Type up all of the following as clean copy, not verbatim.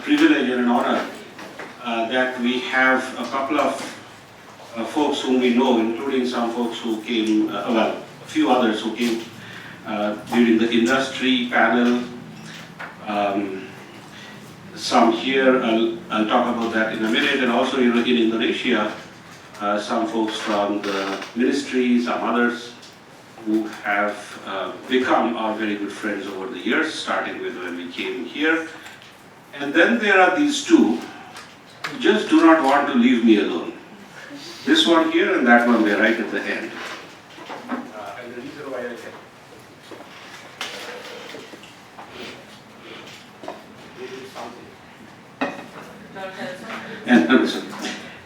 privilege and an honor that we have a couple of folks whom we know, including some folks who came, well, a few others who came during the industry panel. Some here, I'll talk about that in a minute, and also in Indonesia, some folks from the ministry, some others who have become our very good friends over the years, starting with when we came here. And then there are these two who just do not want to leave me alone. This one here and that one there, right at the end. And the reason why I said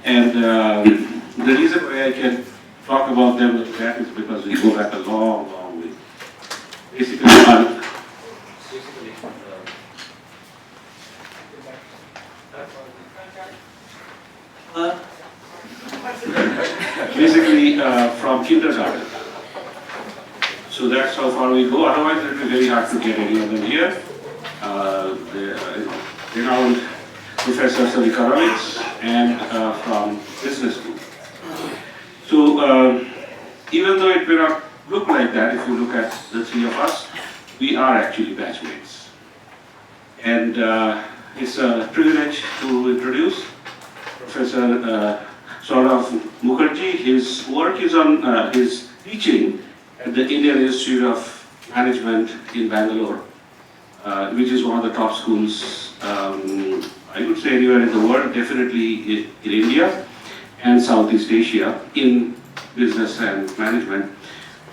and the reason why I can talk about them like that is because we go back a long, long way. Basically, from kindergarten. So that's how far we go. Otherwise, it will be very hard to get any of them here. Renowned professors of economics and from business school. So even though it may not look like that, if you look at the three of us, we are actually batchmates. And it's a privilege to introduce Professor Sourav Mukherji. His work is on his teaching at the Indian Institute of Management in Bangalore, which is one of the top schools, I would say anywhere in the world, definitely in India and Southeast Asia in business and management.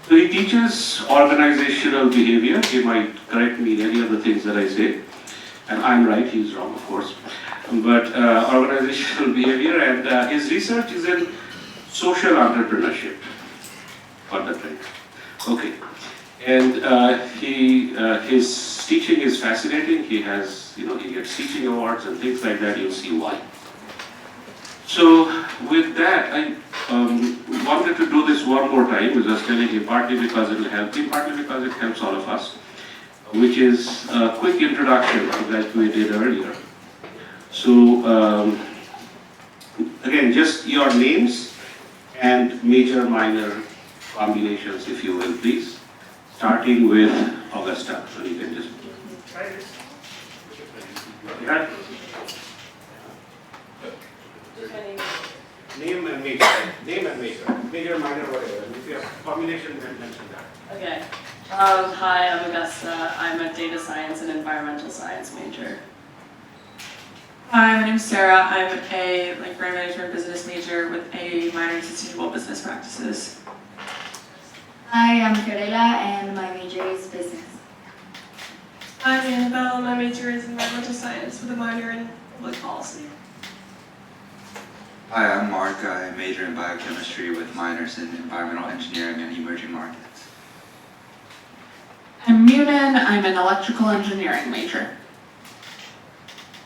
So he teaches organizational behavior. He might correct me in any of the things that I say, and I'm right, he's wrong, of course. But organizational behavior, and his research is in social entrepreneurship. Got that right? Okay. And his teaching is fascinating. He has, he gets teaching awards and things like that. You'll see why. So with that, I wanted to do this one more time. I was telling him, partly because it will help him, partly because it helps all of us, which is a quick introduction like we did earlier. So again, just your names and major, minor combinations, if you will, please. Starting with Augusta, so you can just try this. Yeah. Name and major. Name and major. Major, minor, whatever. If you have combination, then mention that. Okay. Hi, I'm Augusta. I'm a data science and environmental science major. Hi, my name's Sarah. I'm a brand management business major with a minor in sustainable business practices. Hi, I'm Fiorella and my major is business. I'm Annabelle and my major is environmental science with a minor in public policy. Hi, I'm Mark. I major in biochemistry with minors in environmental engineering and emerging markets. I'm Munin. I'm an electrical engineering major.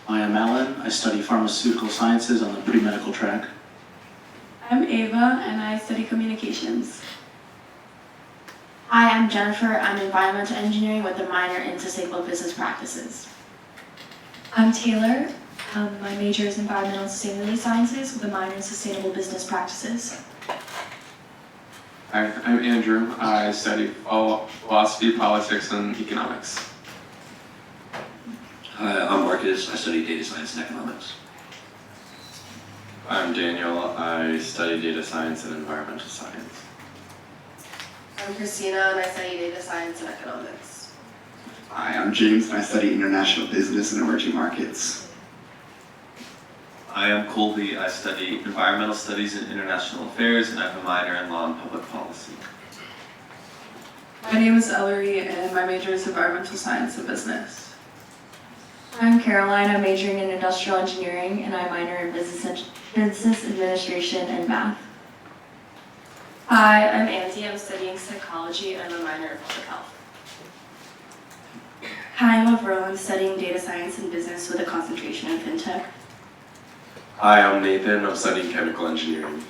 I am Alan. I study pharmaceutical sciences on the pre-medical track. I'm Ava and I study communications. Hi, I'm Jennifer. I'm environmental engineering with a minor in sustainable business practices. I'm Taylor. My major is environmental and sustainability sciences with a minor in sustainable business practices. Hi, I'm Andrew. I study philosophy, politics, and economics. Hi, I'm Marcus. I study data science and economics. I'm Daniel. I study data science and environmental science. I'm Christina and I study data science and economics. Hi, I'm James and I study international business and emerging markets. I am Colby. I study environmental studies and international affairs, and I have a minor in law and public policy. My name is Ellery, and my major is environmental science and business. I'm Caroline. I'm majoring in industrial engineering, and I minor in business administration and math. Hi, I'm Angie. I'm studying psychology, and I'm a minor in public health. Hi, I'm Avril. I'm studying data science and business with a concentration in fintech. Hi, I'm Nathan. I'm studying chemical engineering.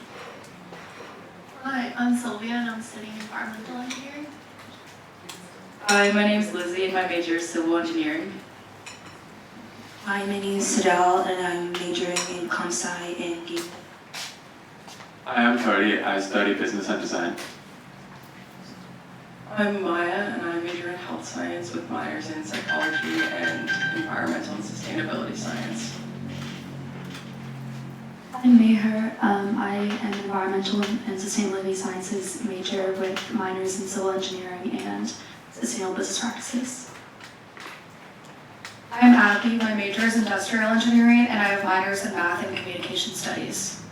Hi, I'm Sylvia and I'm studying environmental engineering. Hi, my name is Lizzie and my major is civil engineering. Hi, my name is Sourav and I'm majoring in comp-sci and game. Hi, I'm Cody. I study business and design. I'm Maya, and I major in health science with minors in psychology and environmental and sustainability science. I'm Meher. I am environmental and sustainability sciences major with minors in civil engineering and sustainable business practices. I'm Abby. My major is industrial engineering, and I have minors in math and communication studies.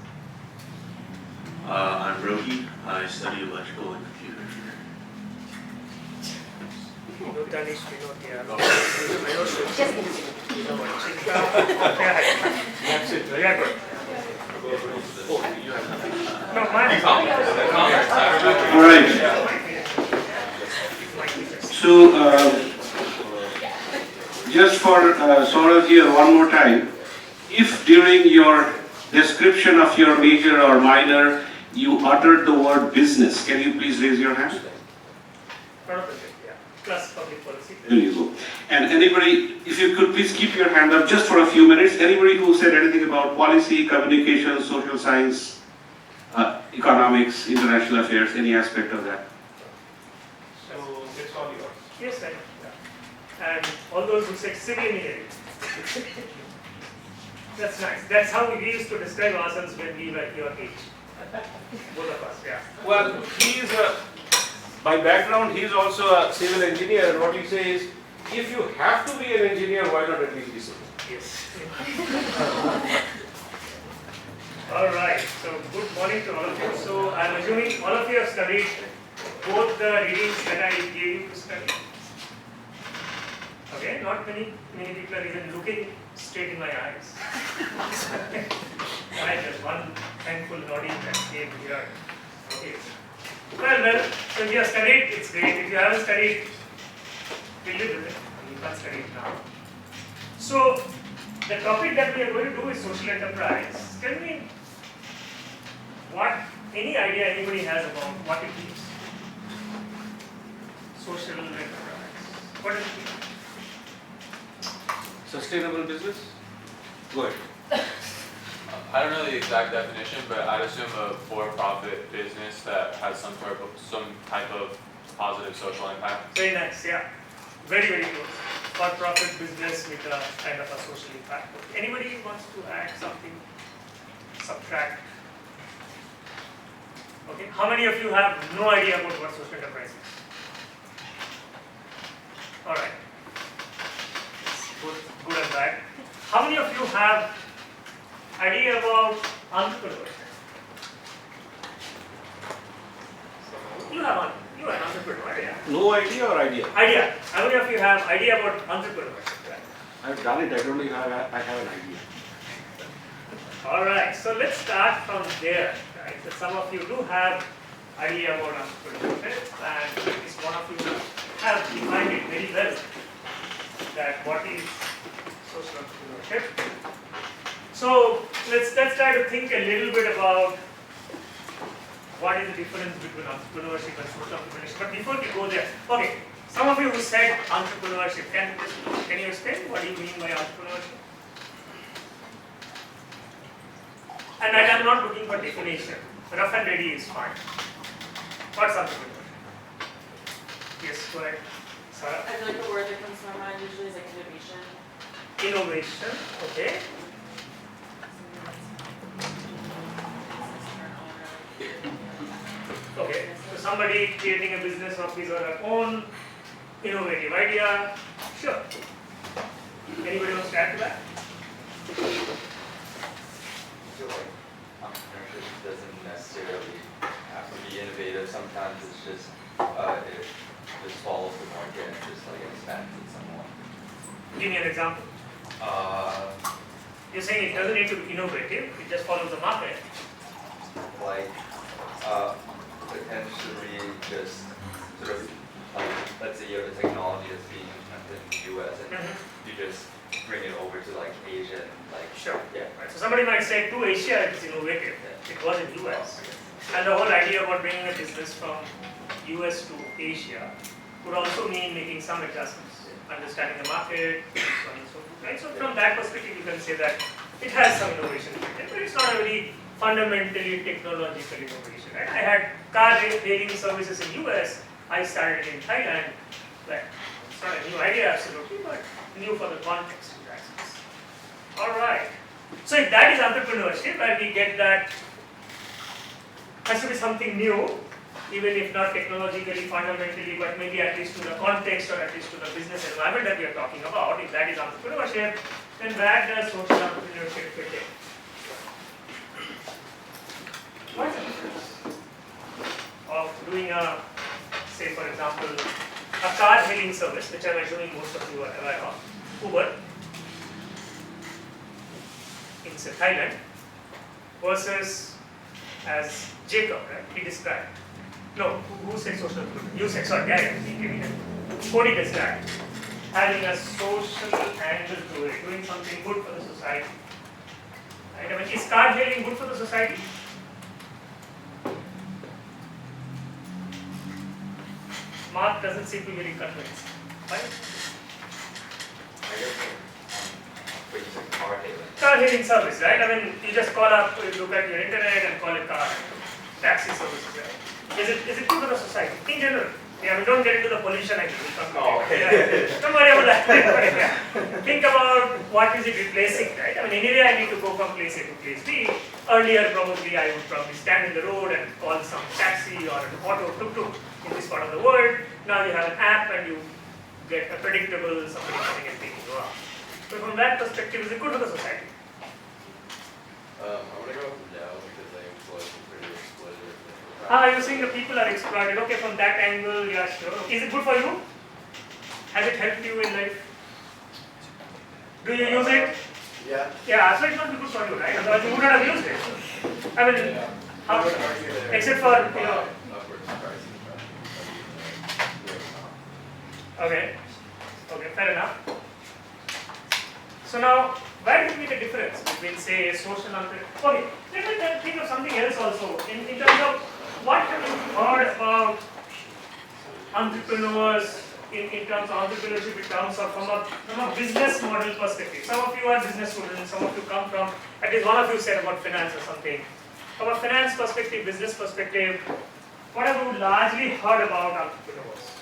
I'm Rohi. I study electrical and computer engineering. All right. So, just for Sourav here one more time, if during your description of your major or minor you uttered the word business, can you please raise your hand? Plus public policy. There you go. And anybody, if you could please keep your hand up just for a few minutes. Anybody who said anything about policy, communication, social science, economics, international affairs, any aspect of that? So it's all yours. Yes, I know. Yeah. And all those who said civil engineering. That's nice. That's how we used to describe ourselves when we were your age. Both of us, yeah. Well, he is by background, he is also a civil engineer. And what he says is, if you have to be an engineer, why not at least be civil? Yes. All right. So good morning to all of you. So I'm assuming all of you have studied both the readings that I gave you to study. Okay. Not many people are even looking straight in my eyes. Right. Just one thankful nodding that came here. Okay. Well, so if you have studied, it's great. If you haven't studied, we live with it. You can't study it now. So, the topic that we are going to do is social enterprise. Tell me any idea anybody has about what it means? Social enterprise. What does it mean? Sustainable business? Go ahead. I don't know the exact definition, but I'd assume a for-profit business that has some type of positive social impact. Very nice, yeah. Very, very good. For-profit business with a kind of a social impact. Anybody wants to add something? Subtract? Okay. How many of you have no idea about what social enterprise is? All right. Good and bad. How many of you have idea about entrepreneurship? You are an entrepreneur, yeah. No idea or idea? Idea. How many of you have idea about entrepreneurship? Right? I've done it, I don't think I have an idea. Alright, so let's start from there. Right? So some of you do have idea about entrepreneurship, and at least one of you have defined it very well. That what is social entrepreneurship. So let's try to think a little bit about what is the difference between entrepreneurship and social entrepreneurship. But before we go there, okay, some of you who said entrepreneurship, can you explain what do you mean by entrepreneurship? And I'm not looking for definition. Rough and ready is fine. What's entrepreneurship? Yes, go ahead. Sarah? I feel like the word that comes to my mind usually is like innovation. Innovation, okay. Okay, so somebody creating a business of his or her own, innovative idea, sure. Anybody wants to add to that? Entrepreneurship doesn't necessarily have to be innovative. Sometimes it's just it just follows the market and just like expands it somewhat. Give me an example. You're saying it doesn't need to be innovative, it just follows the market. Like potentially just sort of like, let's say you have a technology that's being implemented in the US and you just bring it over to like Asia and like sure. Yeah. Right. So somebody might say to Asia it's innovative. It was in US. And the whole idea about bringing a business from US to Asia could also mean making some adjustments. understanding the market, so on and so forth, right? So from that perspective, you can say that it has some innovation, but it's not a very fundamentally technological innovation, right? I had car hailing services in US, I started in Thailand, like, it's not a new idea absolutely, but new for the context in that sense. All right. So if that is entrepreneurship, and we get that has to be something new, even if not technologically, fundamentally, but maybe at least to the context or at least to the business environment that we are talking about, if that is entrepreneurship, then where does social entrepreneurship fit in? What's the difference of doing a, say for example, a car hailing service, which I'm assuming most of you are aware of, Uber, in say Thailand, versus as Jacob, right? He described. No, who said social entrepreneurship? You said, sorry, yeah. Cody described having a social angle to it, doing something good for the society. Right? I mean, is car hailing good for the society? Mark doesn't seem to be very convinced. Right? Wait, you said car hailing? Car hailing service, right? I mean, you just call up, you look at your internet and call it car taxi services, right? Is it good for the society in general? Yeah, we don't get into the pollution angle. Oh, okay. Yeah. Don't worry about that. Yeah. Think about what is it replacing, right? I mean, anyway, I need to go from place A to place B. Earlier, probably I would probably stand in the road and call some taxi or an auto tuk-tuk in this part of the world. Now you have an app and you get a predictable somebody coming and picking you up. So from that perspective, is it good for the society? I want to go with no because I employ some pretty exploitative. You're saying the people are exploited. Okay, from that angle, yeah, sure. Is it good for you? Has it helped you in life? Do you use it? Yeah. Yeah, so it must be good for you, right? Otherwise you wouldn't have used it. I mean, how, except for, you know. Okay. Okay, fair enough. So now, where do we make a difference between, say, social entrepreneurship? Okay, let me then think of something else also. In terms of what have you heard about entrepreneurs in terms of entrepreneurship, in terms of from a business model perspective. Some of you are business students, some of you come from, at least one of you said about finance or something. From a finance perspective, business perspective, what have you largely heard about entrepreneurs?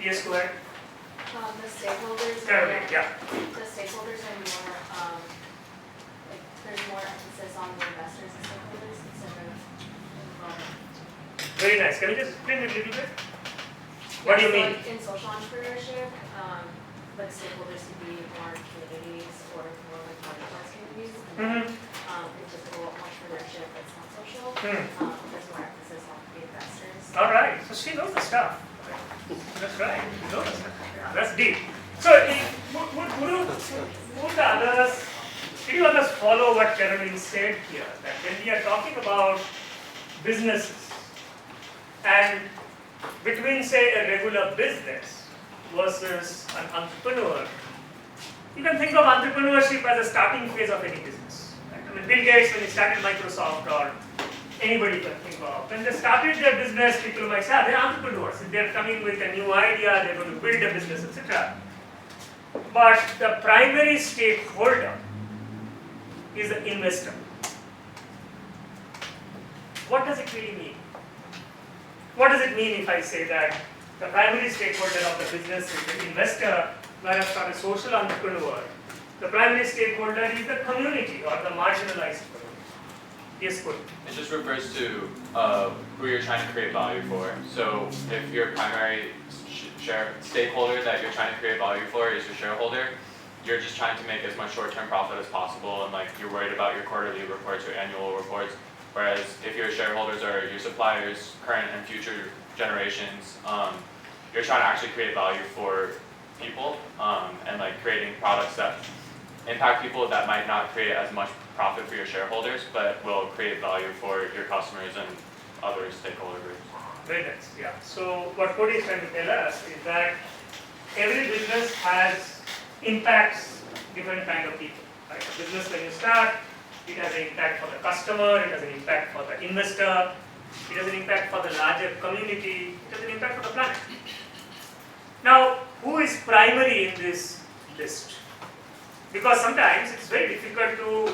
Yes, go ahead. The stakeholders. Yeah. The stakeholders are more, like, there's more emphasis on the investors and stakeholders instead of. Very nice. Can you just explain it a little bit? What do you mean? Like in social entrepreneurship, like stakeholders could be more communities or more like marketplace communities. And in typical entrepreneurship that's not social, there's more emphasis on the investors. All right. So she knows the stuff. That's right. You know the stuff. Yeah, that's deep. So would the others, did you others follow what Caroline said here? That when we are talking about businesses and between, say, a regular business versus an entrepreneur, you can think of entrepreneurship as a starting phase of any business. Right? I mean, Bill Gates, when he started Microsoft, or anybody can think of, when they started their business, people might say, they're entrepreneurs. They're coming with a new idea, they're going to build a business, etc. But the primary stakeholder is the investor. What does it really mean? What does it mean if I say that the primary stakeholder of the business is the investor, whereas for a social entrepreneur, the primary stakeholder is the community or the marginalized community? Yes, good. It just refers to who you're trying to create value for. So if your primary stakeholder that you're trying to create value for is your shareholder, you're just trying to make as much short-term profit as possible, and like you're worried about your quarterly reports or annual reports. Whereas if your shareholders are your suppliers, current and future generations, you're trying to actually create value for people and like creating products that impact people that might not create as much profit for your shareholders, but will create value for your customers and other stakeholder groups. Very nice, yeah. So what Cody is trying to tell us is that every business impacts different kind of people. Right? A business when you start, it has an impact for the customer, it has an impact for the investor, it has an impact for the larger community, it has an impact for the planet. Now, who is primary in this list? Because sometimes it's very difficult to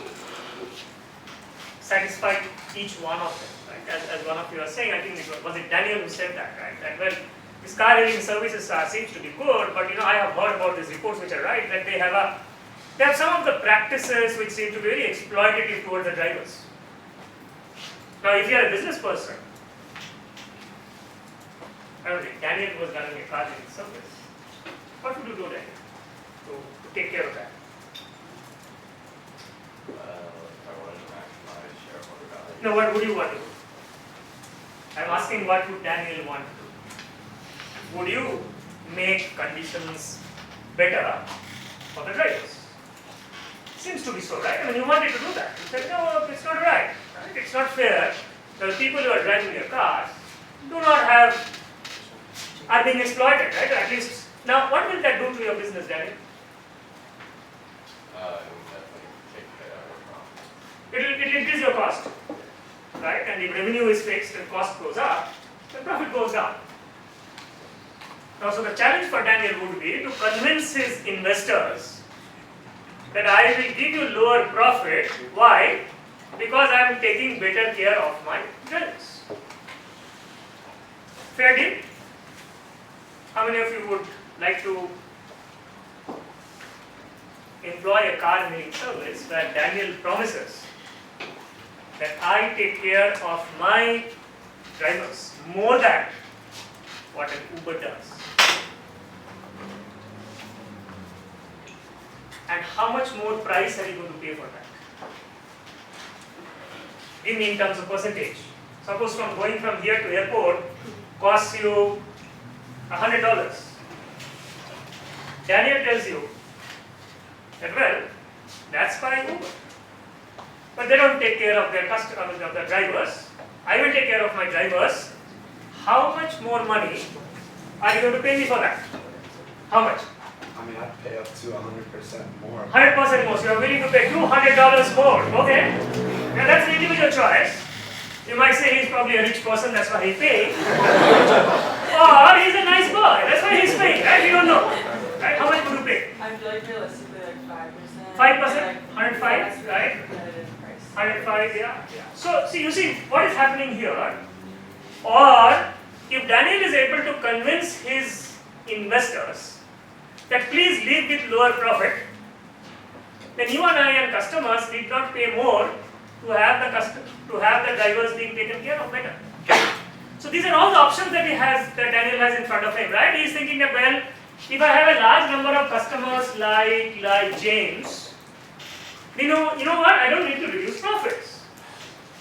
satisfy each one of them, right? As one of you was saying, I think was it Daniel who said that, right? That well, these car hailing services seems to be good, but I have heard about these reports which are right that they have some of the practices which seem to be very exploitative towards the drivers. Now, if you are a business person, I don't think Daniel was running a car hailing service. What would you do then to take care of that? No, what would you want to do? I'm asking what would Daniel want to do? Would you make conditions better for the drivers? Seems to be so, right? I mean, you wanted to do that. You said, no, it's not right. It's not fair. The people who are driving your cars are being exploited, right? At least, now what will that do to your business, Daniel? It will increase your cost, right? And if revenue is fixed and cost goes up, then profit goes down. Now, so the challenge for Daniel would be to convince his investors that I will give you lower profit. Why? Because I am taking better care of my drivers. Fair deal? How many of you would like to employ a car hailing service where Daniel promises that I take care of my drivers more than what an Uber does? And how much more price are you going to pay for that? Give me in terms of percentage. Suppose from going from here to airport costs you $100. Daniel tells you that, well, that's by Uber. But they don't take care of their customers, of their drivers. I will take care of my drivers. How much more money are you going to pay me for that? How much? I mean, I'd pay up to 100% more. 100% more. So you're willing to pay $200 more. Okay. Now that's an individual choice. You might say he's probably a rich person, that's why he's paying. Or he's a nice boy, that's why he's paying, right? You don't know. Right? How much would you pay? I feel like realistically like 5%. 5%? 105, right? 105, yeah. So, you see what is happening here. Or, if Daniel is able to convince his investors that please leave with lower profit, then you and I and customers did not pay more to have the drivers being taken care of better. So these are all the options that Daniel has in front of him, right? He is thinking that, well, if I have a large number of customers like James, you know what? I don't need to reduce profits.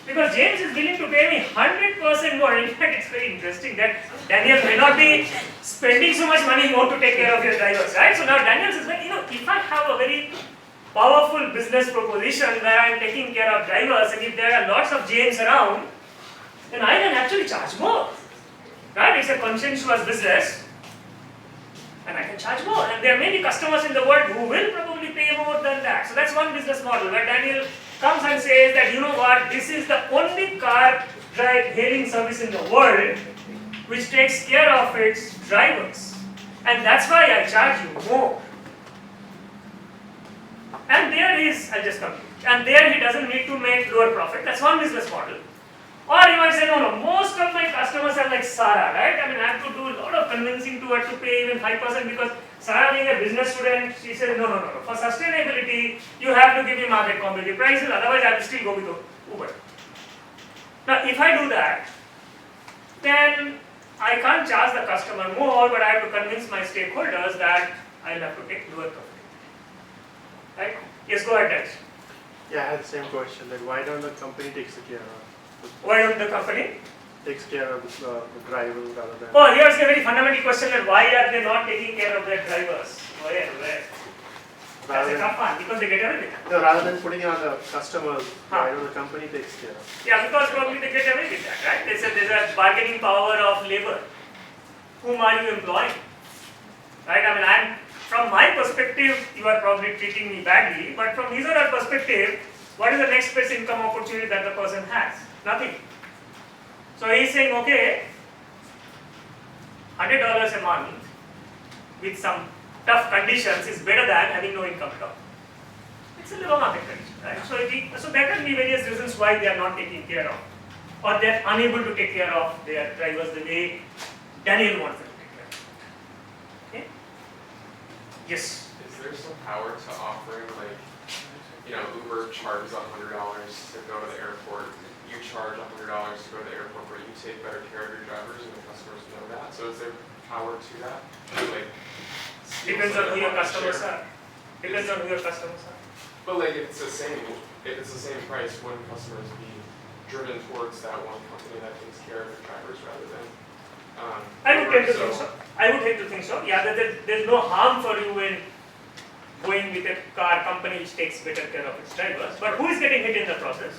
Because James is willing to pay me 100% more. In fact, it's very interesting that Daniel may not be spending so much money more to take care of your drivers, right? So now Daniel says, well, if I have a very powerful business proposition where I am taking care of drivers, and if there are lots of James around, then I can actually charge more. Right? It's a consensuous business, and I can charge more. And there are many customers in the world who will probably pay more than that. So that's one business model where Daniel comes and says that, you know what, this is the only car hailing service in the world which takes care of its drivers. And that's why I charge you more. And there is, I'll just complete. And there he doesn't need to make lower profit. That's one business model. Or you might say, no, most of my customers are like Sarah, right? I mean, I have to do a lot of convincing to her to pay even 5% because Sarah being a business student, she said, no. For sustainability, you have to give me market competitive prices, otherwise I will still go with Uber. Now, if I do that, then I can't charge the customer more, but I have to convince my stakeholders that I'll have to take lower profit. Right? Yes, go ahead, Dex. Yeah, I had the same question. Like, why don't the company take care of? Why don't the company takes care of the driver rather than? Oh, here's a very fundamental question: that why are they not taking care of their drivers? Where? That's a tough one because they get everything. No, rather than putting it on the customers, why don't the company takes care of? Yeah, because probably they get everything. Right? There's a bargaining power of labor. Whom are you employing? Right? I mean, from my perspective, you are probably treating me badly, but from his or her perspective, what is the next best income opportunity that the person has? Nothing. So he is saying, okay, $100 a month, with some tough conditions is better than having no income at all. It's a labor market condition, right? So there can be various reasons why they are not taking care of, or they are unable to take care of their drivers the way Daniel wants them to take care of. Okay? Yes? Is there some power to offering, like, Uber charges $100 to go to the airport, you charge $100 to go to the airport, but you take better care of your drivers and the customers know that? So is there power to that? Like, Depends on who your customers are. Depends on who your customers are. But like, if it's the same price, wouldn't customers be driven towards that one company that takes care of their drivers rather than? I would tend to think so. I would tend to think so. Yeah, there's no harm for you in going with a car company which takes better care of its drivers. But who is getting hit in the process?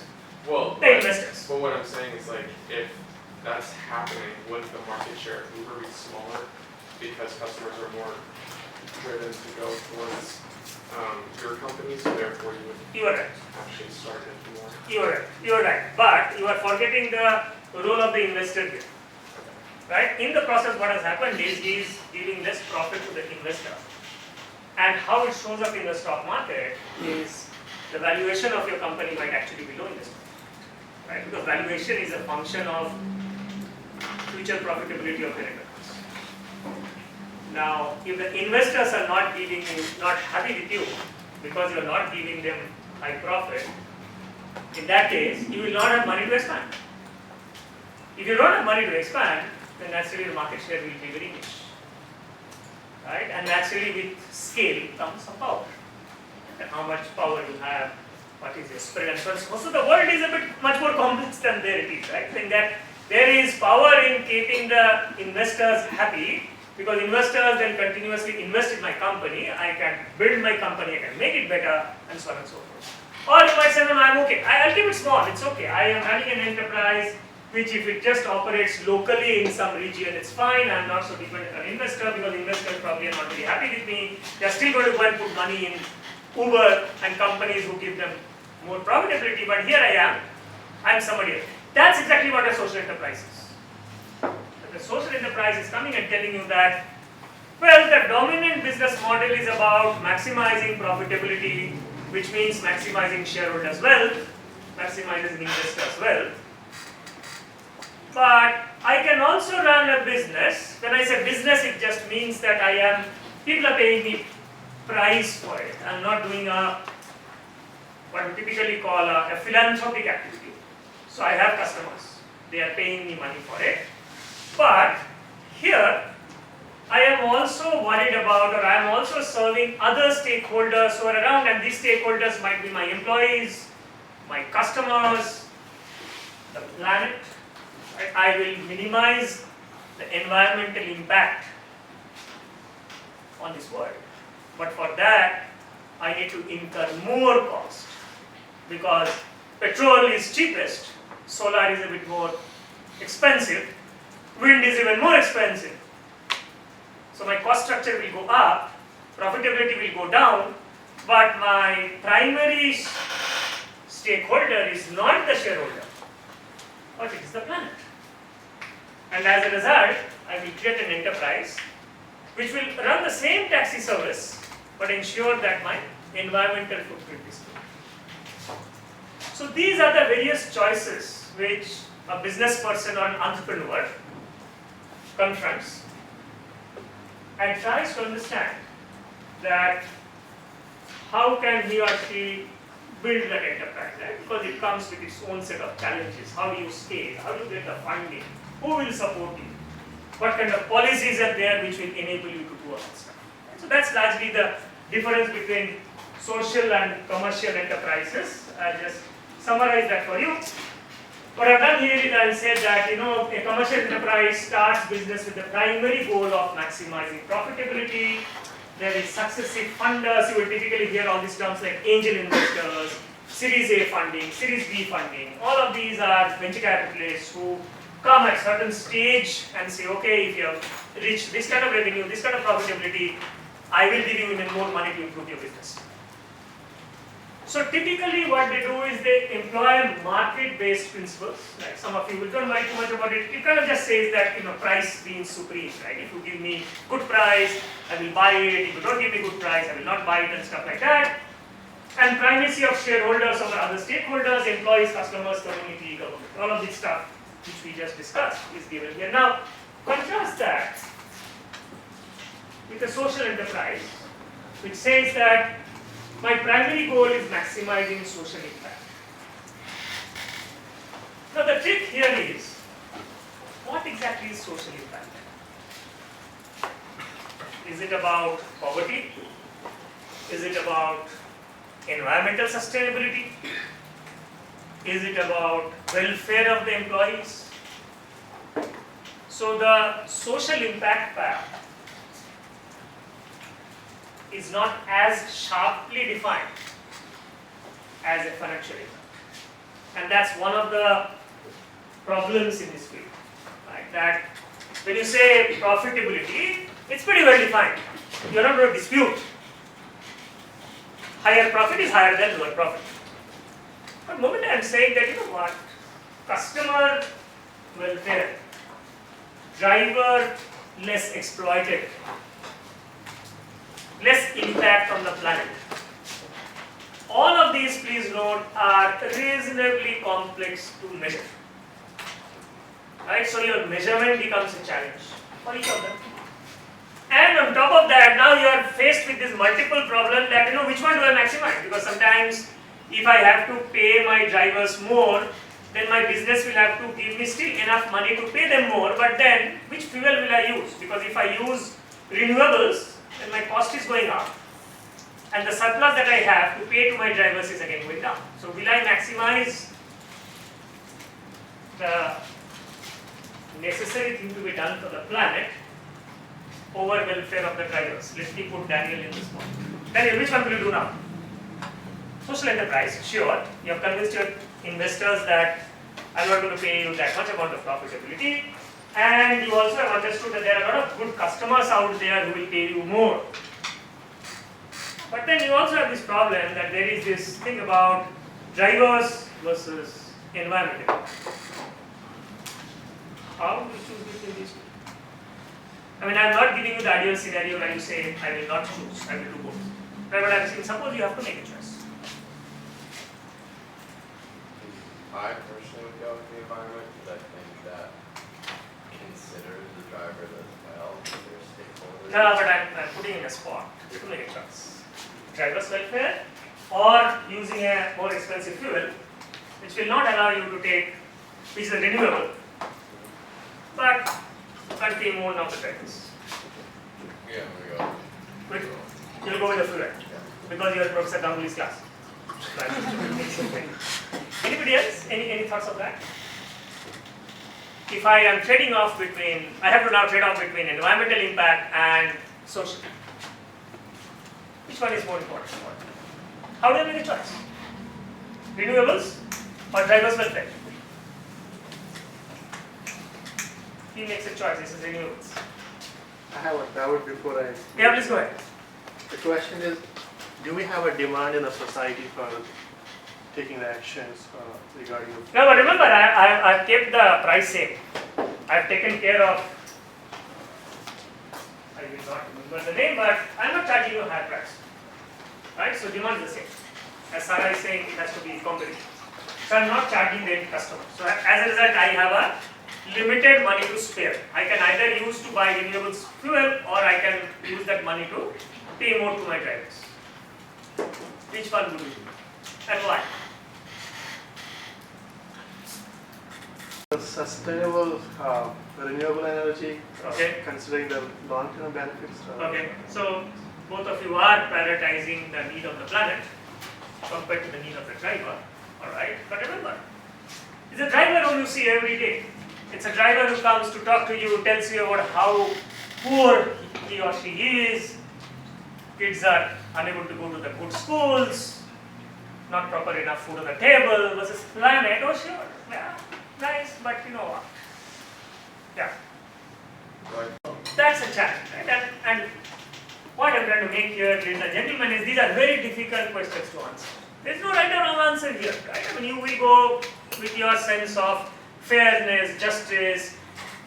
Well, the investors. But what I'm saying is, like, if that's happening, wouldn't the market share of Uber be smaller because customers are more driven to go towards your company, so therefore you would actually start it more? You are right. But you are forgetting the role of the investor here. Right? In the process, what has happened is he is giving less profit to the investor. And how it shows up in the stock market is the valuation of your company might actually be low in this market. Right? Because valuation is a function of future profitability of your enterprise. Now, if the investors are not happy with you because you are not giving them high profit, in that case, you will not have money to expand. If you don't have money to expand, then naturally the market share will be very niche. Right? And naturally with scale comes some power. And how much power you have, what is your spread and so on. So the world is a bit much more complex than there it is, right? Saying that there is power in keeping the investors happy, because investors then continuously invest in my company, I can build my company, I can make it better, and so on and so forth. Or you might say, no, I'm okay. I'll keep it small, it's okay. I am running an enterprise which if it just operates locally in some region, it's fine. I'm not so dependent on investor because investors probably are not very happy with me. They're still going to go and put money in Uber and companies who give them more profitability, but here I am, I'm somebody else. That's exactly what a social enterprise is. The social enterprise is coming and telling you that, well, the dominant business model is about maximizing profitability, which means maximizing shareholders' wealth, maximizing investors' wealth. But I can also run a business. When I say business, it just means that people are paying me price for it. I'm not doing what we typically call a philanthropic activity. So I have customers. They are paying me money for it. But here, I am also worried about, or I am also serving other stakeholders who are around, and these stakeholders might be my employees, my customers, the planet. I will minimize the environmental impact on this world. But for that, I need to incur more cost because petrol is cheapest, solar is a bit more expensive, wind is even more expensive. So my cost structure will go up, profitability will go down, but my primary stakeholder is not the shareholder, but it is the planet. And as a result, I will create an enterprise which will run the same taxi service but ensure that my environmental footprint is low. So these are the various choices which a business person or an entrepreneur confronts and tries to understand that how can he or she build that enterprise, right? Because it comes with its own set of challenges. How do you scale? How do you get the funding? Who will support you? What kind of policies are there which will enable you to do all that stuff? So that's largely the difference between social and commercial enterprises. I'll just summarize that for you. What I've done here is I'll say that a commercial enterprise starts business with the primary goal of maximizing profitability. There is successive funders. You will typically hear all these terms like angel investors, Series A funding, Series B funding. All of these are venture capitalists who come at a certain stage and say, okay, if you have reached this kind of revenue, this kind of profitability, I will give you even more money to improve your business. So typically what they do is they employ market-based principles. Like some of you will don't worry too much about it. It kind of just says that price being supreme, right? If you give me good price, I will buy it. If you don't give me good price, I will not buy it and stuff like that. And primacy of shareholders over other stakeholders, employees, customers, community, government. All of this stuff which we just discussed is given here. Now contrast that with a social enterprise which says that my primary goal is maximizing social impact. Now the trick here is, what exactly is social impact? Is it about poverty? Is it about environmental sustainability? Is it about welfare of the employees? So the social impact path is not as sharply defined as a financial impact. And that's one of the problems in this field. Right? That when you say profitability, it's pretty well defined. You're not going to dispute. Higher profit is higher than lower profit. But the moment I'm saying that, customer welfare, driver less exploited, less impact on the planet. All of these, please note, are reasonably complex to measure. Right? So your measurement becomes a challenge for each of them. And on top of that, now you are faced with this multiple problem that, which one do I maximize? Because sometimes if I have to pay my drivers more, then my business will have to give me still enough money to pay them more, but then which fuel will I use? Because if I use renewables, then my cost is going up. And the surplus that I have to pay to my drivers is again going down. So will I maximize the necessary thing to be done for the planet over welfare of the drivers? Let me put Daniel in this point. Daniel, which one will you do now? Social enterprise, sure. You have convinced your investors that I'm not going to pay you that much amount of profitability. And you also have understood that there are a lot of good customers out there who will pay you more. But then you also have this problem that there is this thing about drivers versus environment. How do you choose between these two? I mean, I'm not giving you the ideal scenario where you say, I will not choose, I will do both. Right, but I'm saying, suppose you have to make a choice. I personally would go with the environment because I think that considers the driver as well as their stakeholders. No, but I'm putting in a spot. You have to make a choice. Driver's welfare or using a more expensive fuel, which will not allow you to take, which is a renewable, but you can't pay more now the drivers. Yeah, we go. You'll go with the fuel because you are Professor Ganguly's class. Anybody else? Any thoughts of that? If I am trading off between, I have to now trade off between environmental impact and social. Which one is more important? How do I make a choice? Renewables or drivers welfare? He makes a choice, this is renewables. I have a doubt before I... Yeah, please go ahead. The question is, do we have a demand in the society for taking the actions regarding... No, but remember, I've kept the price same. I've taken care of, I will not remember the name, but I'm not charging you a higher price. Right? So demand is the same. As Sarah is saying, it has to be competitive. So I'm not charging the end customer. So as a result, I have a limited money to spare. I can either use to buy renewables fuel or I can use that money to pay more to my drivers. Which one would you do? And why? Sustainable renewable energy, okay, considering the long-term benefits. Okay, so both of you are prioritizing the need of the planet compared to the need of the driver. Alright, but remember, it's a driver who you see every day. It's a driver who comes to talk to you, tells you about how poor he or she is, kids are unable to go to the good schools, not proper enough food on the table, versus planet, oh sure, yeah, nice, but you know what? Yeah. That's a challenge, right? And what I'm trying to make here, ladies and gentlemen, is these are very difficult questions to answer. There's no right or wrong answer here, right? I mean, you will go with your sense of fairness, justice,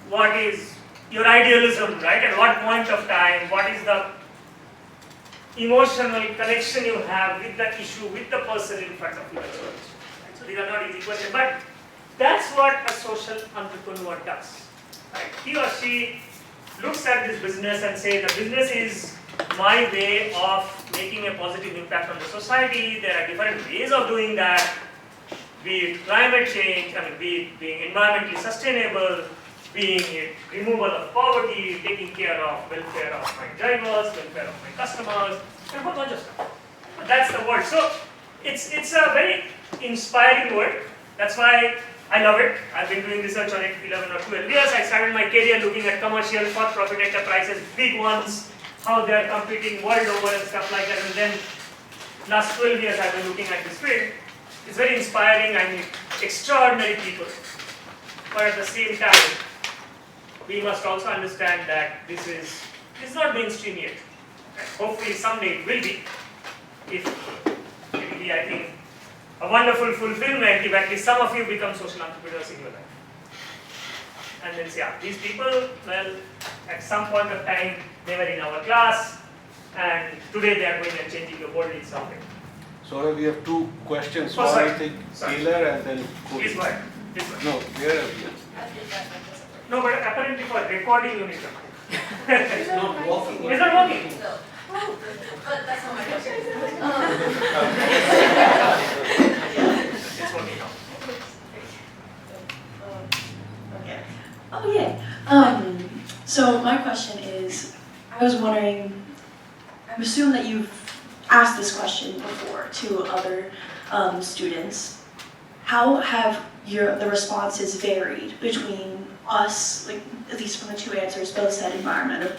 what is your idealism, right? At what point of time, what is the emotional connection you have with the issue, with the person in front of you. Right? So these are not easy questions, but that's what a social entrepreneur does. Right? He or she looks at this business and says, the business is my way of making a positive impact on the society. There are different ways of doing that, be it climate change, be it being environmentally sustainable, being it removal of poverty, taking care of welfare of my drivers, welfare of my customers, and a whole bunch of stuff. But that's the word. So it's a very inspiring word. That's why I love it. I've been doing research on it 11 or 12 years. I started my career looking at commercial for-profit enterprises, big ones, how they are competing world over and stuff like that. And then last 12 years I've been looking at this field. It's very inspiring. I meet extraordinary people. But at the same time, we must also understand that this is not mainstream yet. Hopefully someday it will be. If it will be, I think, a wonderful fulfillment if at least some of you become social entrepreneurs in your life. And then say, yeah, these people, well, at some point of time, they were in our class, and today they are going and changing the world in some way. So we have two questions. Oh, One, sorry. I think, Sorry. Taylor and then Cody. Please go ahead. Please go ahead. No, where are we? No, but apparently for recording you need to. It's not walking. It's not working. No. But that's not my question. It's working now. Okay. Oh yeah. So my question is, I was wondering, I assume that you've asked this question before to other students. How have the responses varied between us, like at least from the two answers, both said environmental?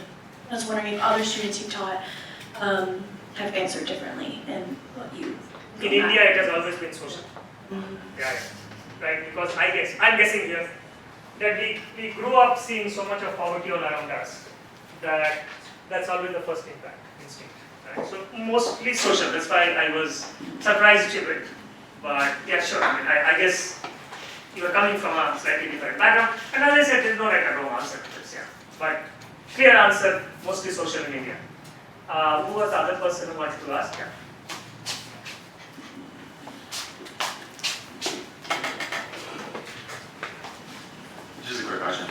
I was wondering if other students you've taught have answered differently and what you. In India, it has always been social. Yeah, right. Because I'm guessing here that we grew up seeing so much of poverty all around us that that's always the first instinct. Right? So mostly social. That's why I was surprised a bit. But yeah, sure. I guess you are coming from a slightly different background. And as I said, there's no right or wrong answer to this. Yeah. But clear answer, mostly social in India. Who was the other person who wanted to ask? Yeah. Just a quick question.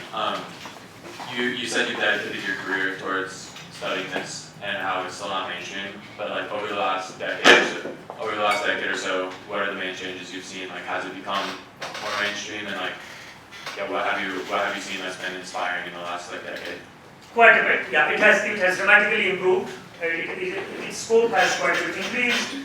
You said you dedicated your career towards studying this and how it's still not mainstream, but like over the last decade or so, what are the main changes you've seen? Like, has it become more mainstream, and like, yeah, what have you seen that's been inspiring in the last like decade? Quite a bit. Yeah, it has dramatically improved. Its scope has quite a bit increased.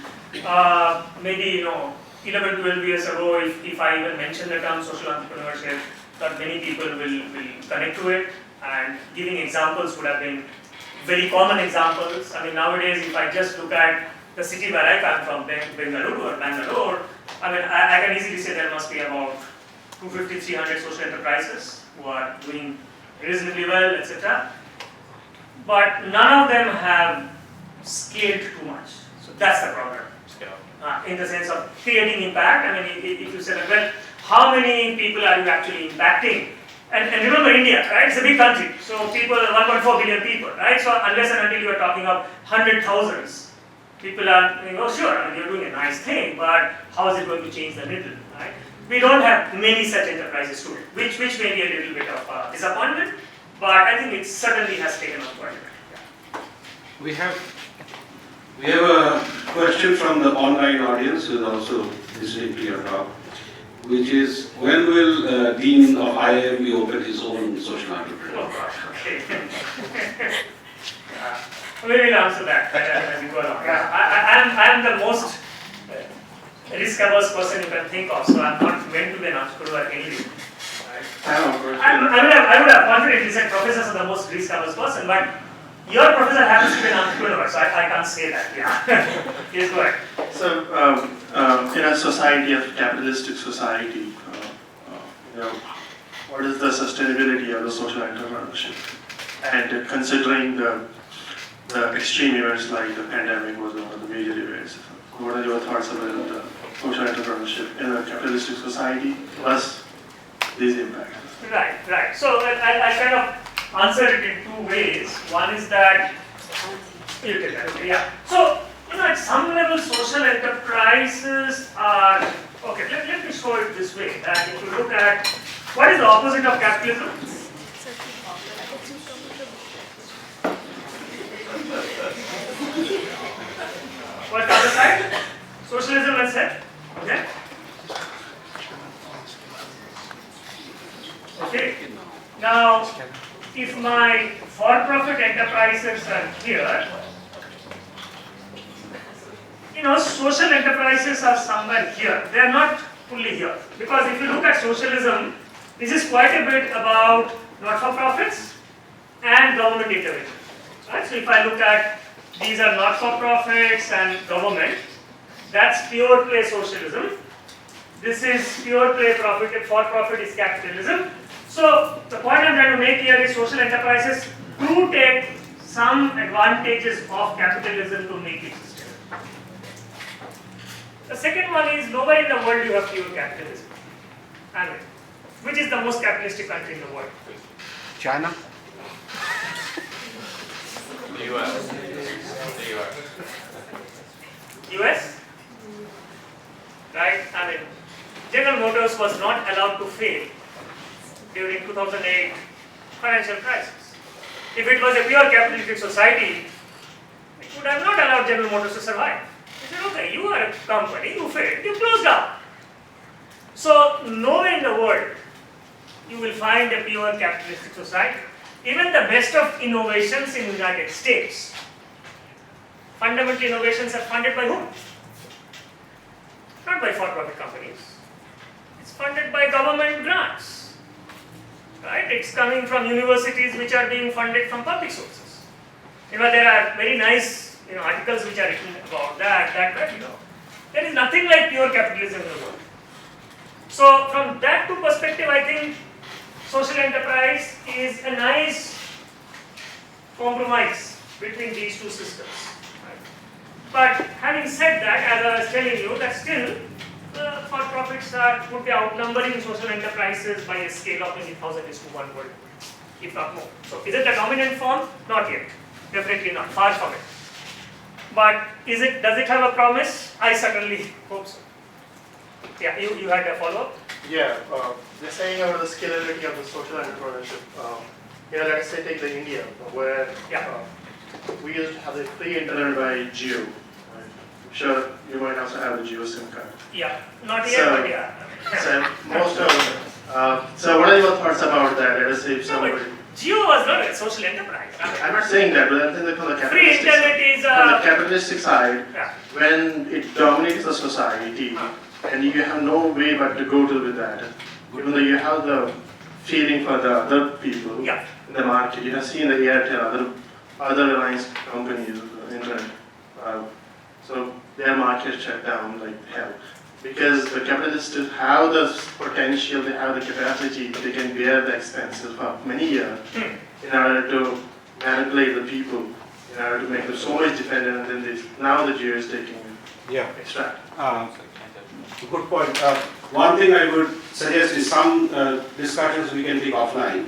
Maybe 11, 12 years ago, if I even mention the term social entrepreneurship, not many people will connect to it, and giving examples would have been very common examples. I mean, nowadays, if I just look at the city where I come from, Bangalore, I can easily say there must be about 250, 300 social enterprises who are doing reasonably well, etc. But none of them have scaled too much. So that's the problem. In the sense of creating impact. I mean, if you say, well, how many people are you actually impacting? And remember India, right? It's a big country. So people, 1.4 billion people, right? So unless and until you are talking of 100,000s, people are thinking, oh sure, you're doing a nice thing, but how is it going to change the needle, right? We don't have many such enterprises to it, which may be a little bit of disappointment, but I think it certainly has taken off quite a bit. Yeah. We have a question from the online audience who is also listening to your talk, which is, when will Dean of IIMB open his own social entrepreneur? Oh gosh, okay. We will answer that as we go along. I am the most risk-averse person you can think of, so I'm not meant to be an entrepreneur anyway. I would have confidently said professors are the most risk-averse person, but your professor happens to be an entrepreneur, so I can't say that. Yeah. Please go ahead. So, in a society, a capitalistic society, what is the sustainability of the social entrepreneurship? And considering the extreme events like the pandemic was one of the major events. What are your thoughts about social entrepreneurship in a capitalistic society plus these impacts? Right. So I kind of answer it in two ways. One is that you take that. Yeah. So at some level, social enterprises are okay. Let me show it this way. That if you look at what is the opposite of capitalism? What's the other side? Socialism, let's say. Okay. Okay. Now, if my for-profit enterprises are here, social enterprises are somewhere here. They are not fully here. Because if you look at socialism, this is quite a bit about not-for-profits and government intervention. Right? So if I look at these are not-for-profits and government, that's pure play socialism. This is pure play for-profit is capitalism. So the point I'm trying to make here is social enterprises do take some advantages of capitalism to make it sustainable. The second one is nowhere in the world you have pure capitalism. And which is the most capitalistic country in the world? China? The US. The US. US? Right? General Motors was not allowed to fail during 2008 financial crisis. If it was a pure capitalistic society, it would have not allowed General Motors to survive. They said, okay, you are a company, you failed, you closed down. So nowhere in the world you will find a pure capitalistic society. Even the best of innovations in the United States, fundamental innovations are funded by whom? Not by for-profit companies. It's funded by government grants. Right? It's coming from universities which are being funded from public sources. There are very nice articles which are written about that. There is nothing like pure capitalism in the world. So from that perspective, I think social enterprise is a nice compromise between these two systems. Right? But having said that, as I was telling you, that still for-profits would be outnumbering social enterprises by a scale of maybe 1,000:1 world, if not more. So is it the dominant form? Not yet. Definitely not. Far from it. But does it have a promise? I certainly hope so. Yeah, you had a follow-up? Yeah, they're saying about the scalability of the social entrepreneurship. Let's say take the India, where we used to have the free internet by Geo. Right? I'm sure you might also have the Geo SIM card. Yeah, not yet, but yeah. So most of so what are your thoughts about that? Let us say if somebody. Geo was not a social enterprise. I'm not saying that, but I'm saying from the free internet is from the capitalistic side, when it dominates the society, and you have no way but to go to with that. Even though you have the feeling for the other people in the market, you have seen the Airtel, other Reliance companies, internet. So their market shut down like hell. Because the capitalists have the potential, they have the capacity, they can bear the expenses for many years in order to manipulate the people, in order to make them so much dependent, and then now the Geo is taking extract. Good point. One thing I would suggest is some discussions we can take offline.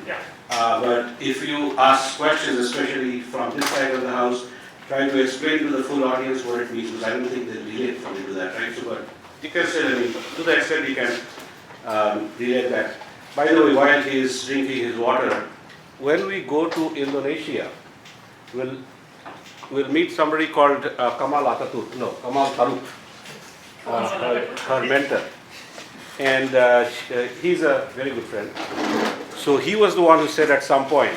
But if you ask questions, especially from this side of the house, try to explain to the full audience what it means, because I don't think they relate fully to that, right? So, but you can say, to the extent you can relate that. By the way, while he is drinking his water, when we go to Indonesia, we'll meet somebody called Kamal Taruk, her mentor. And he's a very good friend. So he was the one who said at some point,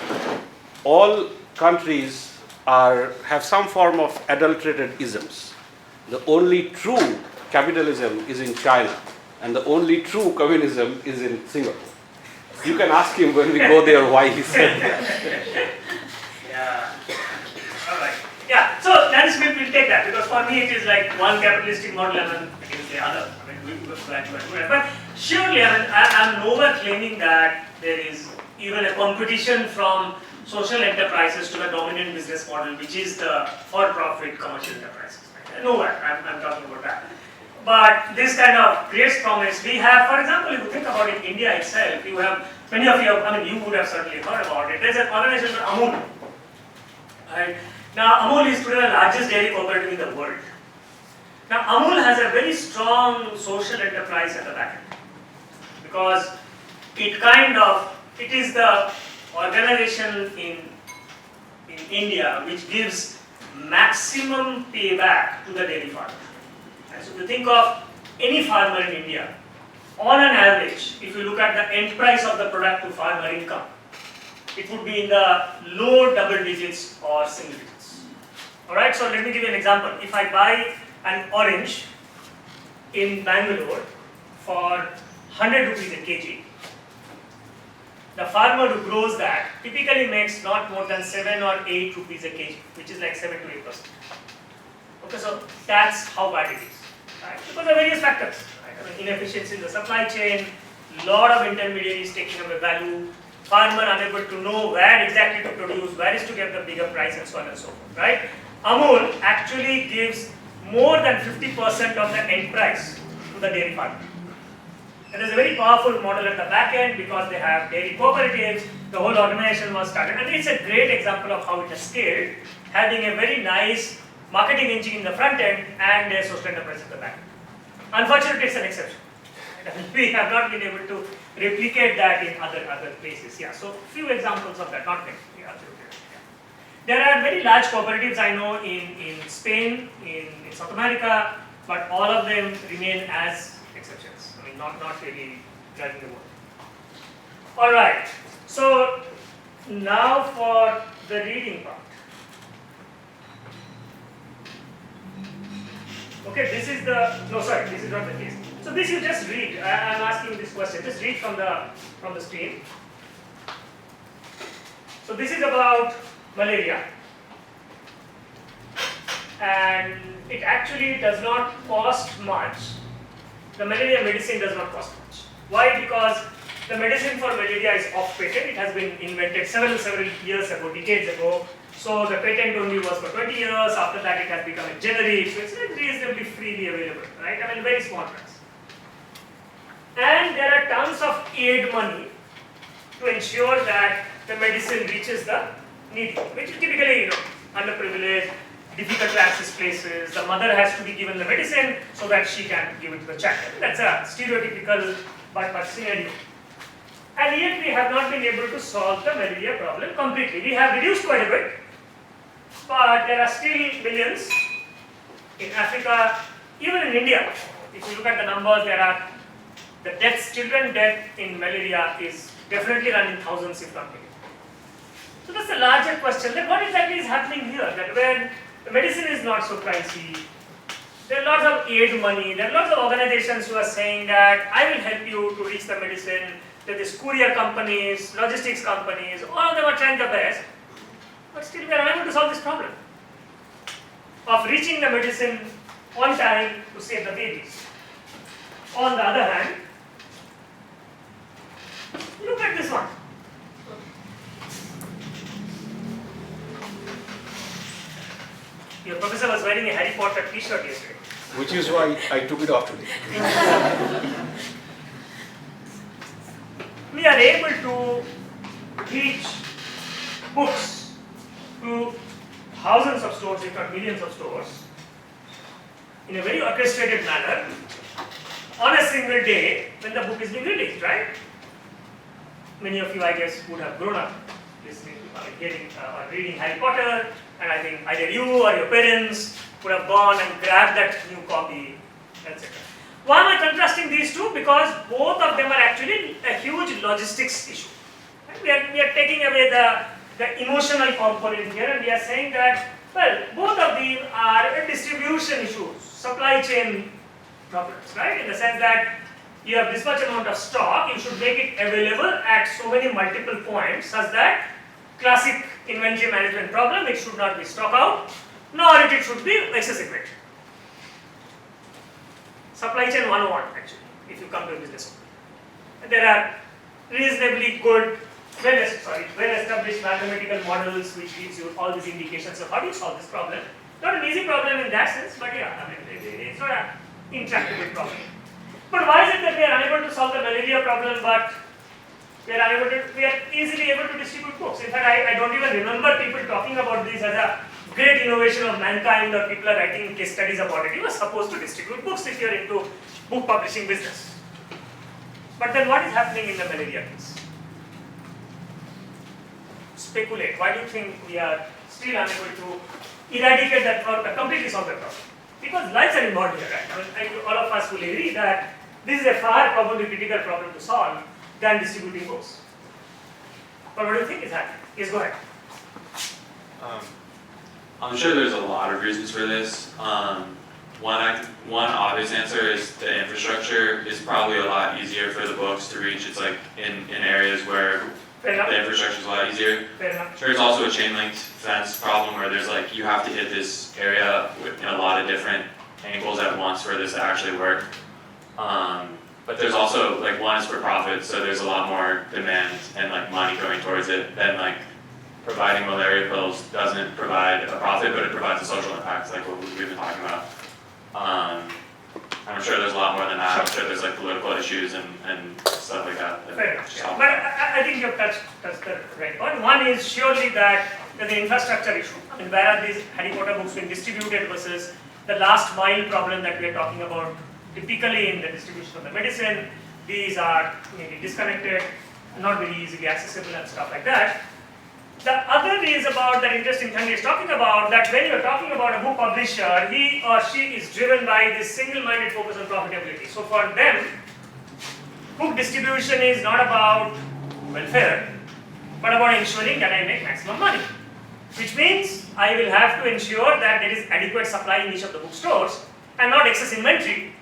all countries have some form of adulterated isms. The only true capitalism is in China, and the only true communism is in Singapore. You can ask him when we go there why he said that. Alright. Yeah, so that is, we'll take that, because for me it is like one capitalistic model and then against the other. But surely, I'm nowhere claiming that there is even a competition from social enterprises to the dominant business model, which is the for-profit commercial enterprises. nowhere, I'm talking about that. But this kind of creates promise. We have, for example, if you think about it, India itself, you have, many of you, you would have certainly heard about it. There's an organization called Amul. Right? Now, Amul is today the largest dairy cooperative in the world. Now, Amul has a very strong social enterprise at the back end. Because it is the organization in India which gives maximum payback to the dairy farmer. And so if you think of any farmer in India, on an average, if you look at the end price of the product to farmer income, it would be in the low double digits or single digits. Alright, so let me give you an example. If I buy an orange in Bangalore for 100 rupees a kg, the farmer who grows that typically makes not more than 7 or 8 rupees a kg, which is like 7 to 8%. Okay, so that's how bad it is. Right? Because of various factors. Right? I mean, inefficiency in the supply chain, lot of intermediaries taking away value, farmer unable to know where exactly to produce, where is to get the bigger price, and so on and so forth. Right? Amul actually gives more than 50% of the end price to the dairy farmer. And there's a very powerful model at the back end because they have dairy cooperatives, the whole organization was started. And it's a great example of how it has scaled, having a very nice marketing engine in the front end and a social enterprise at the back end. Unfortunately, it's an exception. We have not been able to replicate that in other places. Yeah, so few examples of that, not many. Yeah. There are very large cooperatives I know in Spain, in South America, but all of them remain as exceptions. I mean, not really driving the world. All right. So now for the reading part. Okay, this is not the case. So this you just read. I'm asking this question. Just read from the screen. So this is about malaria. And it actually does not cost much. The malaria medicine does not cost much. Why? Because the medicine for malaria is off patent. It has been invented several years ago, decades ago. So the patent only was for 20 years. After that, it has become a generic. So it's reasonably freely available, right? I mean, very small price. And there are tons of aid money to ensure that the medicine reaches the needy, which is typically, underprivileged, difficult to access places. The mother has to be given the medicine so that she can give it to the child. That's a stereotypical but scenario. And yet we have not been able to solve the malaria problem completely. We have reduced quite a bit, but there are still millions in Africa, even in India. If you look at the numbers, the deaths, children death in malaria is definitely running thousands if not millions. So that's a larger question, that what exactly is happening here, that when the medicine is not so pricey, there are lots of aid money, there are lots of organizations who are saying that I will help you to reach the medicine, there is courier companies, logistics companies, all of them are trying their best, but still we are unable to solve this problem of reaching the medicine on time to save the babies. On the other hand, look at this one. Your professor was wearing a Harry Potter t-shirt yesterday. Which is why I took it off today. We are able to reach books to thousands of stores, if not millions of stores, in a very orchestrated manner on a single day when the book is being released, right? Many of you, I guess, would have grown up listening to, or reading Harry Potter, and I think either you or your parents would have gone and grabbed that new copy, etc. Why am I contrasting these two? Because both of them are actually a huge logistics issue. Right? We are taking away the emotional component here, and we are saying that, well, both of these are distribution issues, supply chain problems, right? In the sense that you have this much amount of stock, you should make it available at so many multiple points such that classic inventory management problem, it should not be stock out, nor it should be excess inventory. Supply chain 101 actually, if you come to a business. And there are reasonably good, well-established mathematical models which gives you all these indications of how do you solve this problem. Not an easy problem in that sense, but yeah, I mean, it's not an intractable problem. But why is it that we are unable to solve the malaria problem, but we are easily able to distribute books? In fact, I don't even remember people talking about this as a great innovation of mankind, or people are writing case studies about it. You are supposed to distribute books if you are into book publishing business. But then what is happening in the malaria case? Speculate. Why do you think we are still unable to eradicate that or completely solve that problem? Because lives are involved here, right? I mean, all of us will agree that this is a far probably critical problem to solve than distributing books. But what do you think is happening? Yes, go ahead. I'm sure there's a lot of reasons for this. One obvious answer is the infrastructure is probably a lot easier for the books to reach. It's like in areas where the infrastructure is a lot easier. There's also a chain link fence problem where there's like, you have to hit this area in a lot of different angles at once for this to actually work. But there's also, like, one is for profit, so there's a lot more demand and like money going towards it than like providing malaria pills doesn't provide a profit, but it provides a social impact, like what we've been talking about. I'm sure there's a lot more than that. I'm sure there's like political issues and stuff like that. Fair enough. Yeah. But I think you've touched the right point. One is surely that there's an infrastructure issue. I mean, where are these Harry Potter books being distributed versus the last mile problem that we are talking about typically in the distribution of the medicine. These are maybe disconnected, not very easily accessible and stuff like that. The other is about that interesting thing he's talking about, that when you're talking about a book publisher, he or she is driven by this single-minded focus on profitability. So for them, book distribution is not about welfare, but about ensuring that I make maximum money. Which means I will have to ensure that there is adequate supply in each of the bookstores and not excess inventory,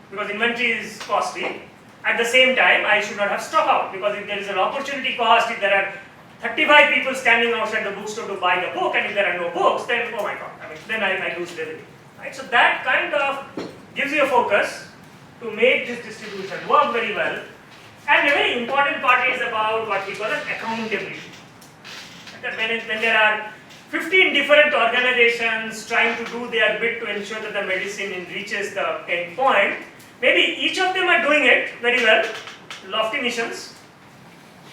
because inventory is costly. At the same time, I should not have stock out, because if there is an opportunity cost, if there are 35 people standing outside the bookstore to buy the book, and if there are no books, then oh my god, I mean, then I lose revenue. Right? So that kind of gives you a focus to make this distribution work very well. And a very important part is about what we call as accountability. That when there are 15 different organizations trying to do their bit to ensure that the medicine reaches the end point, maybe each of them are doing it very well, lofty missions,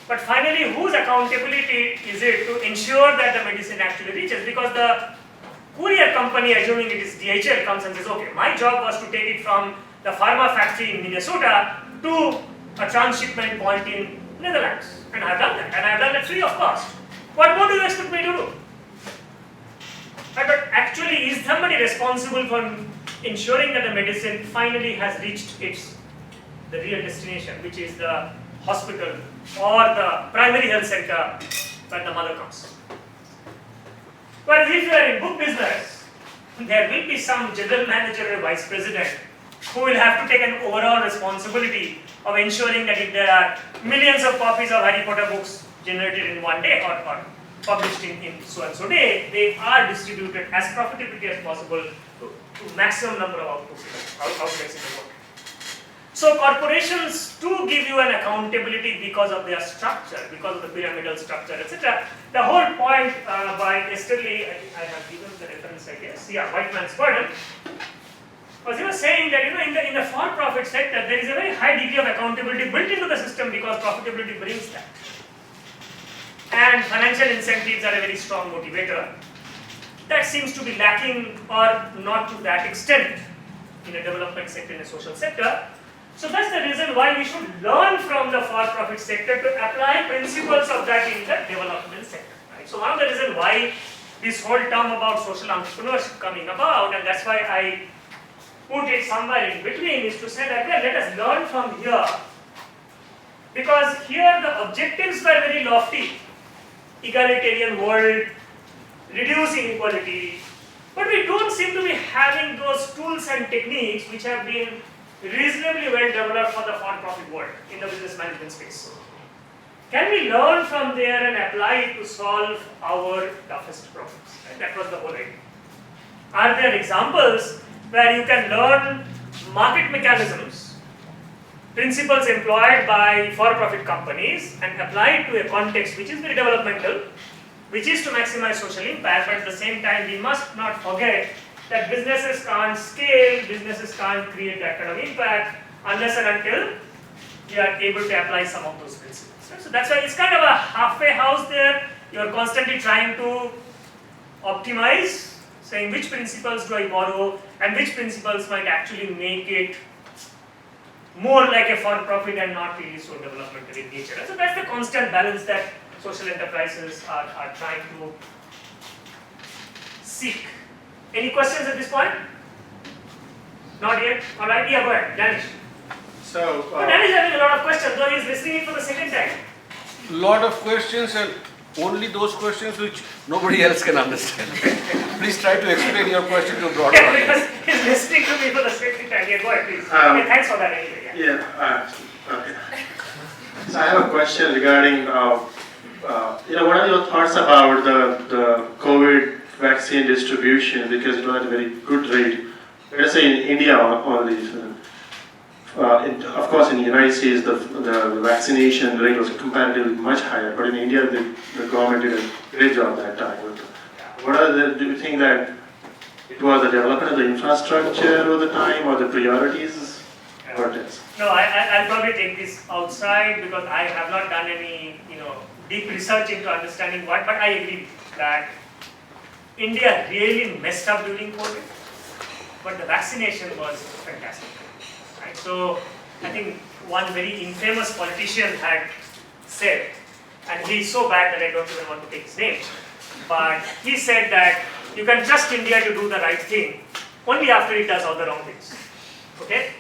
but finally whose accountability is it to ensure that the medicine actually reaches? Because the courier company, assuming it is DHL, comes and says, okay, my job was to take it from the pharma factory in Minnesota to a transshipment point in Netherlands, and I've done that, and I've done that free of cost. What more do you expect me to do? But actually, is somebody responsible for ensuring that the medicine finally has reached the real destination, which is the hospital or the primary health center when the mother comes? Whereas if you are in book business, there will be some general manager or vice president who will have to take an overall responsibility of ensuring that if there are millions of copies of Harry Potter books generated in one day or published in so and so day, they are distributed as profitably as possible to maximum number of outlets in the world. So corporations do give you an accountability because of their structure, because of the pyramidal structure, etc. The whole point by Esterly, I have given the reference, I guess, White Man's Burden, was he was saying that in the for-profit sector there is a very high degree of accountability built into the system because profitability brings that. And financial incentives are a very strong motivator. That seems to be lacking or not to that extent in a development sector, in a social sector. So that's the reason why we should learn from the for-profit sector to apply principles of that in the development sector. Right? So one of the reasons why this whole term about social entrepreneurship coming about, and that's why I put it somewhere in between, is to say that let us learn from here, because here the objectives were very lofty. Egalitarian world, reduce inequality, but we don't seem to be having those tools and techniques which have been reasonably well developed for the for-profit world in the business management space. Can we learn from there and apply it to solve our toughest problems? Right? That was the whole idea. Are there examples where you can learn market mechanisms, principles employed by for-profit companies, and apply it to a context which is very developmental, which is to maximize social impact, but at the same time we must not forget that businesses can't scale, businesses can't create that kind of impact unless and until you are able to apply some of those principles. Right? So that's why it's kind of a halfway house there. You are constantly trying to optimize, saying which principles do I borrow and which principles might actually make it more like a for-profit and not really so developmental in nature. And so that's the constant balance that social enterprises are trying to seek. Any questions at this point? Not yet? Alright, yeah, go ahead, Danish. So, Danish is having a lot of questions, though he is listening it for the second time. lot of questions and only those questions which nobody else can understand. Please try to explain your question to a broader Yeah, audience. because he's listening to me for the second time. Yeah, go ahead, please. Thanks for that anyway. Okay. So I have a question regarding, what are your thoughts about the COVID vaccine distribution, because it was at a very good rate. Let us say in India only. Of course, in the United States, the vaccination rate was comparatively much higher, but in India, the government did a great job that time. Do you think that it was the development of the infrastructure of the time, or the priorities, or it is? No, I'll probably take this outside because I have not done any, deep research into understanding what, but I agree that India really messed up during COVID, but the vaccination was fantastic. Right? So I think one very infamous politician had said, and he's so bad that I don't even want to take his name, but he said that you can trust India to do the right thing only after it does all the wrong things. Okay?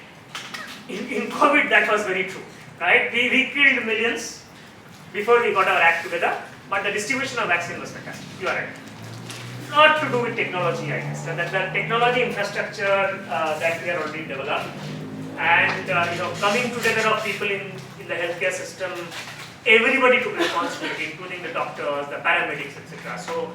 In COVID, that was very true. Right? We killed millions before we got our act together, but the distribution of vaccine was fantastic. You are right. Not to do with technology, I guess. The technology infrastructure that we are already developed, and coming together of people in the healthcare system, everybody took responsibility, including the doctors, the paramedics, etc. So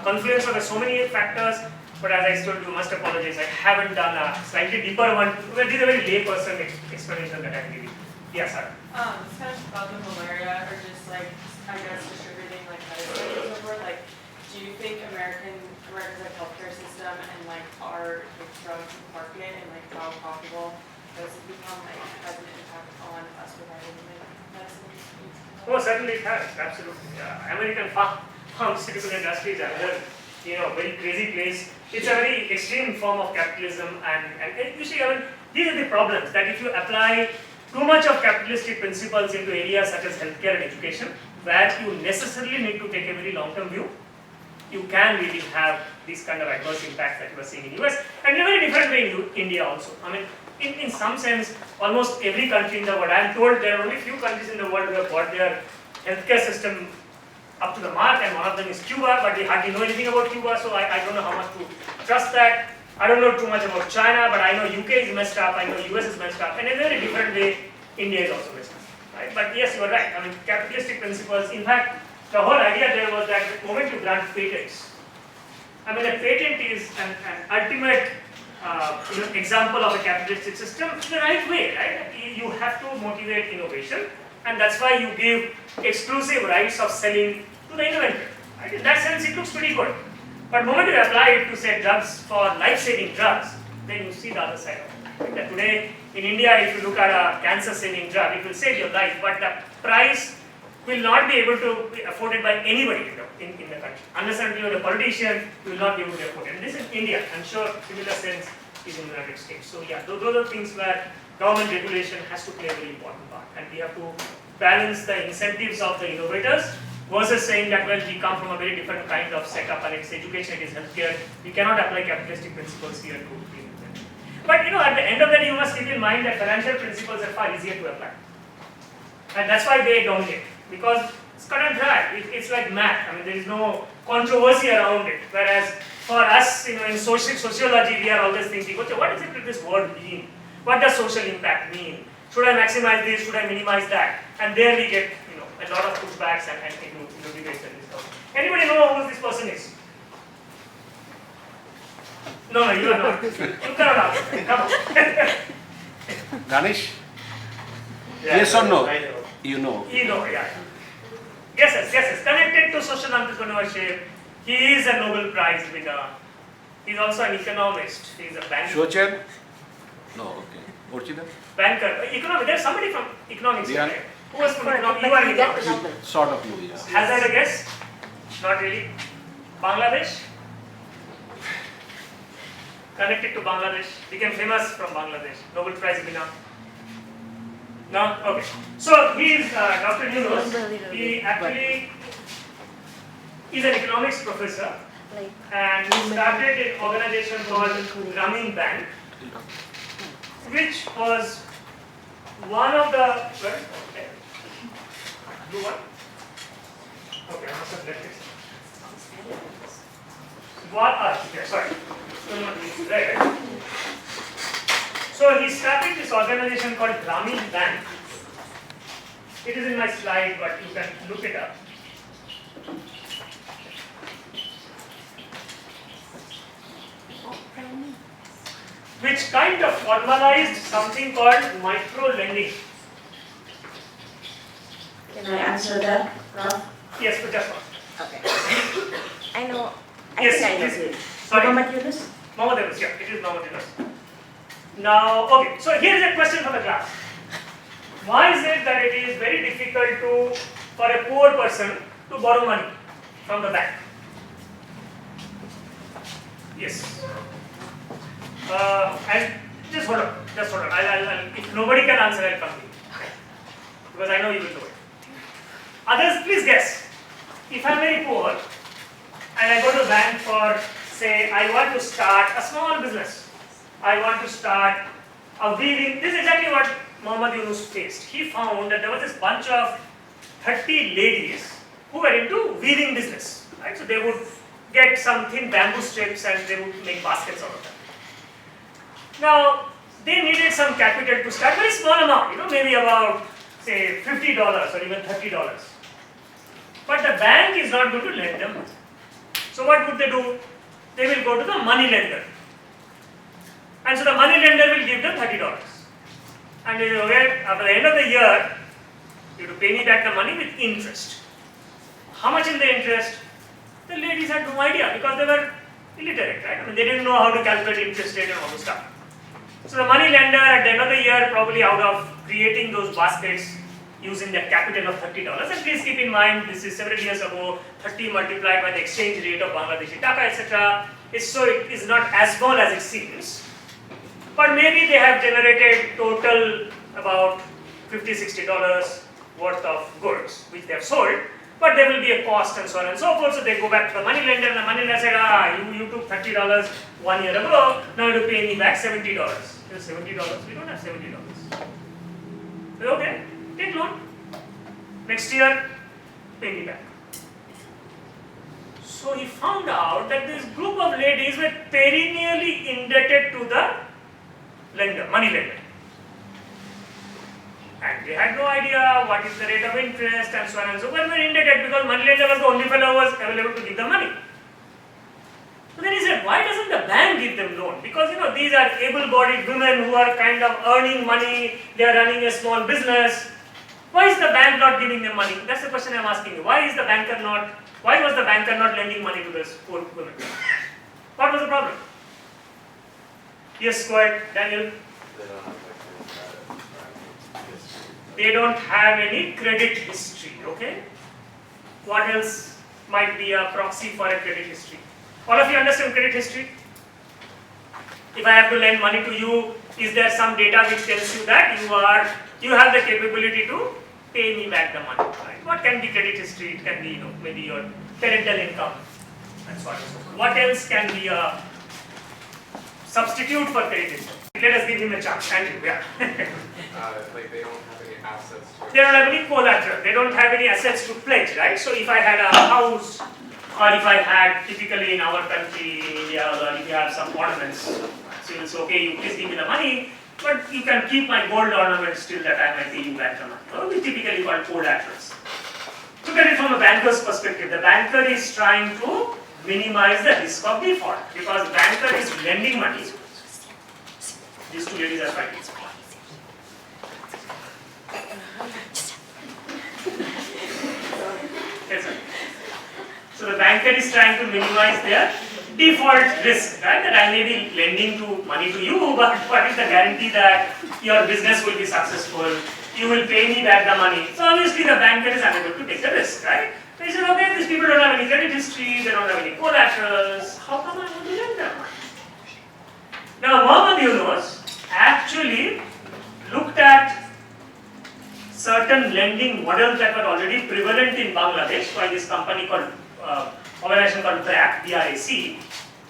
confluence of so many factors. But as I told you, must apologize. I haven't done a slightly deeper one. Well, this is a very layperson explanation that I'm giving. Yes, sir. It's kind of about the malaria, or just distributing medicine over. Do you think America's healthcare system and our drug market and how profitable does it become has an impact on us providing medicine? Oh, certainly it has. Absolutely. American pharmaceutical industry is another very crazy place. It's a very extreme form of capitalism, and usually, these are the problems that if you apply too much of capitalistic principles into areas such as healthcare and education, where you necessarily need to take a very long-term view, you can really have these kind of adverse impacts that you are seeing in the US, and in a very different way in India also. In some sense, almost every country in the world, I am told there are only few countries in the world who have got their healthcare system up to the mark, and one of them is Cuba, but we hardly know anything about Cuba, so I don't know how much to trust that. I don't know too much about China, but I know UK is messed up, I know US is messed up, and in a very different way, India is also messed up. Right? But yes, you are right. Capitalistic principles, in fact, the whole idea there was that the moment you grant patents, a patent is an ultimate example of a capitalistic system in the right way, right? You have to motivate innovation, and that's why you give exclusive rights of selling to the inventor. Right? In that sense, it looks pretty good. But the moment you apply it to, say, drugs for life-saving drugs, then you see the other side of it. Right? That today, in India, if you look at a cancer-saving drug, it will save your life, but the price will not be able to be afforded by anybody in the country. Unless until you're a politician, you will not be able to afford it. And this is India. I'm sure similar sense is in the United States. So yeah, those are things where government regulation has to play a very important part. And we have to balance the incentives of the innovators versus saying that, well, we come from a very different kind of setup, and it's education, it is healthcare. We cannot apply capitalistic principles here to implement. But at the end of the day, you must keep in mind that financial principles are far easier to apply. And that's why they dominate. Because it's cut and dry. It's like math. There is no controversy around it. Whereas for us, in sociology, we are always thinking, okay, what does this word mean? What does social impact mean? Should I maximize this? Should I minimize that? And there we get a lot of pushbacks and debates and stuff. Anybody know who this person is? No, you are not. You cannot answer. Come on. Danish? Yes or no? I know. You know. You know, yeah. Yes. Connected to social entrepreneurship. He is a Nobel Prize winner. He's also an economist. He's a banker. Shochen? No, okay. Original? Banker. Economic. There's somebody from economics. Yeah. Right? Who was from economics? You are an economist. Sort of blue, yeah. Hazard a guess? Not really. Bangladesh? Connected to Bangladesh. Became famous from Bangladesh. Nobel Prize winner. No? Okay. So he is Dr. Yunus. He actually is an economics professor and he started an organization called Grameen Bank, which was one of the blue one? Okay, I must have left it. Sorry. Right. So he started this organization called Grameen Bank. It is in my slide, but you can look it up. Which kind of formalized something called micro lending. Can I answer that, Prof? Yes, but just one. Okay. I know. I Yes, think I know please. it. Sorry. Muhammad Yunus? Muhammad Yunus, yeah, it is Muhammad Yunus. Now, okay, so here is a question for the class. Why is it that it is very difficult for a poor person to borrow money from the bank? Yes. And just hold on. If nobody can answer, I'll come to you. Because I know you will do it. Others, please guess. If I'm very poor and I go to the bank for, say, I want to start a small business. I want to start a weaving. This is exactly what Muhammad Yunus faced. He found that there was this bunch of 30 ladies who were into weaving business. Right? So they would get some thin bamboo strips and they would make baskets out of them. Now, they needed some capital to start, very small amount, maybe about, say, $50 or even $30. But the bank is not going to lend them. So what would they do? They will go to the money lender. And so the money lender will give them $30. And after the end of the year, you have to pay me back the money with interest. How much is the interest? The ladies had no idea because they were illiterate, right? I mean, they didn't know how to calculate interest rate and all this stuff. So the money lender at the end of the year, probably out of creating those baskets using the capital of $30, and please keep in mind this is several years ago, 30 multiplied by the exchange rate of Bangladeshi taka, etc. So it is not as small as it seems. But maybe they have generated total about $50-60 worth of goods which they have sold, but there will be a cost and so on and so forth. So they go back to the money lender and the money lender said, you took $30 1 year ago, now you have to pay me back $70. $70? We don't have $70. Okay, take loan. Next year, pay me back. So he found out that this group of ladies were perennially indebted to the lender, money lender. And they had no idea what is the rate of interest and so on and so forth. They were indebted because money lender was the only fellow who was available to give them money. So then he said, why doesn't the bank give them loan? Because these are able-bodied women who are kind of earning money, they are running a small business. Why is the bank not giving them money? That's the question I'm asking you. Why was the banker not lending money to those poor women? What was the problem? Yes, go ahead, Daniel. They don't have any credit history, okay? What else might be a proxy for a credit history? All of you understand credit history? If I have to lend money to you, is there some data which tells you that you have the capability to pay me back the money? Right? What can be credit history? It can be maybe your parental income and so on and so forth. What else can be a substitute for credit history? Let us give him a chance. Andrew, yeah. Like they don't have any assets. They don't have any collateral. They don't have any assets to pledge, right? So if I had a house, or if I had, typically in our country, in India, or if you have some ornaments, so you will say, okay, you please give me the money, but you can keep my gold ornaments till that I might pay you back the money. Or we typically call collaterals. Look at it from a banker's perspective. The banker is trying to minimize the risk of default because the banker is lending money. These two ladies are fighting. So the banker is trying to minimize their default risk, right? That I may be lending money to you, but what is the guarantee that your business will be successful? You will pay me back the money. So obviously the banker is unable to take the risk, right? So he said, okay, these people don't have any credit history, they don't have any collaterals. How come I want to lend them money? Now Muhammad Yunus actually looked at certain lending models that were already prevalent in Bangladesh by this company called organization called BRAC, B-R-A-C,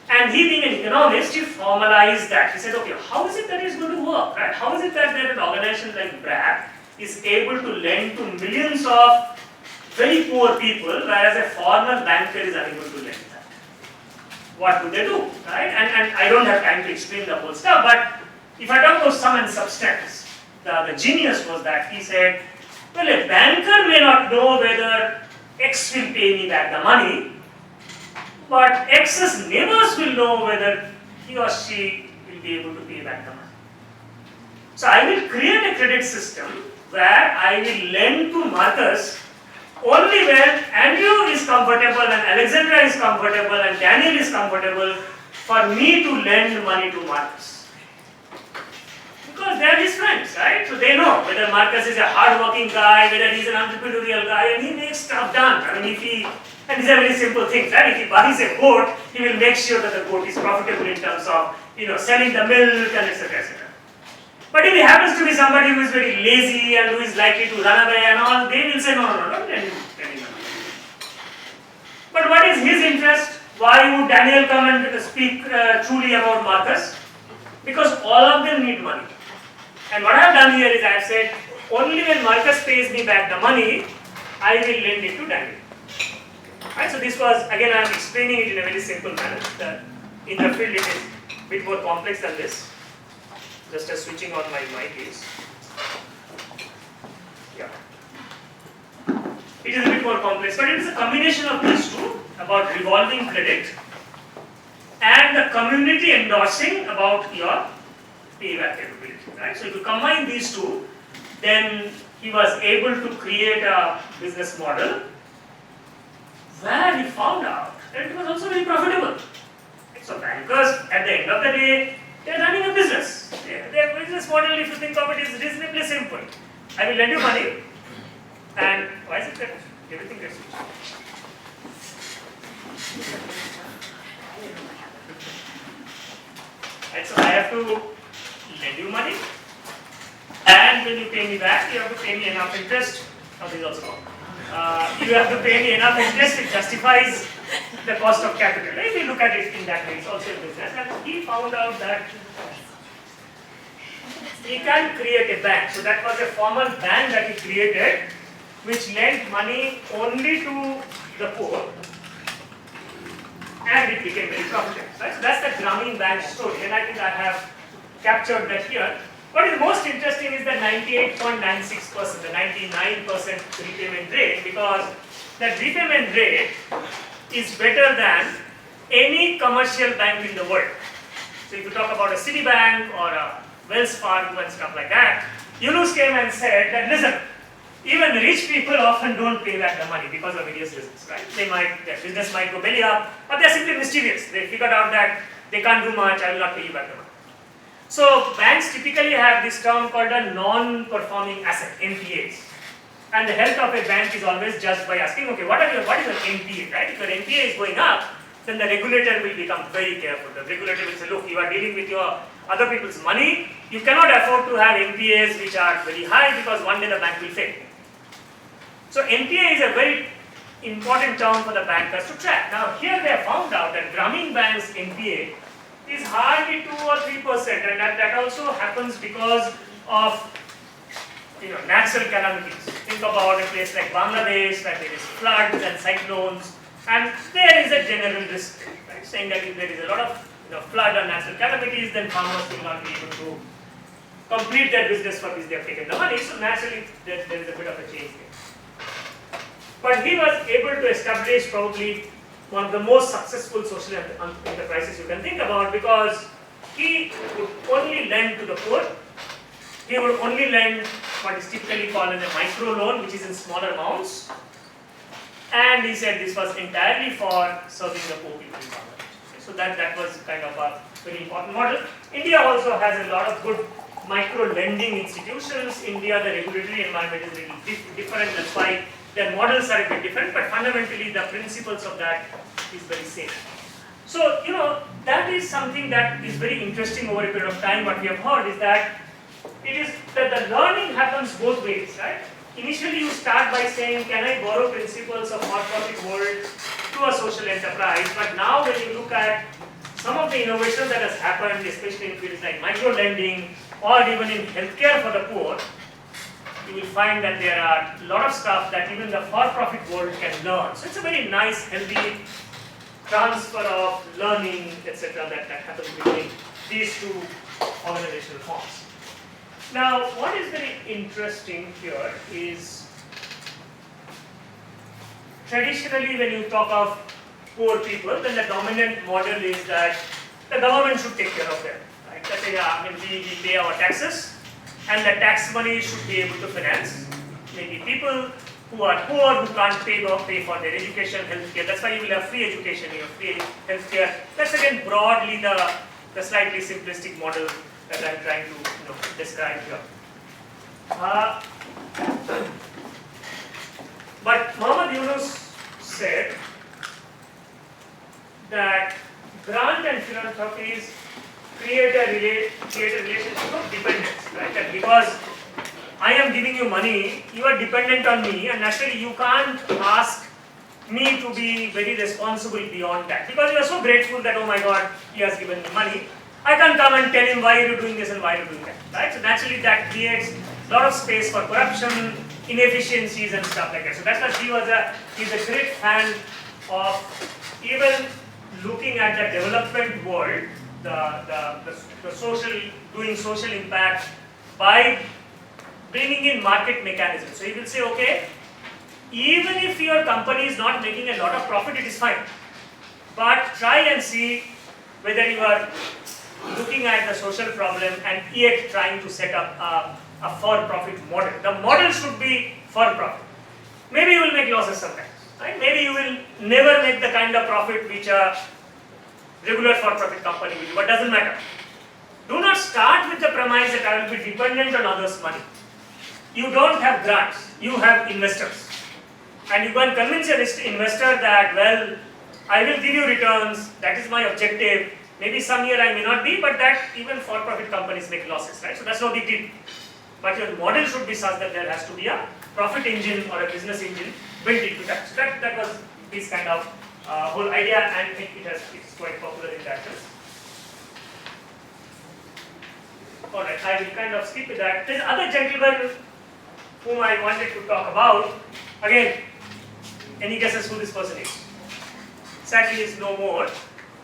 and he being an economist, he formalized that. He said, okay, how is it that it's going to work, right? How is it that an organization like BRAC is able to lend to millions of very poor people, whereas a formal banker is unable to lend that? What do they do, right? And I don't have time to explain the whole stuff, but if I talk about sum and substance, the genius was that he said, well, a banker may not know whether X will pay me back the money, but X's neighbors will know whether he or she will be able to pay back the money. So I will create a credit system where I will lend to Marcus only when Andrew is comfortable and Alexandra is comfortable and Daniel is comfortable for me to lend money to Marcus. Because they are his friends, right? So they know whether Marcus is a hard-working guy, whether he's an entrepreneurial guy, and he makes stuff done. I mean, and these are very simple things, right? If he buys a goat, he will make sure that the goat is profitable in terms of, selling the milk and etc. etc. But if he happens to be somebody who is very lazy and who is likely to run away and all, they will say, no, don't lend him money. But what is his interest? Why would Daniel come and speak truly about Marcus? Because all of them need money. And what I have done here is I have said, only when Marcus pays me back the money, I will lend it to Daniel. Right? So this was, again, I am explaining it in a very simple manner. In the field, it is a bit more complex than this. Just as switching on my mic is. Yeah. It is a bit more complex, but it is a combination of these two about revolving credit and the community endorsing about your payback capability. Right? So if you combine these two, then he was able to create a business model where he found out that it was also very profitable. So bankers, at the end of the day, they are running a business. Their business model, if you think of it, is reasonably simple. I will lend you money, and why is it that everything gets switched? Right, so I have to lend you money, and when you pay me back, you have to pay me enough interest. Now this is also wrong. You have to pay me enough interest, it justifies the cost of capital. If you look at it in that way, it's also a business. And he found out that he can create a bank. So that was a formal bank that he created, which lent money only to the poor, and it became very profitable. Right? So that's the Grameen Bank story, and I think I have captured that here. What is most interesting is the 98.96%, the 99% repayment rate, because that repayment rate is better than any commercial bank in the world. So if you talk about a Citibank or a Wells Fargo and stuff like that, Yunus came and said that, listen, even rich people often don't pay back the money because of various reasons, right? Their business might go belly up, or they're simply mischievous. They figured out that they can't do much, I will not pay you back the money. So banks typically have this term called a non-performing asset, NPAs. And the health of a bank is always judged by asking, okay, what is your NPA, right? If your NPA is going up, then the regulator will become very careful. The regulator will say, look, you are dealing with your other people's money, you cannot afford to have NPAs which are very high because one day the bank will fail. So NPA is a very important term for the bankers to track. Now here they have found out that Grameen Bank's NPA is hardly 2 or 3%, and that also happens because of natural calamities. Think about a place like Bangladesh, where there is floods and cyclones, and there is a general risk, right? Saying that if there is a lot of flood or natural calamities, then farmers will not be able to complete their business for which they have taken the money. So naturally, there is a bit of a change there. But he was able to establish probably one of the most successful social enterprises you can think about, because he would only lend to the poor. He would only lend what is typically called as a micro loan, which is in smaller amounts. And he said this was entirely for serving the poor people in Bangladesh. So that was kind of a very important model. India also has a lot of good micro lending institutions. India, the regulatory environment is really different. That's why their models are a bit different, but fundamentally the principles of that is very same. So, that is something that is very interesting over a period of time. What we have heard is that the learning happens both ways, right? Initially you start by saying, can I borrow principles of for-profit world to a social enterprise? But now when you look at some of the innovations that has happened, especially in fields like micro-lending or even in healthcare for the poor, you will find that there are a lot of stuff that even the for-profit world can learn. So it's a very nice, healthy transfer of learning, etc. that happens between these two organizational forms. Now, what is very interesting here is traditionally when you talk of poor people, then the dominant model is that the government should take care of them. Right? That we pay our taxes and the tax money should be able to finance maybe people who are poor, who can't pay for their education, healthcare. That's why you will have free education, free healthcare. That's again broadly the slightly simplistic model that I'm trying to describe here. But Muhammad Yunus said that grant and philanthropies create a relationship of dependence, right? That because I am giving you money, you are dependent on me, and naturally you can't ask me to be very responsible beyond that. Because you are so grateful that, oh my God, he has given me money. I can't come and tell him why are you doing this and why are you doing that, right? So naturally that creates a lot of space for corruption, inefficiencies and stuff like that. So that's why he's a great fan of even looking at the development world, the doing social impact by bringing in market mechanisms. So he will say, okay, even if your company is not making a lot of profit, it is fine. But try and see whether you are looking at the social problem and yet trying to set up a for-profit model. The model should be for-profit. Maybe you will make losses sometimes, right? Maybe you will never make the kind of profit which a regular for-profit company will do, but doesn't matter. Do not start with the premise that I will be dependent on others' money. You don't have grants, you have investors. And you can convince an investor that, well, I will give you returns, that is my objective. Maybe some year I may not be, but that even for-profit companies make losses, right? So that's no big deal. But your model should be such that there has to be a profit engine or a business engine built into that. So that was this kind of whole idea, and it's quite popular in that sense. Alright, I will kind of skip that. There's other gentleman whom I wanted to talk about. Again, any guesses who this person is? Sadly, he is no more.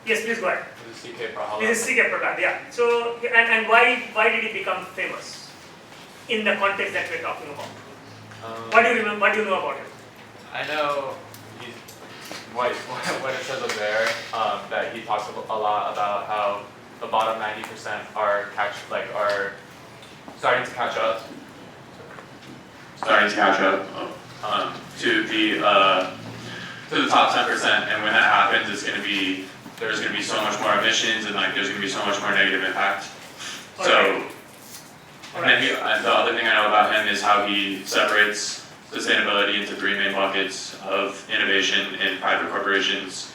Yes, please go ahead. This is C.K. Prahalad. This is C.K. Prahalad, yeah. So, and why did he become famous in the context that we're talking about? What do you remember? What do you know about him? I know what it says up there, that he talks a lot about how the bottom 90% are starting to catch up. To the top 10%, and when that happens, there's going to be so much more emissions, and there's going to be so much more negative impact. So, and then the other thing I know about him is how he separates sustainability into three main buckets of innovation in private corporations,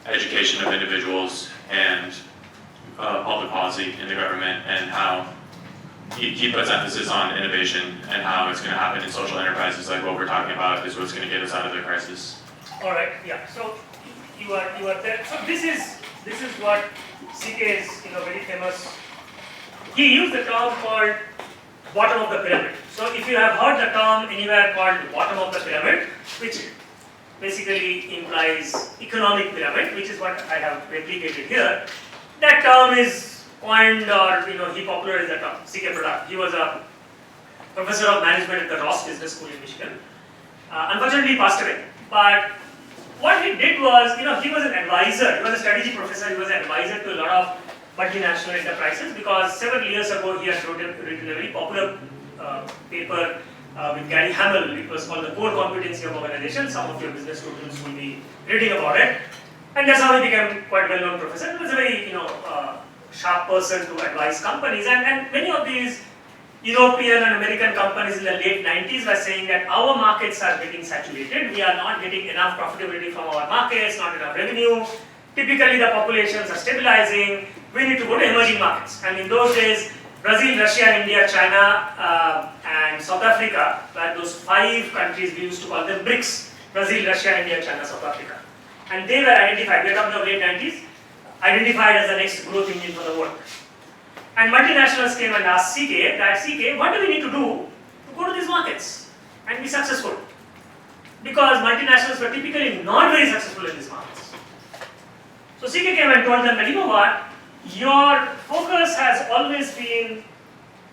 education of individuals, and public policy in the government, and how he puts emphasis on innovation and how it's going to happen in social enterprises like what we're talking about is what's going to get us out of the crisis. All right, yeah. So you are there. So this is what CK is very famous. He used the term called bottom of the pyramid. So if you have heard the term anywhere called bottom of the pyramid, which basically implies economic pyramid, which is what I have replicated here, that term is coined or he popularized the term. C.K. Prahalad. He was a professor of management at the Ross Business School in Michigan. Unfortunately, he passed away. But what he did was, he was an advisor. He was a strategy professor. He was an advisor to a lot of multinational enterprises because several years ago he had written a very popular paper with Gary Hamel. It was called The Core Competency of Organization. Some of your business students will be reading about it. And that's how he became quite well-known professor. He was a very, sharp person to advise companies. And many of these European and American companies in the late 90s were saying that our markets are getting saturated. We are not getting enough profitability from our markets, not enough revenue. Typically, the populations are stabilizing. We need to go to emerging markets. And in those days, Brazil, Russia, India, China, and South Africa were those 5 countries we used to call them BRICS. Brazil, Russia, India, China, South Africa. And they were identified, we are talking of late 90s, identified as the next growth engine for the world. And multinationals came and asked CK, what do we need to do to go to these markets and be successful? Because multinationals were typically not very successful in these markets. So CK came and told them that, you know what, your focus has always been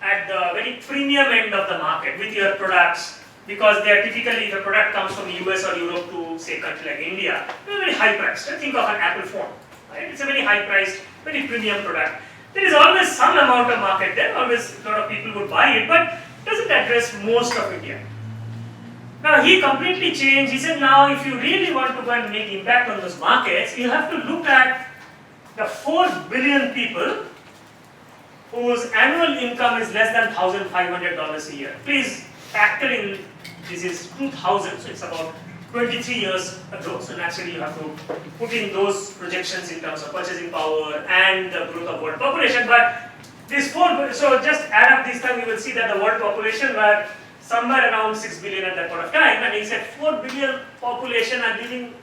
at the very premium end of the market with your products, because they are typically, the product comes from the US or Europe to, say, a country like India, they're very high priced. Think of an Apple phone, right? It's a very high priced, very premium product. There is always some amount of market there, always a lot of people would buy it, but it doesn't address most of India. Now he completely changed. He said, now if you really want to go and make impact on those markets, you have to look at the 4 billion people whose annual income is less than $1,500 a year. Please factor in, this is 2000, so it's about 23 years ago. So naturally you have to put in those projections in terms of purchasing power and the growth of world population. But these 4, so just add up this time, you will see that the world population were somewhere around 6 billion at that point of time. And he said 4 billion population are living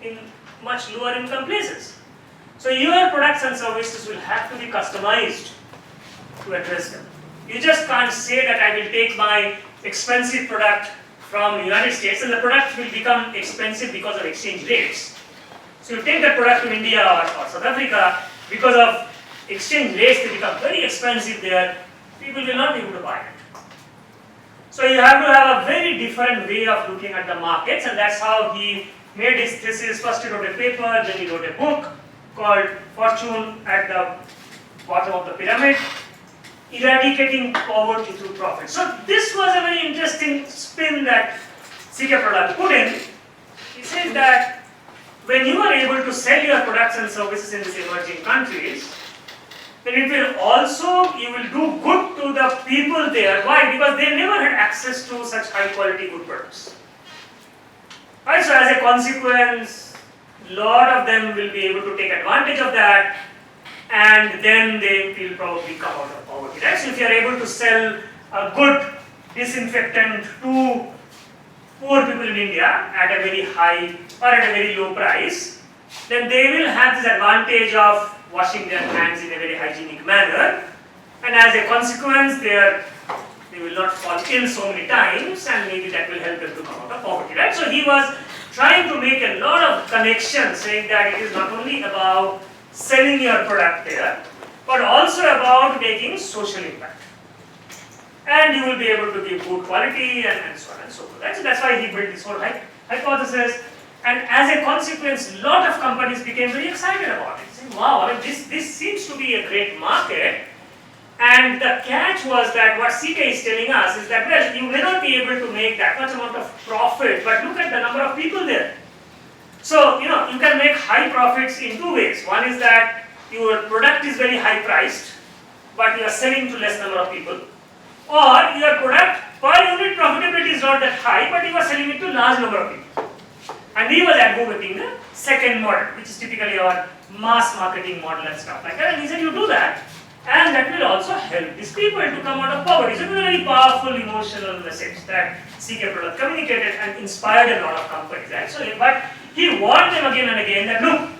in much lower income places. So your products and services will have to be customized to address them. You just can't say that I will take my expensive product from the United States and the product will become expensive because of exchange rates. So you take that product to India or South Africa, because of exchange rates they become very expensive there, people will not be able to buy it. So you have to have a very different way of looking at the markets, and that's how he made his thesis. First he wrote a paper, then he wrote a book called Fortune at the Bottom of the Pyramid, Eradicating Poverty Through Profit. So this was a very interesting spin that CK Product put in. He said that when you are able to sell your products and services in these emerging countries, then it will also, you will do good to the people there. Why? Because they never had access to such high quality good products. Right? So as a consequence, a lot of them will be able to take advantage of that, and then they will probably come out of poverty. Right? So if you are able to sell a good disinfectant to poor people in India at a very high or at a very low price, then they will have this advantage of washing their hands in a very hygienic manner, and as a consequence they will not fall ill so many times, and maybe that will help them to come out of poverty. Right? So he was trying to make a lot of connections, saying that it is not only about selling your product there, but also about making social impact. And you will be able to give good quality and so on and so forth. Right? So that's why he built this whole hypothesis. And as a consequence, a lot of companies became very excited about it. Saying, wow, I mean, this seems to be a great market. And the catch was that what CK is telling us is that, well, you may not be able to make that much amount of profit, but look at the number of people there. So, you can make high profits in 2 ways. One is that your product is very high priced, but you are selling to less number of people. Or your product per unit profitability is not that high, but you are selling it to large number of people. And he was advocating the second model, which is typically our mass marketing model and stuff like that. And he said, you do that, and that will also help these people to come out of poverty. So it was a very powerful emotional message that CK Product communicated and inspired a lot of companies. Right? So, but he warned them again and again that, look,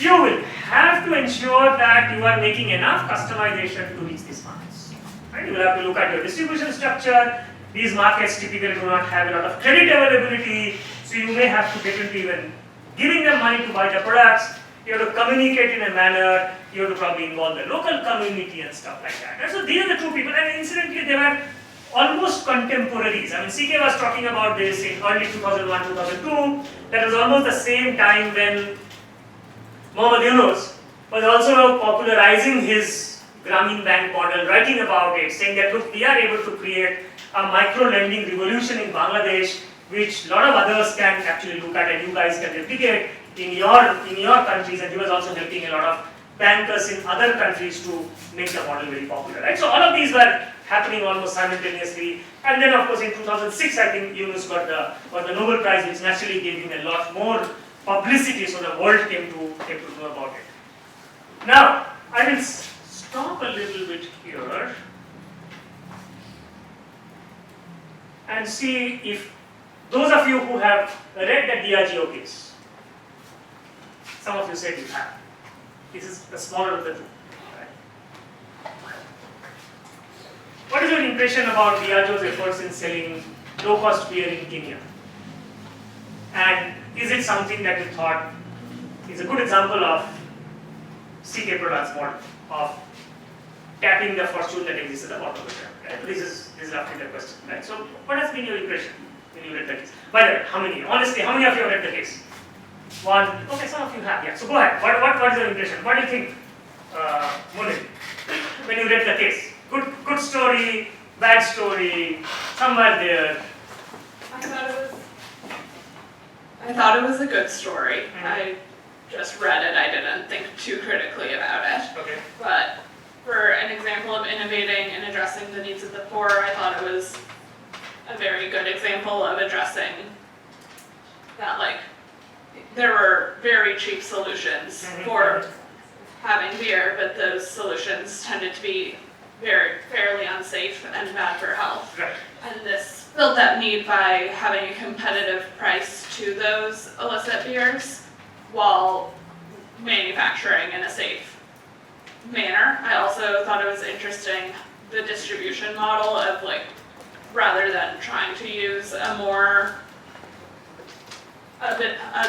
you will have to ensure that you are making enough customization to reach these markets. Right? You will have to look at your distribution structure. These markets typically do not have a lot of credit availability, so you may have to get into even giving them money to buy the products. You have to communicate in a manner, you have to probably involve the local community and stuff like that. And so these are the 2 people, and incidentally they were almost contemporaries. I mean, CK was talking about this in early 2001, 2002. That was almost the same time when Mohammad Yunus was also popularizing his Grameen Bank model, writing about it, saying that, look, we are able to create a micro-lending revolution in Bangladesh, which a lot of others can actually look at and you guys can replicate in your countries, and he was also helping a lot of bankers in other countries to make the model very popular, right? So all of these were happening almost simultaneously, and then of course in 2006 I think Yunus got the Nobel Prize, which naturally gave him a lot more publicity, so the world came to know about it. Now I will stop a little bit here and see if those of you who have read the Diageo case, some of you said you have. This is the smaller of the two. Right? What is your impression about Diageo's efforts in selling low-cost beer in Kenya? And is it something that you thought is a good example of CK Products' model of tapping the fortune that exists at the bottom of the pyramid? Right? This is roughly the question. Right? So, what has been your impression when you read the case? By the way, how many? Honestly, how many of you have read the case? One. Okay, some of you have. Yeah. So go ahead. What is your impression? What do you think, Munir, when you read the case? Good story, bad story, somewhere there. I thought it was a good story. I just read it. I didn't think too critically about it. Okay. But for an example of innovating and addressing the needs of the poor, I thought it was a very good example of addressing that, like, there were very cheap solutions for having beer, but those solutions tended to be fairly unsafe and bad for health. Right. And this filled that need by having a competitive price to those illicit beers while manufacturing in a safe manner. I also thought it was interesting the distribution model of, like, rather than trying to use a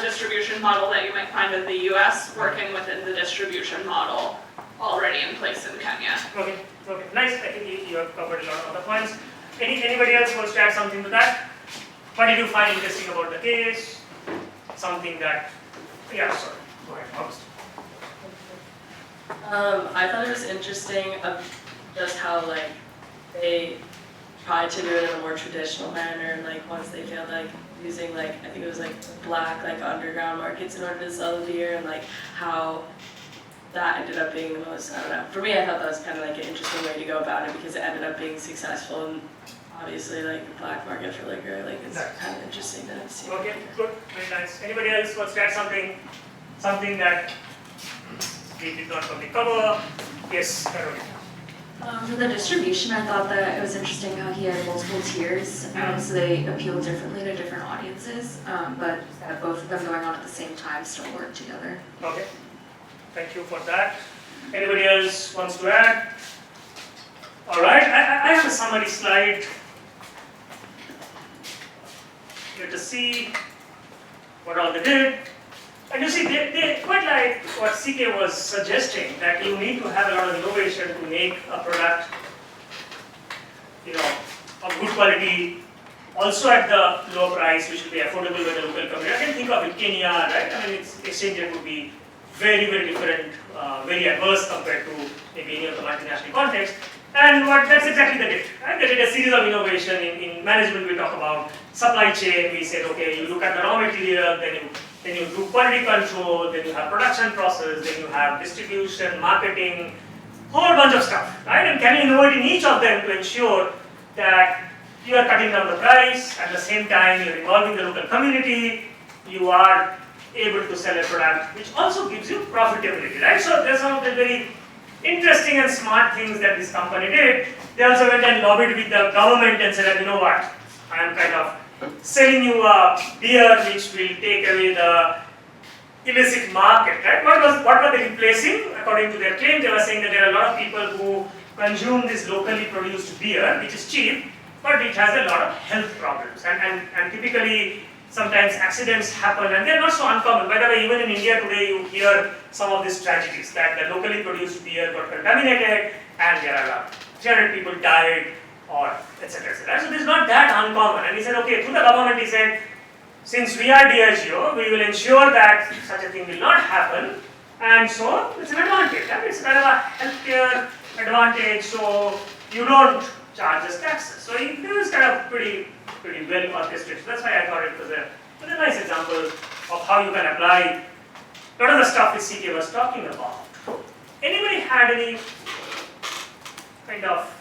distribution model that you might find in the US, working within the distribution model already in place in Kenya. Okay, nice. I think you have covered a lot of other points. Anybody else wants to add something to that? What did you find interesting about the case? Something that, yeah, sorry, go ahead, August. I thought it was interesting of just how, like, they tried to do it in a more traditional manner, like once they failed, like using, like, I think it was like black, like underground markets in order to sell the beer, and like how that ended up being the most, I don't know, for me I thought that was kind of like an interesting way to go about it because it ended up being successful, and obviously like the black market for liquor, like it's kind of interesting to see. Okay, good, very nice. Anybody else wants to add something that we did not probably cover? Yes, Carolina. For the distribution, I thought that it was interesting how he had multiple tiers, so they appeal differently to different audiences, but that both of them going on at the same time still work together. Okay, thank you for that. Anybody else wants to add? All right, I have a summary slide here to see what all they did. And you see, they quite like what CK was suggesting, that you need to have a lot of innovation to make a product, you know, of good quality, also at the low price, which will be affordable by the local community. I can think of in Kenya, right? I mean, its exchange rate would be very, very different, very adverse compared to maybe any of the multinational context. And that's exactly the did, right? They did a series of innovation. In management, we talk about supply chain. We said, okay, you look at the raw material, then you do quality control, then you have production process, then you have distribution, marketing, whole bunch of stuff, right? And can you innovate in each of them to ensure that you are cutting down the price, at the same time you are involving the local community, you are able to sell a product which also gives you profitability, right? So there's some of the very interesting and smart things that this company did. They also went and lobbied with the government and said that, you know what, I am kind of selling you a beer which will take away the illicit market, right? What were they replacing? According to their claim, they were saying that there are a lot of people who consume this locally produced beer, which is cheap, but it has a lot of health problems. And typically, sometimes accidents happen, and they're not so uncommon. By the way, even in India today, you hear some of these tragedies, that the locally produced beer got contaminated, and there are 300 people died, or etc. etc. So this is not that uncommon. And he said, okay, through the government, he said, since we are Diageo, we will ensure that such a thing will not happen. And so it's an advantage. Right? It's kind of a healthcare advantage. So you don't charges taxes. So this is kind of pretty well orchestrated. That's why I thought it was a nice example of how you can apply a lot of the stuff which CK was talking about. Anybody had any kind of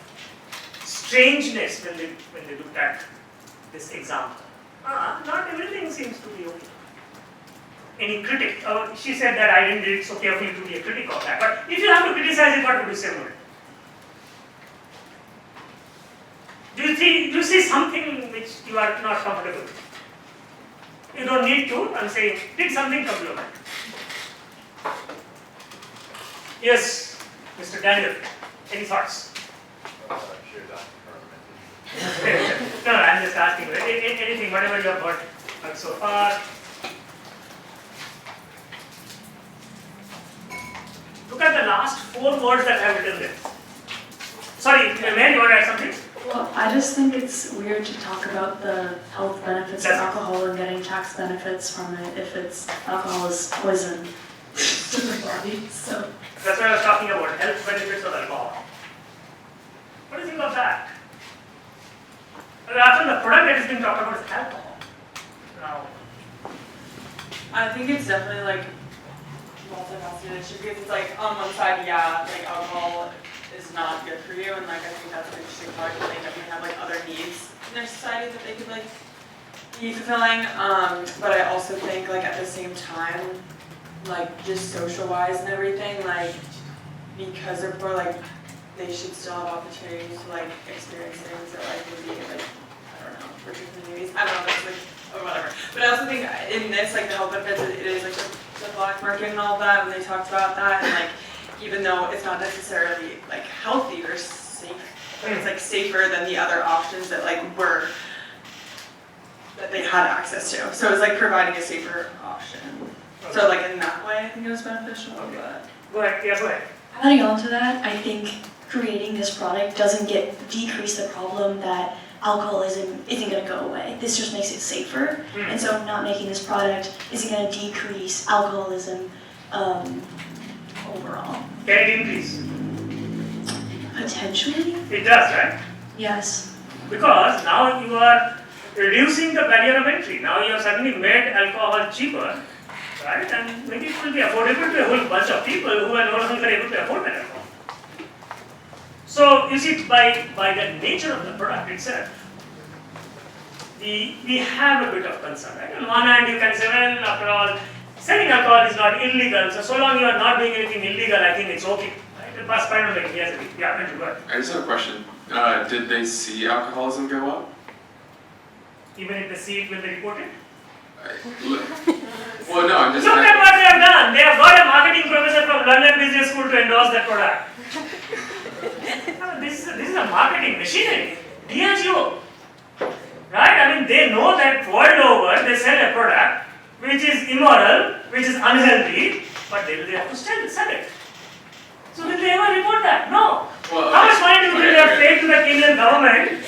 strangeness when they looked at this example? Not everything seems to be okay. Any critic? She said that I didn't read it so carefully to be a critic of that. But if you have to criticize it, what would you say about it? Do you see something which you are not comfortable with? You don't need to. I'm saying, did something come to your mind? Yes, Mr. Daniel. Any thoughts? No, I'm just asking. Anything, whatever you have heard so far. Look at the last 4 words that I have written there. Sorry, Mary, you want to add something? Well, I just think it's weird to talk about the health benefits of alcohol and getting tax benefits from it if alcohol is poison to the body. So that's what I was talking about, health benefits of alcohol. What do you think of that? After the product that is being talked about is alcohol. Now, I think it's definitely like multifaceted issue because it's like on one side, yeah, like alcohol is not good for you, and like I think that's an interesting part. They definitely have like other needs in their society that they could like be fulfilling. But I also think like at the same time, like just social-wise and everything, like because they're poor, like they should still have opportunities to like experience things that like would be like I don't know, richer communities. I don't know, that's like or whatever. But I also think in this like the health benefits, it is like the black market and all that, and they talked about that, and like even though it's not necessarily like healthy or safe, it's like safer than the other options that like were that they had access to. So it's like providing a safer option. So like in that way, I think it was beneficial. But go ahead, yes, go ahead. Adding on to that, I think creating this product doesn't decrease the problem that alcoholism isn't going to go away. This just makes it safer, and so not making this product isn't going to decrease alcoholism overall. Can it increase? Potentially? It does, right? Yes. Because now you are reducing the barrier of entry. Now you have suddenly made alcohol cheaper, right? And maybe it will be affordable to a whole bunch of people who are no longer able to afford that alcohol. So you see, by the nature of the product itself, we have a bit of concern, right? On one hand, you can say, well, after all, selling alcohol is not illegal, so long you are not doing anything illegal, I think it's okay. Right? It must kind of like, yes, yeah, go ahead. I just have a question. Did they see alcoholism go up? Even if they see it when they report it? Well, no, I'm just... Look at what they have done. They have got a marketing professor from London Business School to endorse that product. This is a marketing machinery. Diageo. Right? I mean, they know that world over they sell a product which is immoral, which is unhealthy, but they have to still sell it. So will they ever report that? No. Well, how much money do you think they have paid to the Kenyan government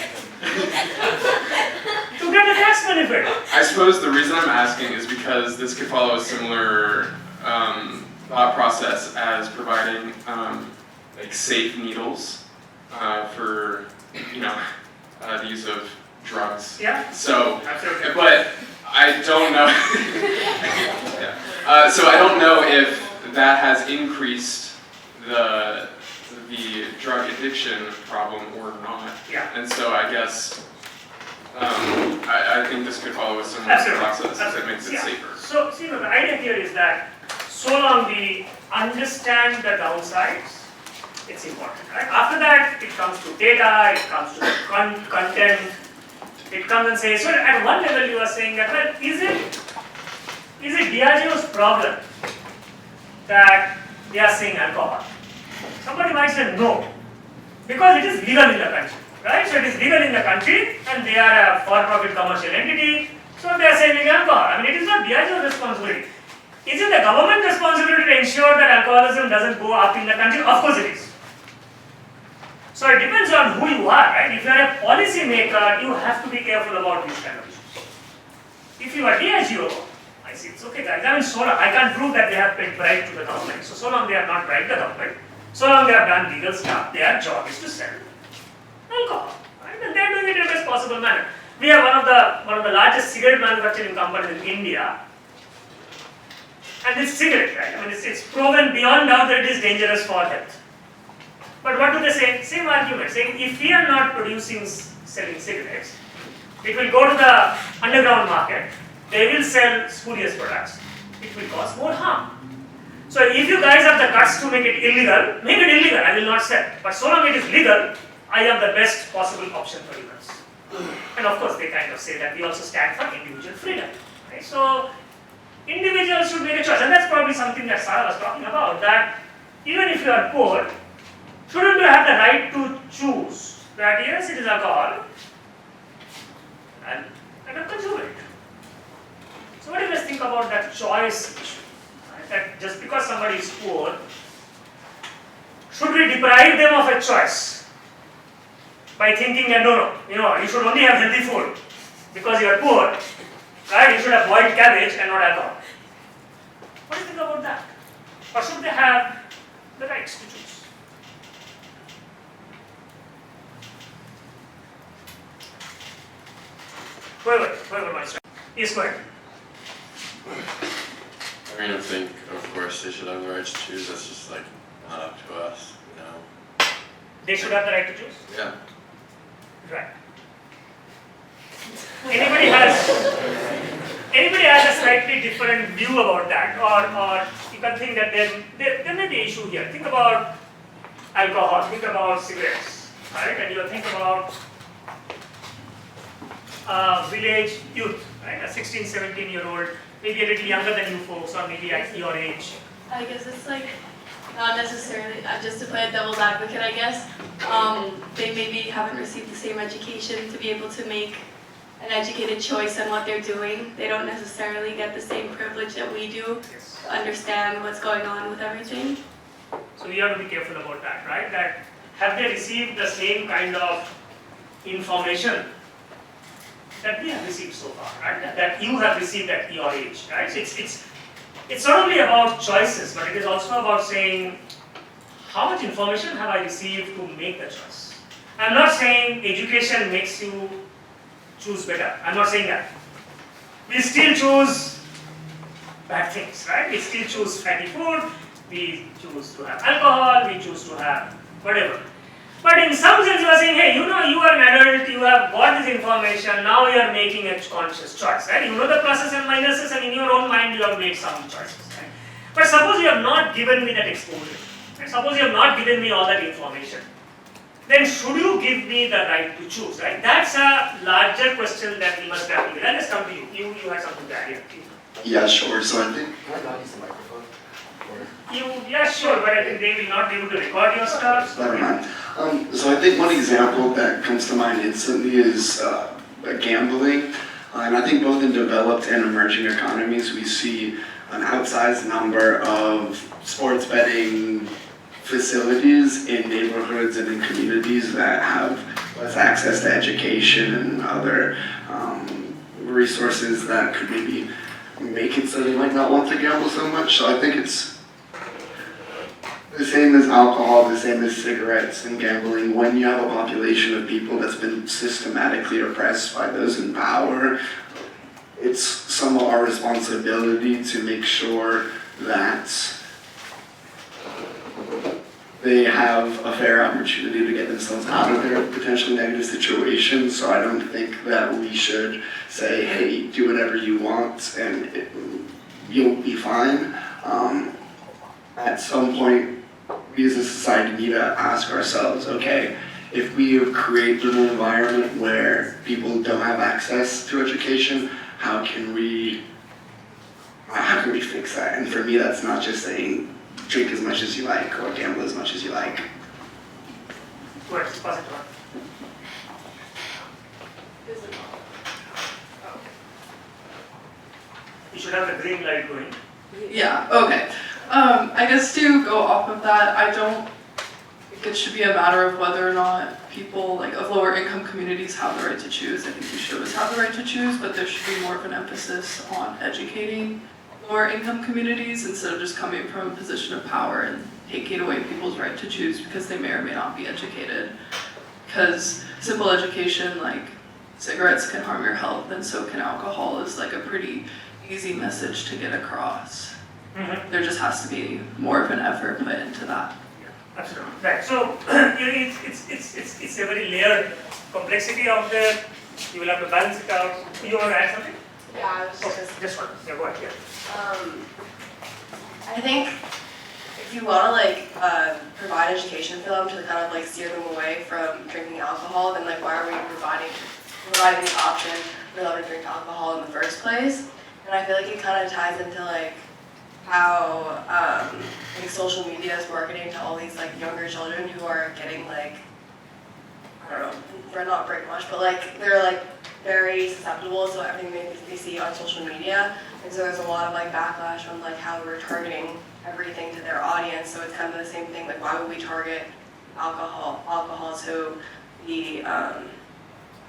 to get the tax benefit? I suppose the reason I'm asking is because this could follow a similar thought process as providing like safe needles for the use of drugs. Yeah. So, absolutely. But I don't know. Yeah. So I don't know if that has increased the drug addiction problem or not. Yeah. And so I guess I think this could follow a similar process that makes it safer. So see, the idea here is that so long we understand the downsides, it's important, right? After that, it comes to data, it comes to content, it comes and says, so at one level you are saying that, well, is it Diageo's problem that they are saying alcohol? Somebody might say no, because it is legal in the country, right? So it is legal in the country and they are a for-profit commercial entity, so they are selling alcohol. I mean, it is not Diageo's responsibility. Is it the government responsibility to ensure that alcoholism doesn't go up in the country? Of course it is. So it depends on who you are, right? If you are a policy maker, you have to be careful about these kind of issues. If you are Diageo, I see it's okay guys. I mean, so long, I can't prove that they have paid bribe to the government. So long they have not bribed the government, so long they have done legal stuff, their job is to sell alcohol, right? And they're doing it in the best possible manner. We have one of the largest cigarette manufacturing companies in India, and it's cigarette, right? I mean, it's proven beyond doubt that it is dangerous for health. But what do they say? Same argument, saying if we are not selling cigarettes, it will go to the underground market, they will sell spurious products, it will cause more harm. So if you guys have the guts to make it illegal, make it illegal, I will not sell. But so long it is legal, I am the best possible option for you guys. And of course they kind of say that we also stand for individual freedom. Right? So individuals should make a choice, and that's probably something that Sourav was talking about, that even if you are poor, shouldn't you have the right to choose that yes, it is alcohol, and I can consume it. So what do you guys think about that choice issue? Right? That just because somebody is poor, should we deprive them of a choice by thinking that no, you should only have healthy food because you are poor, right? You should have boiled cabbage and not alcohol. What do you think about that? Or should they have the rights to choose? Whoever wants to. Yes, go ahead. I mean, I think, of course, they should have the right to choose. That's just like not up to us, you know. They should have the right to choose? Yeah. Right. Anybody has a slightly different view about that, or you can think that there may be an issue here. Think about alcohol, think about cigarettes, right? And you think about village youth, right? A 16, 17-year-old, maybe a little younger than you folks, or maybe at your age. I guess it's like, not necessarily, just to play a devil's advocate, I guess, they maybe haven't received the same education to be able to make an educated choice on what they're doing. They don't necessarily get the same privilege that we do to understand what's going on with everything. So we have to be careful about that, right? That have they received the same kind of information that we have received so far, right? That you have received at your age, right? So it's not only about choices, but it is also about saying, how much information have I received to make the choice? I'm not saying education makes you choose better. I'm not saying that. We still choose bad things, right? We still choose fatty food, we choose to have alcohol, we choose to have whatever. But in some sense you are saying, hey, you are an adult, you have got this information, now you are making a conscious choice, right? You know the pluses and minuses, and in your own mind you have made some choices, right? But suppose you have not given me that exposure, right? Suppose you have not given me all that information, then should you give me the right to choose, right? That's a larger question that we must grapple with. Let's come to you. You had something to add here. Yeah, sure. So I think. Can I not use the microphone? Yeah, sure, but I think they will not be able to record your stuff. Never mind. So I think one example that comes to mind instantly is gambling. And I think both in developed and emerging economies, we see an outsized number of sports betting facilities in neighborhoods and in communities that have less access to education and other resources that could maybe make it so they might not want to gamble so much. So I think it's the same as alcohol, the same as cigarettes and gambling. When you have a population of people that's been systematically oppressed by those in power, it's some of our responsibility to make sure that they have a fair opportunity to get themselves out of their potentially negative situations. So I don't think that we should say, hey, do whatever you want and you'll be fine. At some point, we as a society need to ask ourselves, okay, if we have created an environment where people don't have access to education, how can we fix that? And for me, that's not just saying drink as much as you like or gamble as much as you like. You should have the green light going. Yeah, okay. I guess to go off of that, I don't think it should be a matter of whether or not people like of lower income communities have the right to choose. I think we should always have the right to choose, but there should be more of an emphasis on educating lower income communities instead of just coming from a position of power and taking away people's right to choose because they may or may not be educated. because simple education, like cigarettes can harm your health and so can alcohol, is like a pretty easy message to get across. There just has to be more of an effort put into that. Absolutely. Right. So it's a very layered complexity of the. You will have to balance it out. You want to add something? Yeah, I was Just one. Yeah, go ahead. Yeah. I think if you want to like provide education for them to kind of like steer them away from drinking alcohol, then like why are we providing the option for them to drink alcohol in the first place? And I feel like it kind of ties into like how like social media is marketing to all these like younger children who are getting like, I don't know, they're not brainwashed, but like they're like very susceptible to everything they see on social media, and so there's a lot of like backlash on like how we're targeting everything to their audience. So it's kind of the same thing, like why would we target alcohol to the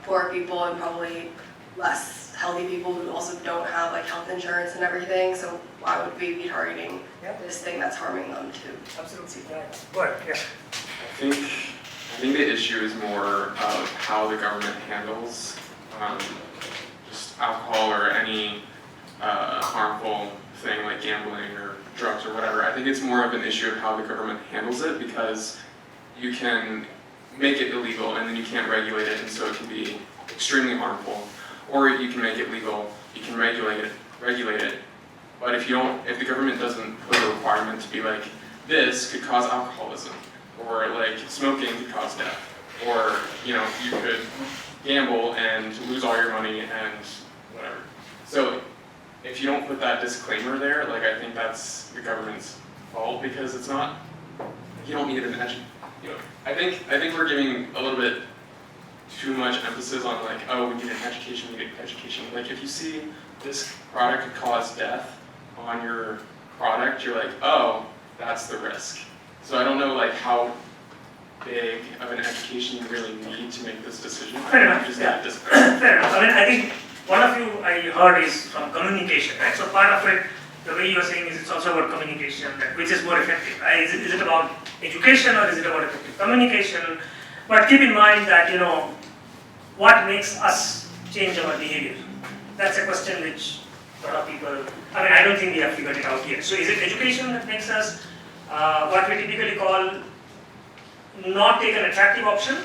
poor people and probably less healthy people who also don't have like health insurance and everything, so why would we be targeting this thing that's harming them too? Absolutely. Right. Yeah. I think the issue is more of how the government handles just alcohol or any harmful thing like gambling or drugs or whatever. I think it's more of an issue of how the government handles it, because you can make it illegal and then you can't regulate it, and so it can be extremely harmful. Or you can make it legal, you can regulate it. But if the government doesn't put a requirement to be like, this could cause alcoholism, or like smoking could cause death, or you could gamble and lose all your money and whatever. So if you don't put that disclaimer there, like I think that's the government's fault, because it's not. You don't need an I think we're giving a little bit too much emphasis on like, oh, we need an education, we need education. Like if you see this product could cause death on your product, you're like, oh, that's the risk. So I don't know like how big of an education you really need to make this decision. Fair enough. Fair enough. I mean, I think one of you I heard is from communication, right? So part of it, the way you are saying is it's also about communication, which is more effective, right? Is it about education or is it about effective communication? But keep in mind that, what makes us change our behavior? That's a question which a lot of people, I don't think we have figured it out yet. So is it education that makes us, what we typically call, not take an attractive option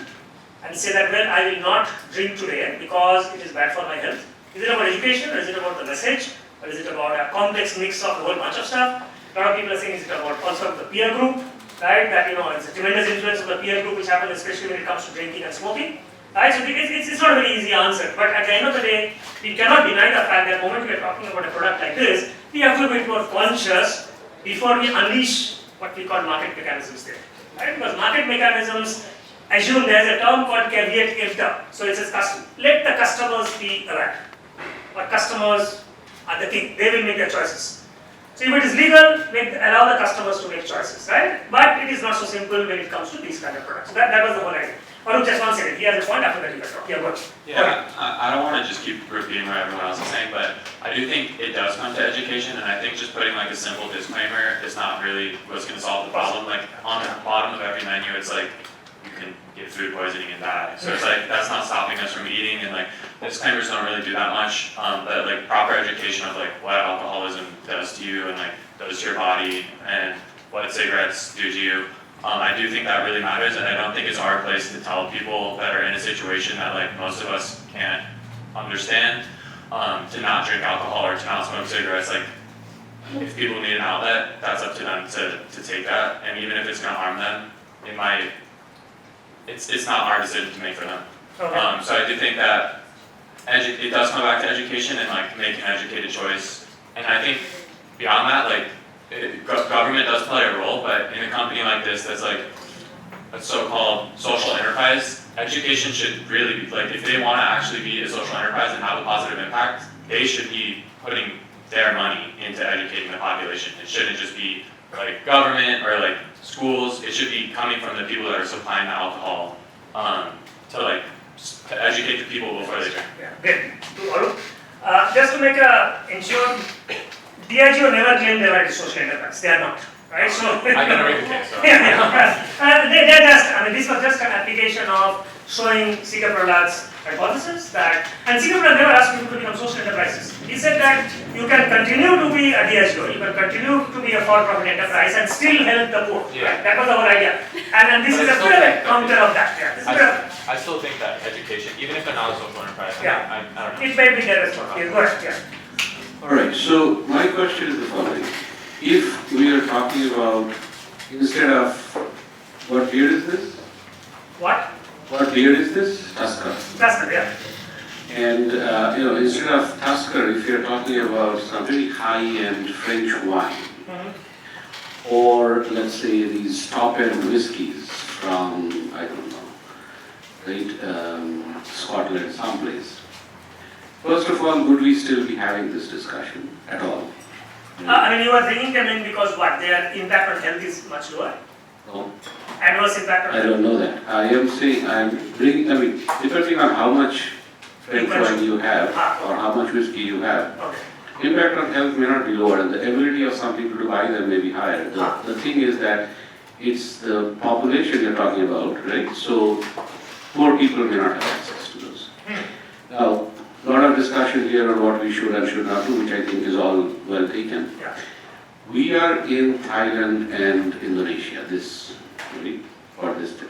and say that, well, I will not drink today because it is bad for my health? Is it about education, or is it about the message, or is it about a complex mix of a whole bunch of stuff? A lot of people are saying, is it about also the peer group, right? That, it's a tremendous influence of the peer group which happens especially when it comes to drinking and smoking. Right? So it's not a very easy answer, but at the end of the day, we cannot deny the fact that the moment we are talking about a product like this, we have to be more conscious before we unleash what we call market mechanisms there. Right? Because market mechanisms assume there is a term called caveat emptor. So it says, let the customers be aware. But customers are the king, they will make their choices. So if it is legal, allow the customers to make choices, right? But it is not so simple when it comes to these kind of products. So that was the whole idea. Or just one second, he has a point, after that you can talk. Yeah, go ahead. Yeah, I don't want to just keep repeating what everyone else is saying, but I do think it does come to education, and I think just putting like a simple disclaimer is not really what's going to solve the problem. Like on the bottom of every menu, it's like you can get food poisoning and die. So it's like that's not stopping us from eating, and like disclaimers don't really do that much. But like proper education of like what alcoholism does to you and like does to your body, and what cigarettes do to you. I do think that really matters, and I don't think it's our place to tell people that are in a situation that like most of us can't understand to not drink alcohol or to not smoke cigarettes. Like if people need an outlet, that's up to them to take that, and even if it's going to harm them, it's not our decision to make for them. Okay. So I do think that it does come back to education and like making an educated choice, and I think beyond that, like government does play a role, but in a company like this that's like a so-called social enterprise, education should really be, like if they want to actually be a social enterprise and have a positive impact, they should be putting their money into educating the population. It shouldn't just be like government or like schools. It should be coming from the people that are supplying the alcohol to educate the people before they drink. Yeah, good. Just to make ensure, Diageo never claimed they were a social enterprise. They are not, right? So I can read the case. So. They're just. This was just an application of showing CK Prahlad's hypothesis that, and CK Prahlad never asked people to become social enterprises. He said that you can continue to be a DSO, you can continue to be a for-profit enterprise and still help the poor. Yeah. Right? That was our idea. And this But is I a still bit of a think counter of that. Yeah. This is a bit of- I still think that education, even if they're not a social enterprise, Yeah. I don't know. it may be their responsibility. Go ahead. Yeah. All right, so my question is the following. If we are talking about, instead of, what beard is this? What? What beard is this? Tusker. Tusker, yeah. And, instead of Tusker, if you're talking about some very high-end French wine, or let's say these top-end whiskies from, I don't know, right, Scotland, someplace. First of all, would we still be having this discussion at all? I mean, you are bringing them in because what? Their impact on health is much lower? No. Adverse impact on I don't know that. I am saying, depending on how much French wine you have, or how much whiskey you have, impact on health may not be lower, and the ability of some people to buy them may be higher. The thing is that it's the population you're talking about, right? So poor people may not have access to those. Now, a lot of discussion here on what we should and should not do, which I think is all well taken. We are in Thailand and Indonesia, for this thing.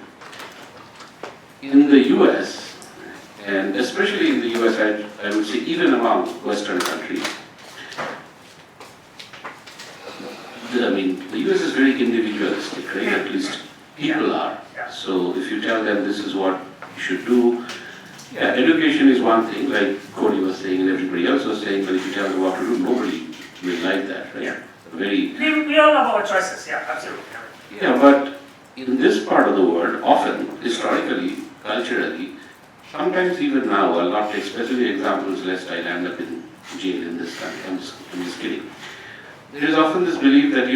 In the US, and especially in the US, I would say even among Western countries, the US is very individualistic, right? At least people are. So if you tell them this is what you should do, yeah, education is one thing, like Cody was saying and everybody else was saying, but if you tell them what to do, nobody will like that, right? We all have our choices, yeah, absolutely. Yeah, but in this part of the world, often, historically, culturally, sometimes even now, I'll not take specific examples lest I land up in jail in this country, I'm just kidding. There is often this belief that,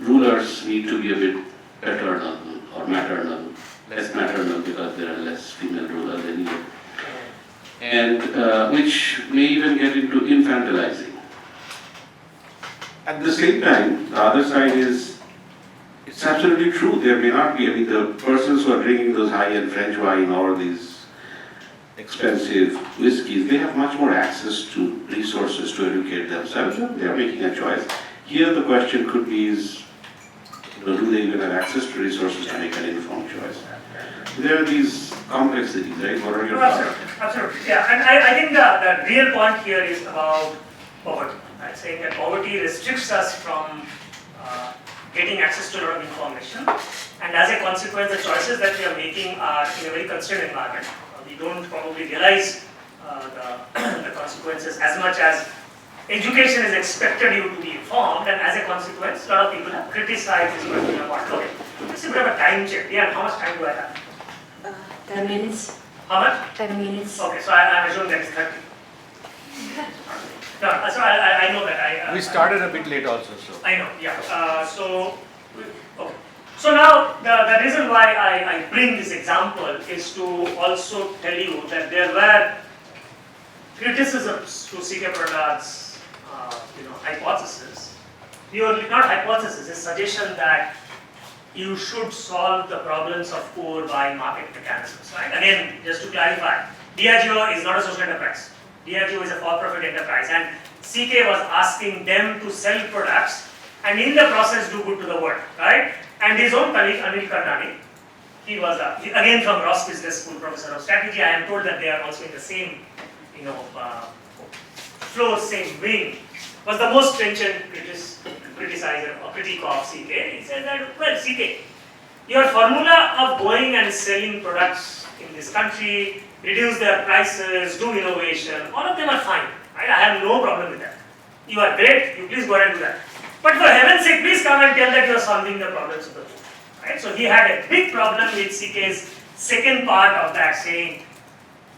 rulers need to be a bit paternal or maternal, less maternal because there are less female rulers anyway. And which may even get into infantilizing. At the same time, the other side is, it's absolutely true, there may not be, the persons who are drinking those high-end French wine or these expensive whiskeys, they have much more access to resources to educate themselves, and they are making a choice. Here the question could be is, do they even have access to resources to make an informed choice? There are these complexities, right? What are your thoughts? Absolutely, yeah. And I think the real point here is about poverty. Right? Saying that poverty restricts us from getting access to a lot of information, and as a consequence, the choices that we are making are in a very constrained environment. We don't probably realize the consequences as much as education is expected you to be informed, and as a consequence, a lot of people have criticized this particular model. Okay, let's see, we have a time check. Yeah, how much time do I have? 10 minutes. How much? 10 minutes. Okay, so I'm assuming that it's 30. No, so I know that. We started a bit late also, so. I know, yeah. Okay. So now, the reason why I bring this example is to also tell you that there were criticisms to C.K. Prahlad's, hypothesis. Purely, not hypothesis, a suggestion that you should solve the problems of poor by market mechanisms, right? Again, just to clarify, Diageo is not a social enterprise. Diageo is a for-profit enterprise, and CK was asking them to sell products and in the process do good to the world, right? And his own colleague, Anil Karnani, he was, again from Ross Business School, professor of strategy. I am told that they are also in the same, floor, same wing, was the most trenchant criticizer or critique of CK. He said that, well, CK, your formula of going and selling products in this country, reduce their prices, do innovation, all of them are fine, right? I have no problem with that. You are great, you please go ahead and do that. But for heaven's sake, please come and tell that you are solving the problems of the poor, right? So he had a big problem with CK's second part of that, saying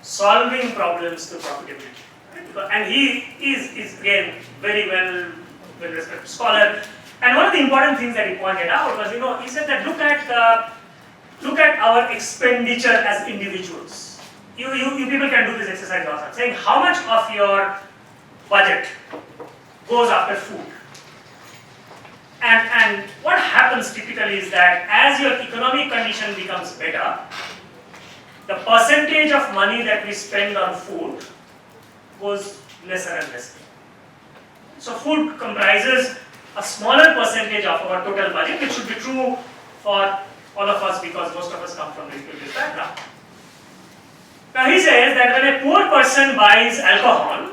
solving problems through profitability. Right? And he is again very well respected scholar. And one of the important things that he pointed out was, he said that look at our expenditure as individuals. You people can do this exercise also, saying how much of your budget goes after food. And what happens typically is that as your economic condition becomes better, the percentage of money that we spend on food goes lesser and lesser. So food comprises a smaller percentage of our total budget, which should be true for all of us because most of us come from religious background. Now he says that when a poor person buys alcohol,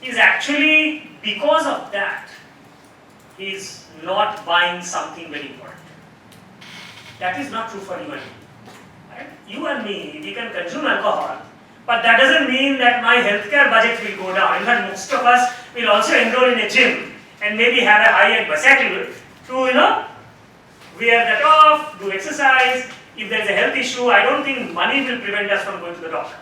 he's actually, because of that, he's not buying something very important. That is not true for you and me. Right? You and me, we can consume alcohol, but that doesn't mean that my healthcare budget will go down. In fact, most of us will also enroll in a gym and maybe have a high-end bicycle to, wear that off, do exercise. If there is a health issue, I don't think money will prevent us from going to the doctor.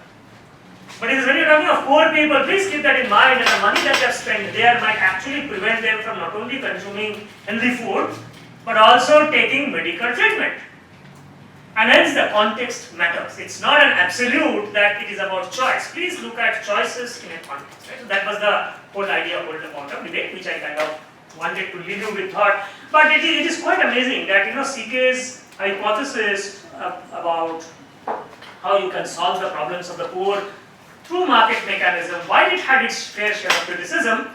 But when you're talking of poor people, please keep that in mind, that the money that they have spent there might actually prevent them from not only consuming healthy food, but also taking medical treatment. And hence the context matters. It's not an absolute that it is about choice. Please look at choices in a context. Right? So that was the whole idea of quantum debate, which I kind of wanted to leave you with thought. But it is quite amazing that CK's hypothesis about how you can solve the problems of the poor through market mechanism, while it had its fair share of criticism,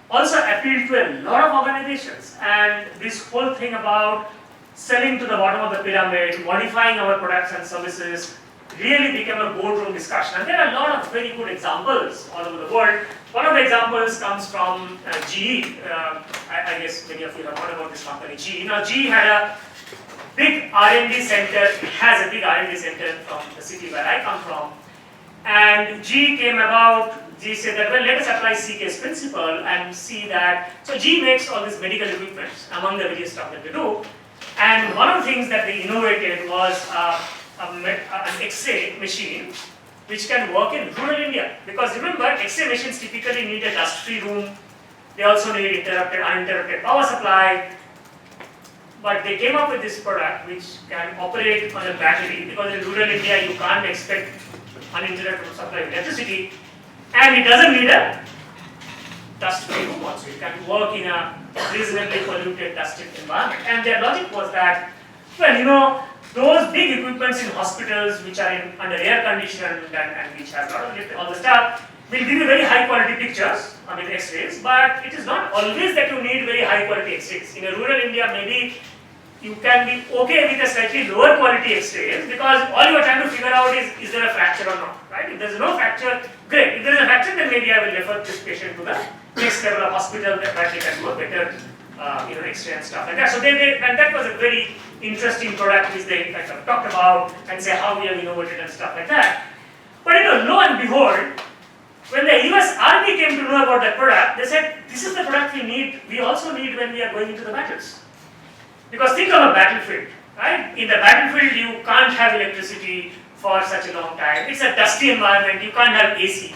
also appealed to a lot of organizations. And this whole thing about selling to the bottom of the pyramid, modifying our products and services, really became a boardroom discussion. And there are a lot of very good examples all over the world. One of the examples comes from GE. I guess many of you have heard about this company, GE. Now, GE had a big R&D center, has a big R&D center from the city where I come from. And GE came about, GE said that, well, let us apply CK's principle and see that. So GE makes all these medical equipment among the various stuff that they do. And one of the things that they innovated was an X-ray machine which can work in rural India. Because remember, X-ray machines typically need a dust-free room. They also need uninterrupted power supply. But they came up with this product which can operate on a battery, because in rural India you can't expect uninterrupted supply of electricity, and it doesn't need a dust-free room also. It can work in a reasonably polluted, dusted environment. And their logic was that, well, those big equipments in hospitals which are under air conditioned and which have a lot of all the stuff will give you very high quality pictures, X-rays, but it is not always that you need very high quality X-rays. In a rural India, maybe you can be okay with a slightly lower quality X-rays, because all you are trying to figure out is there a fracture or not, right? If there is no fracture, great. If there is a fracture, then maybe I will refer this patient to the next level of hospital that they can do a better X-ray and stuff like that. So and that was a very interesting product which they kind of talked about and say how we have innovated and stuff like that. But lo and behold, when the US Army came to know about that product, they said, this is the product we also need when we are going into the battles. Because think of a battlefield, right? In the battlefield, you can't have electricity for such a long time. It's a dusty environment, you can't have AC.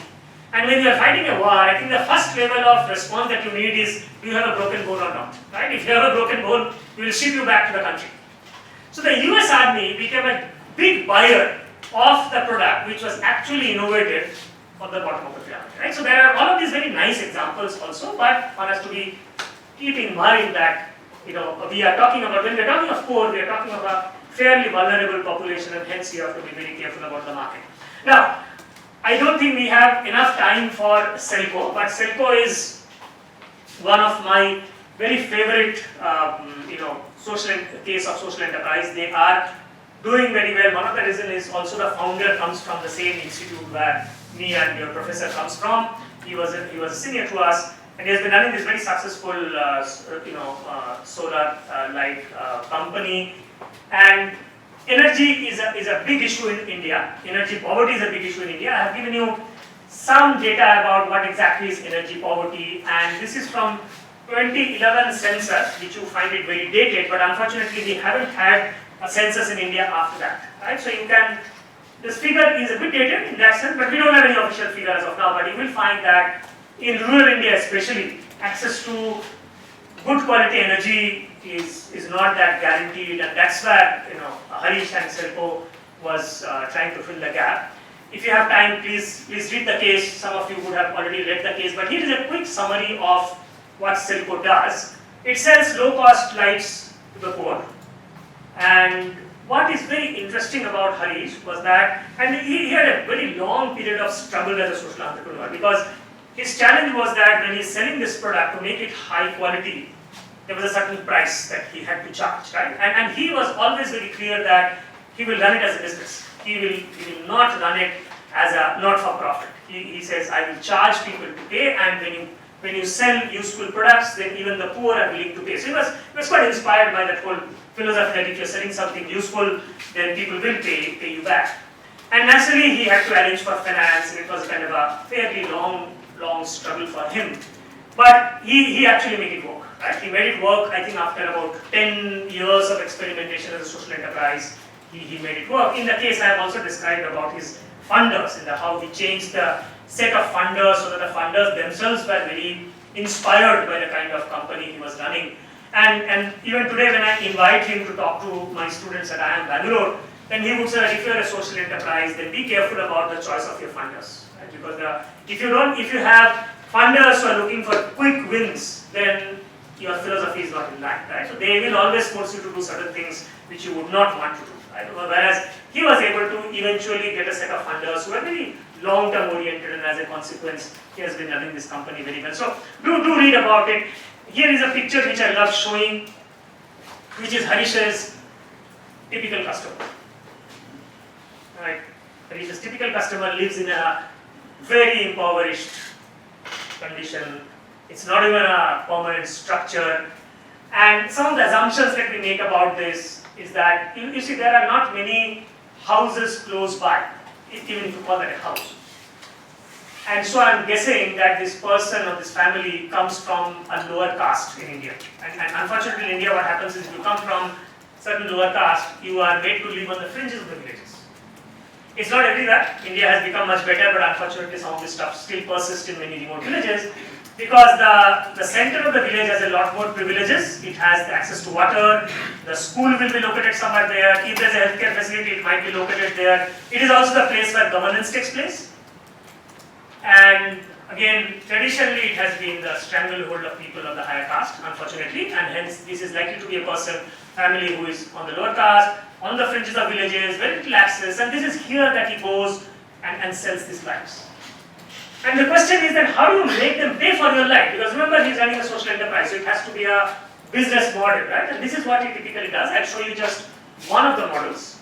And when you are fighting a war, I think the first level of response that you need is, do you have a broken bone or not? Right? If you have a broken bone, we will ship you back to the country. So the US Army became a big buyer of the product which was actually innovated on the bottom of the pyramid. Right? So there are all of these very nice examples also, but one has to keep in mind that we are talking about, when we are talking of poor, we are talking about a fairly vulnerable population, and hence you have to be very careful about the market. Now, I don't think we have enough time for Selco, but Selco is one of my very favorite, case of social enterprise. They are doing very well. One of the reasons is also the founder comes from the same institute where me and your professor comes from. He was a senior to us, and he has been running this very successful, solar light company. And energy is a big issue in India. Energy poverty is a big issue in India. I have given you some data about what exactly is energy poverty, and this is from 2011 census, which you find it very dated, but unfortunately we haven't had a census in India after that. Right? So this figure is a bit dated in that sense, but we don't have any official figure as of now, but you will find that in rural India especially, access to good quality energy is not that guaranteed, and that's where Harish and Selco was trying to fill the gap. If you have time, please read the case. Some of you would have already read the case, but here is a quick summary of what Selco does. It sells low-cost lights to the poor, and what is very interesting about Harish was that, and he had a very long period of struggle as a social entrepreneur, because his challenge was that when he's selling this product, to make it high quality, there was a certain price that he had to charge, right? And he was always very clear that he will run it as a business. He will not run it as a not-for-profit. He says, I will charge people to pay, and when you sell useful products, then even the poor are willing to pay. So he was quite inspired by that whole philosophy that if you're selling something useful, then people will pay you back. And naturally, he had to arrange for finance, and it was kind of a fairly long struggle for him. But he actually made it work, right? He made it work, I think after about 10 years of experimentation as a social enterprise, he made it work. In the case I have also described about his funders, and how he changed the set of funders so that the funders themselves were very inspired by the kind of company he was running. And even today when I invite him to talk to my students at IIM Bangalore, then he would say that if you're a social enterprise, then be careful about the choice of your funders. Right? Because if you have funders who are looking for quick wins, then your philosophy is not in line, right? So they will always force you to do certain things which you would not want to do, right? Whereas he was able to eventually get a set of funders who are very long-term oriented, and as a consequence, he has been running this company very well. So do read about it. Here is a picture which I love showing, which is Harish's typical customer. Right? Harish's typical customer lives in a very impoverished condition. It's not even a permanent structure. And some of the assumptions that we make about this is that, you see, there are not many houses close by, even if you call that a house. And so I'm guessing that this person or this family comes from a lower caste in India. And unfortunately in India what happens is if you come from certain lower caste, you are made to live on the fringes of the villages. It's not everywhere. India has become much better, but unfortunately some of this stuff still persists in many remote villages, because the center of the village has a lot more privileges. It has the access to water, the school will be located somewhere there, if there's a healthcare facility it might be located there. It is also the place where governance takes place. And again, traditionally it has been the stranglehold of people of the higher caste, unfortunately, and hence this is likely to be a family who is on the lower caste, on the fringes of villages, very little access, and this is here that he goes and sells these lives. And the question is that how do you make them pay for your life? Because remember, he's running a social enterprise, so it has to be a business model, right? And this is what he typically does. I'll show you just one of the models.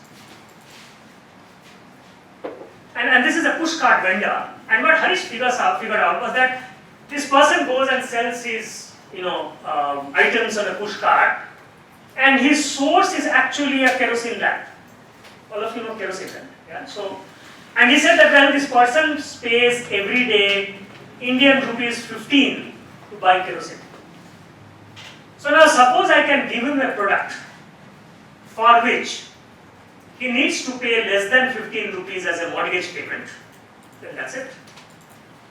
And this is a push cart vendor. And what Harish figured out was that this person goes and sells his items on a push cart, and his source is actually a kerosene lamp. All of you know kerosene lamp, yeah? And he said that when this person pays every day Indian rupees 15 to buy kerosene. So now suppose I can give him a product for which he needs to pay less than 15 rupees as a mortgage payment, then that's it.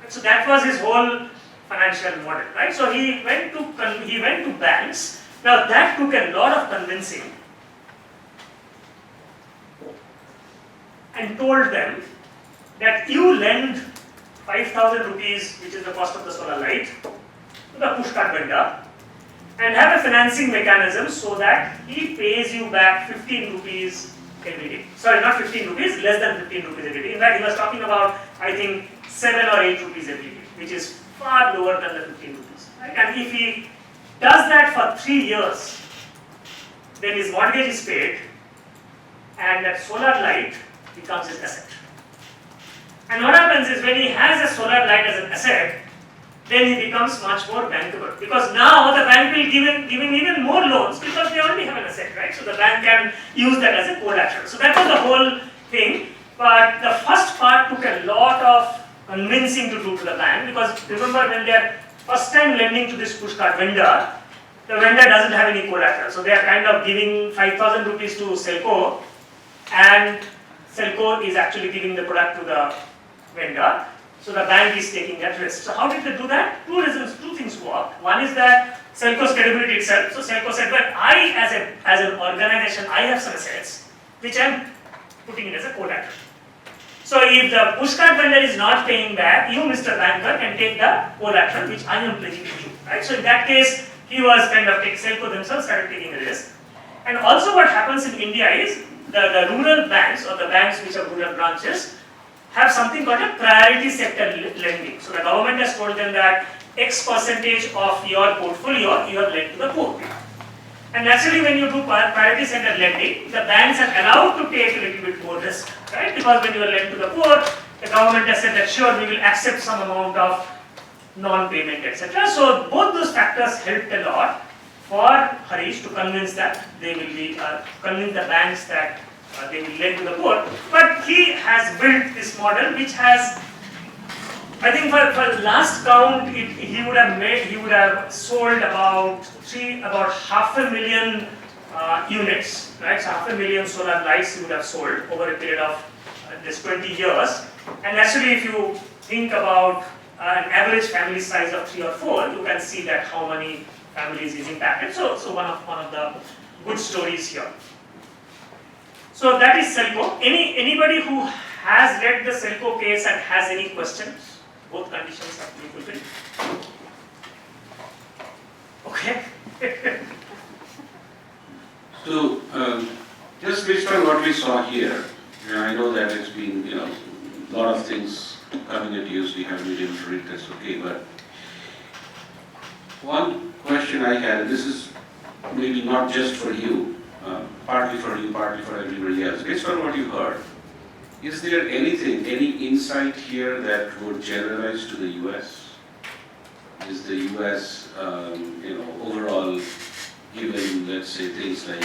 So that was his whole financial model, right? So he went to banks. Now that took a lot of convincing, and told them that you lend 5,000 rupees, which is the cost of the solar light, to the pushcart vendor, and have a financing mechanism so that he pays you back 15 rupees every day. Sorry, not 15 rupees, less than 15 rupees every day. In fact, he was talking about, I think, 7 or 8 rupees every day, which is far lower than the 15 rupees. Right? And if he does that for 3 years, then his mortgage is paid, and that solar light becomes his asset. And what happens is when he has a solar light as an asset, then he becomes much more bankable. Because now the bank will give him even more loans because they already have an asset, right? So the bank can use that as a collateral. So that was the whole thing. But the first part took a lot of convincing to do to the bank, because remember, when they are first time lending to this pushcart vendor, the vendor doesn't have any collateral. So they are kind of giving 5,000 rupees to Selco, and Selco is actually giving the product to the vendor. So the bank is taking that risk. So how did they do that? Two things worked. One is that Selco's credibility itself. So Selco said, well, I as an organization, I have some assets which I am putting it as a collateral. So if the pushcart vendor is not paying back, you, Mr. Banker, can take the collateral which I am pledging to you. Right? So in that case, he was kind of Selco themselves started taking the risk. And also what happens in India is, the rural banks or the banks which have rural branches have something called a priority sector lending. So the government has told them that X percentage of your portfolio you have lent to the poor. And naturally when you do priority sector lending, the banks are allowed to take a little bit more risk, right? Because when you are lent to the poor, the government has said that sure, we will accept some amount of non-payment, etc. So both those factors helped a lot for Harish to convince that they will be, convince the banks that they will lend to the poor. But he has built this model which has, I think for last count, he would have sold about 500,000 units, right? So 500,000 solar lights he would have sold over a period of this 20 years. And actually, if you think about an average family size of 3 or 4, you can see that how many families is impacted. So one of the good stories here. So that is Selco. Anybody who has read the Selco case and has any questions? Both conditions have to be fulfilled. Okay. So, just based on what we saw here, I know that it's been, a lot of things coming at you, so you haven't been able to read this, okay, but one question I had, and this is maybe not just for you, partly for you, partly for everybody else, based on what you heard, is there anything, any insight here that would generalize to the US? Is the US, overall, given, let's say, things like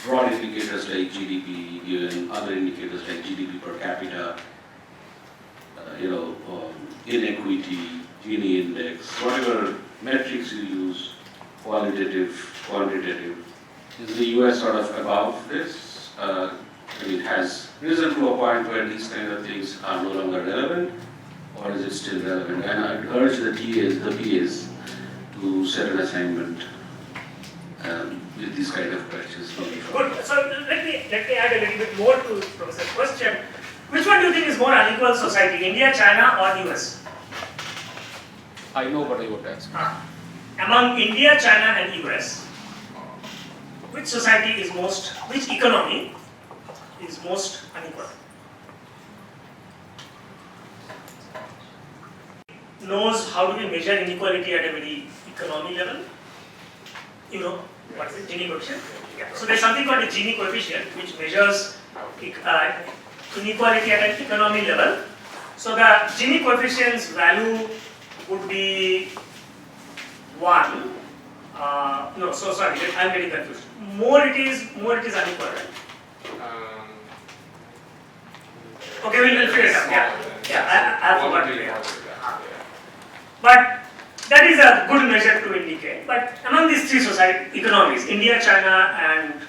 broad indicators like GDP, given other indicators like GDP per capita, inequity, Gini index, whatever metrics you use, qualitative, quantitative, is the US sort of above this? Has risen to a point where these kind of things are no longer relevant, or is it still relevant? And I'd urge the PAs to set an assignment with these kind of questions. Good. So let me add a little bit more to Professor's question. Which one do you think is more unequal society, India, China, or US? I know what I would ask. Among India, China, and US, which society is which economy is most unequal? Knows how do we measure inequality at a very economy level? You know, what is it, Gini coefficient? Yeah. So there's something called a Gini coefficient which measures inequality at an economy level. So the Gini coefficient's value would be 1. No, so sorry, I'm getting confused. More it is unequal, right? Okay, we'll figure it out. Yeah, I forgot it. But that is a good measure to indicate. But among these three economies, India, China, and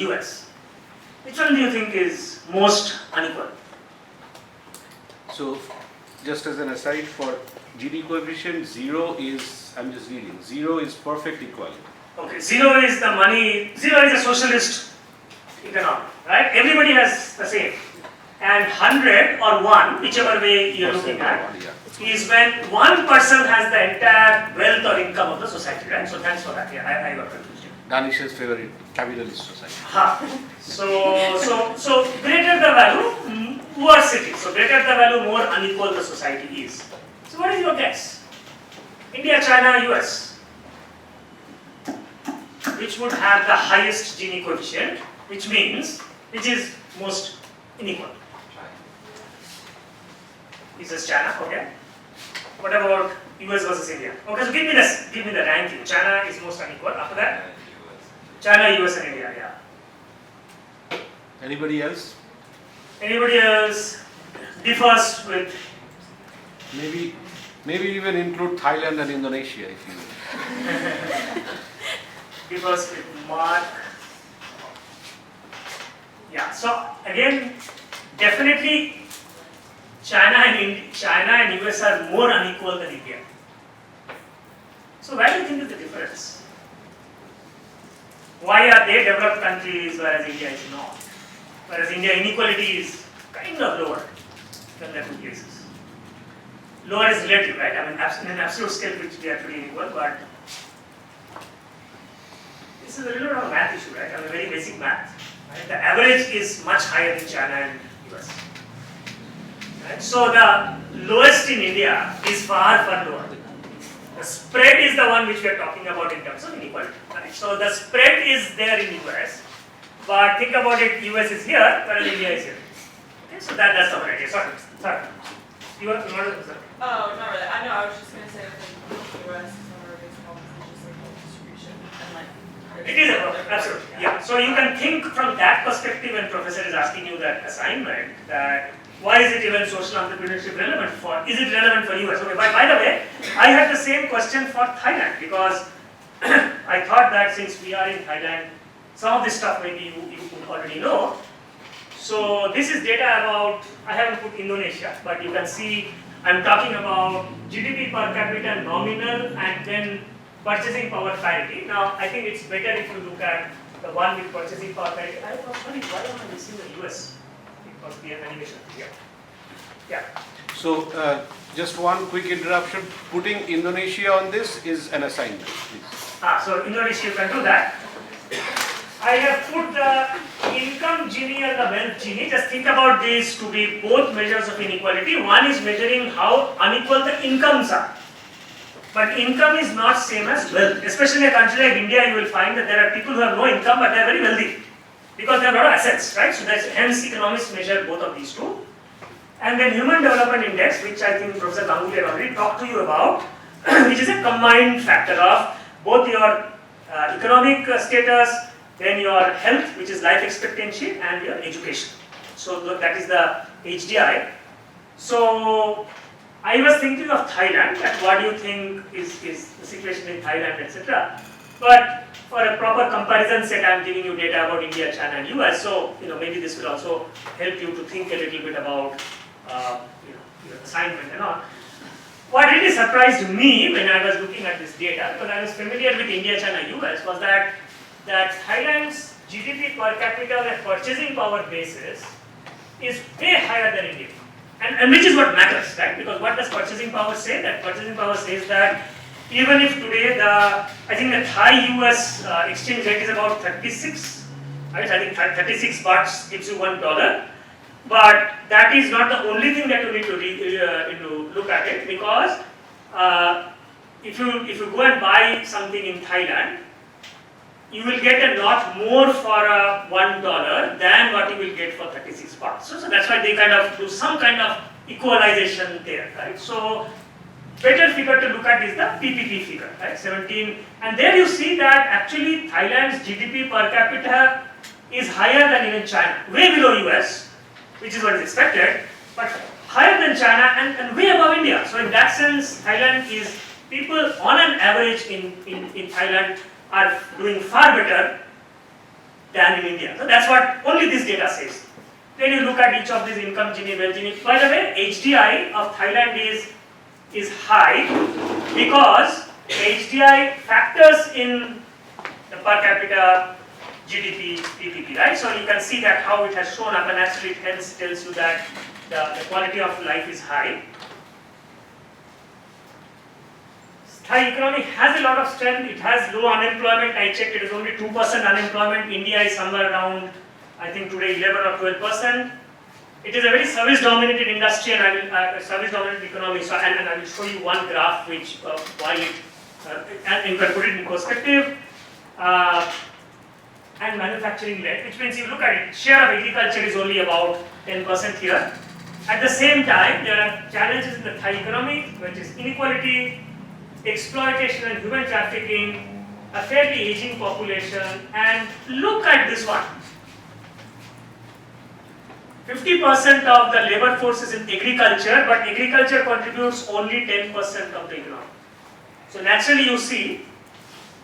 US, which one do you think is most unequal? So, just as an aside, for Gini coefficient, 0 is, I'm just reading, 0 is perfect equality. Okay, 0 is the money, 0 is a socialist economy, right? Everybody has the same. And 100 or 1, whichever way you're looking at, is when one person has the entire wealth or income of the society, right? So thanks for that. Yeah, I got confused. Danish's favorite capitalist society. So greater the value, worse it is. So greater the value, more unequal the society is. So what is your guess? India, China, US. Which would have the highest Gini coefficient, which is most unequal? This is China, okay. What about US versus India? Okay, so give me the ranking. China is most unequal. After that, China, US, and India. Yeah. Anybody else? Anybody else differs with? Maybe even include Thailand and Indonesia if you will. Differs with Mark. Yeah. So again, definitely. China and US are more unequal than India. So where do you think is the difference? Why are they developed countries whereas India is not? Whereas India inequality is kind of lower than the two places. Lower is relative, right? I mean, in an absolute scale, which they are pretty equal, but this is a little bit of a math issue, right? I mean, very basic math. Right? The average is much higher in China and US. Right? So the lowest in India is far, far lower. The spread is the one which we are talking about in terms of inequality. Right? So the spread is there in US, but think about it, US is here, whereas India is here. Okay, so that's the idea. Sorry. You want to say? Oh, not really. I know. I was just gonna say that the US is one of our biggest problems, is just like wealth distribution and like. It is a problem, absolutely. Yeah. So you can think from that perspective when professor is asking you that assignment, that why is it even social entrepreneurship relevant for? Is it relevant for US? Okay. By the way, I had the same question for Thailand because I thought that since we are in Thailand, some of this stuff maybe you already know. So this is data about, I haven't put Indonesia, but you can see I'm talking about GDP per capita nominal and then purchasing power parity. Now I think it's better if you look at the one with purchasing power parity. I was sorry, why am I missing the US? It must be an animation here. Yeah. So just one quick interruption. Putting Indonesia on this is an assignment, please. So Indonesia, you can do that. I have put the income Gini and the wealth Gini. Just think about these to be both measures of inequality. One is measuring how unequal the incomes are. But income is not same as wealth. Especially in a country like India, you will find that there are people who have no income but they are very wealthy. Because they have a lot of assets, right? So that's, hence economists measure both of these two. And then Human Development Index, which I think Professor Ganguly had already talked to you about, which is a combined factor of both your economic status, then your health, which is life expectancy, and your education. So that is the HDI. So I was thinking of Thailand, that what do you think is the situation in Thailand, etc. But for a proper comparison set, I am giving you data about India, China, and US. So maybe this will also help you to think a little bit about your assignment and all. What really surprised me when I was looking at this data, because I was familiar with India, China, US, was that Thailand's GDP per capita on a purchasing power basis is way higher than India. And which is what matters, right? Because what does purchasing power say? That purchasing power says that even if today I think the Thai-US exchange rate is about 36, right? I think 36 bahts gives you $1. But that is not the only thing that you need to look at it, because if you go and buy something in Thailand, you will get a lot more for $1 than what you will get for 36 bahts. So that's why they kind of do some kind of equalization there, right? So better figure to look at is the PPP figure, right? 17, and there you see that actually Thailand's GDP per capita is higher than even China, way below US, which is what is expected, but higher than China and way above India. So in that sense, Thailand is, people on an average in Thailand are doing far better than in India. So that's what only this data says. Then you look at each of these income Gini, wealth Gini. By the way, HDI of Thailand is high because HDI factors in the per capita GDP, PPP, right? So you can see that how it has shown up, and actually it hence tells you that the quality of life is high. Thai economy has a lot of strength. It has low unemployment. I checked, it is only 2% unemployment. India is somewhere around, I think today 11 or 12%. It is a very service-dominated industry and service-dominated economy. So, and I will show you one graph which why it, and you can put it in perspective. And manufacturing-led, which means you look at it, share of agriculture is only about 10% here. At the same time, there are challenges in the Thai economy, which is inequality, exploitation and human trafficking, a fairly aging population, and look at this one. 50% of the labor force is in agriculture, but agriculture contributes only 10% of the economy. So naturally you see,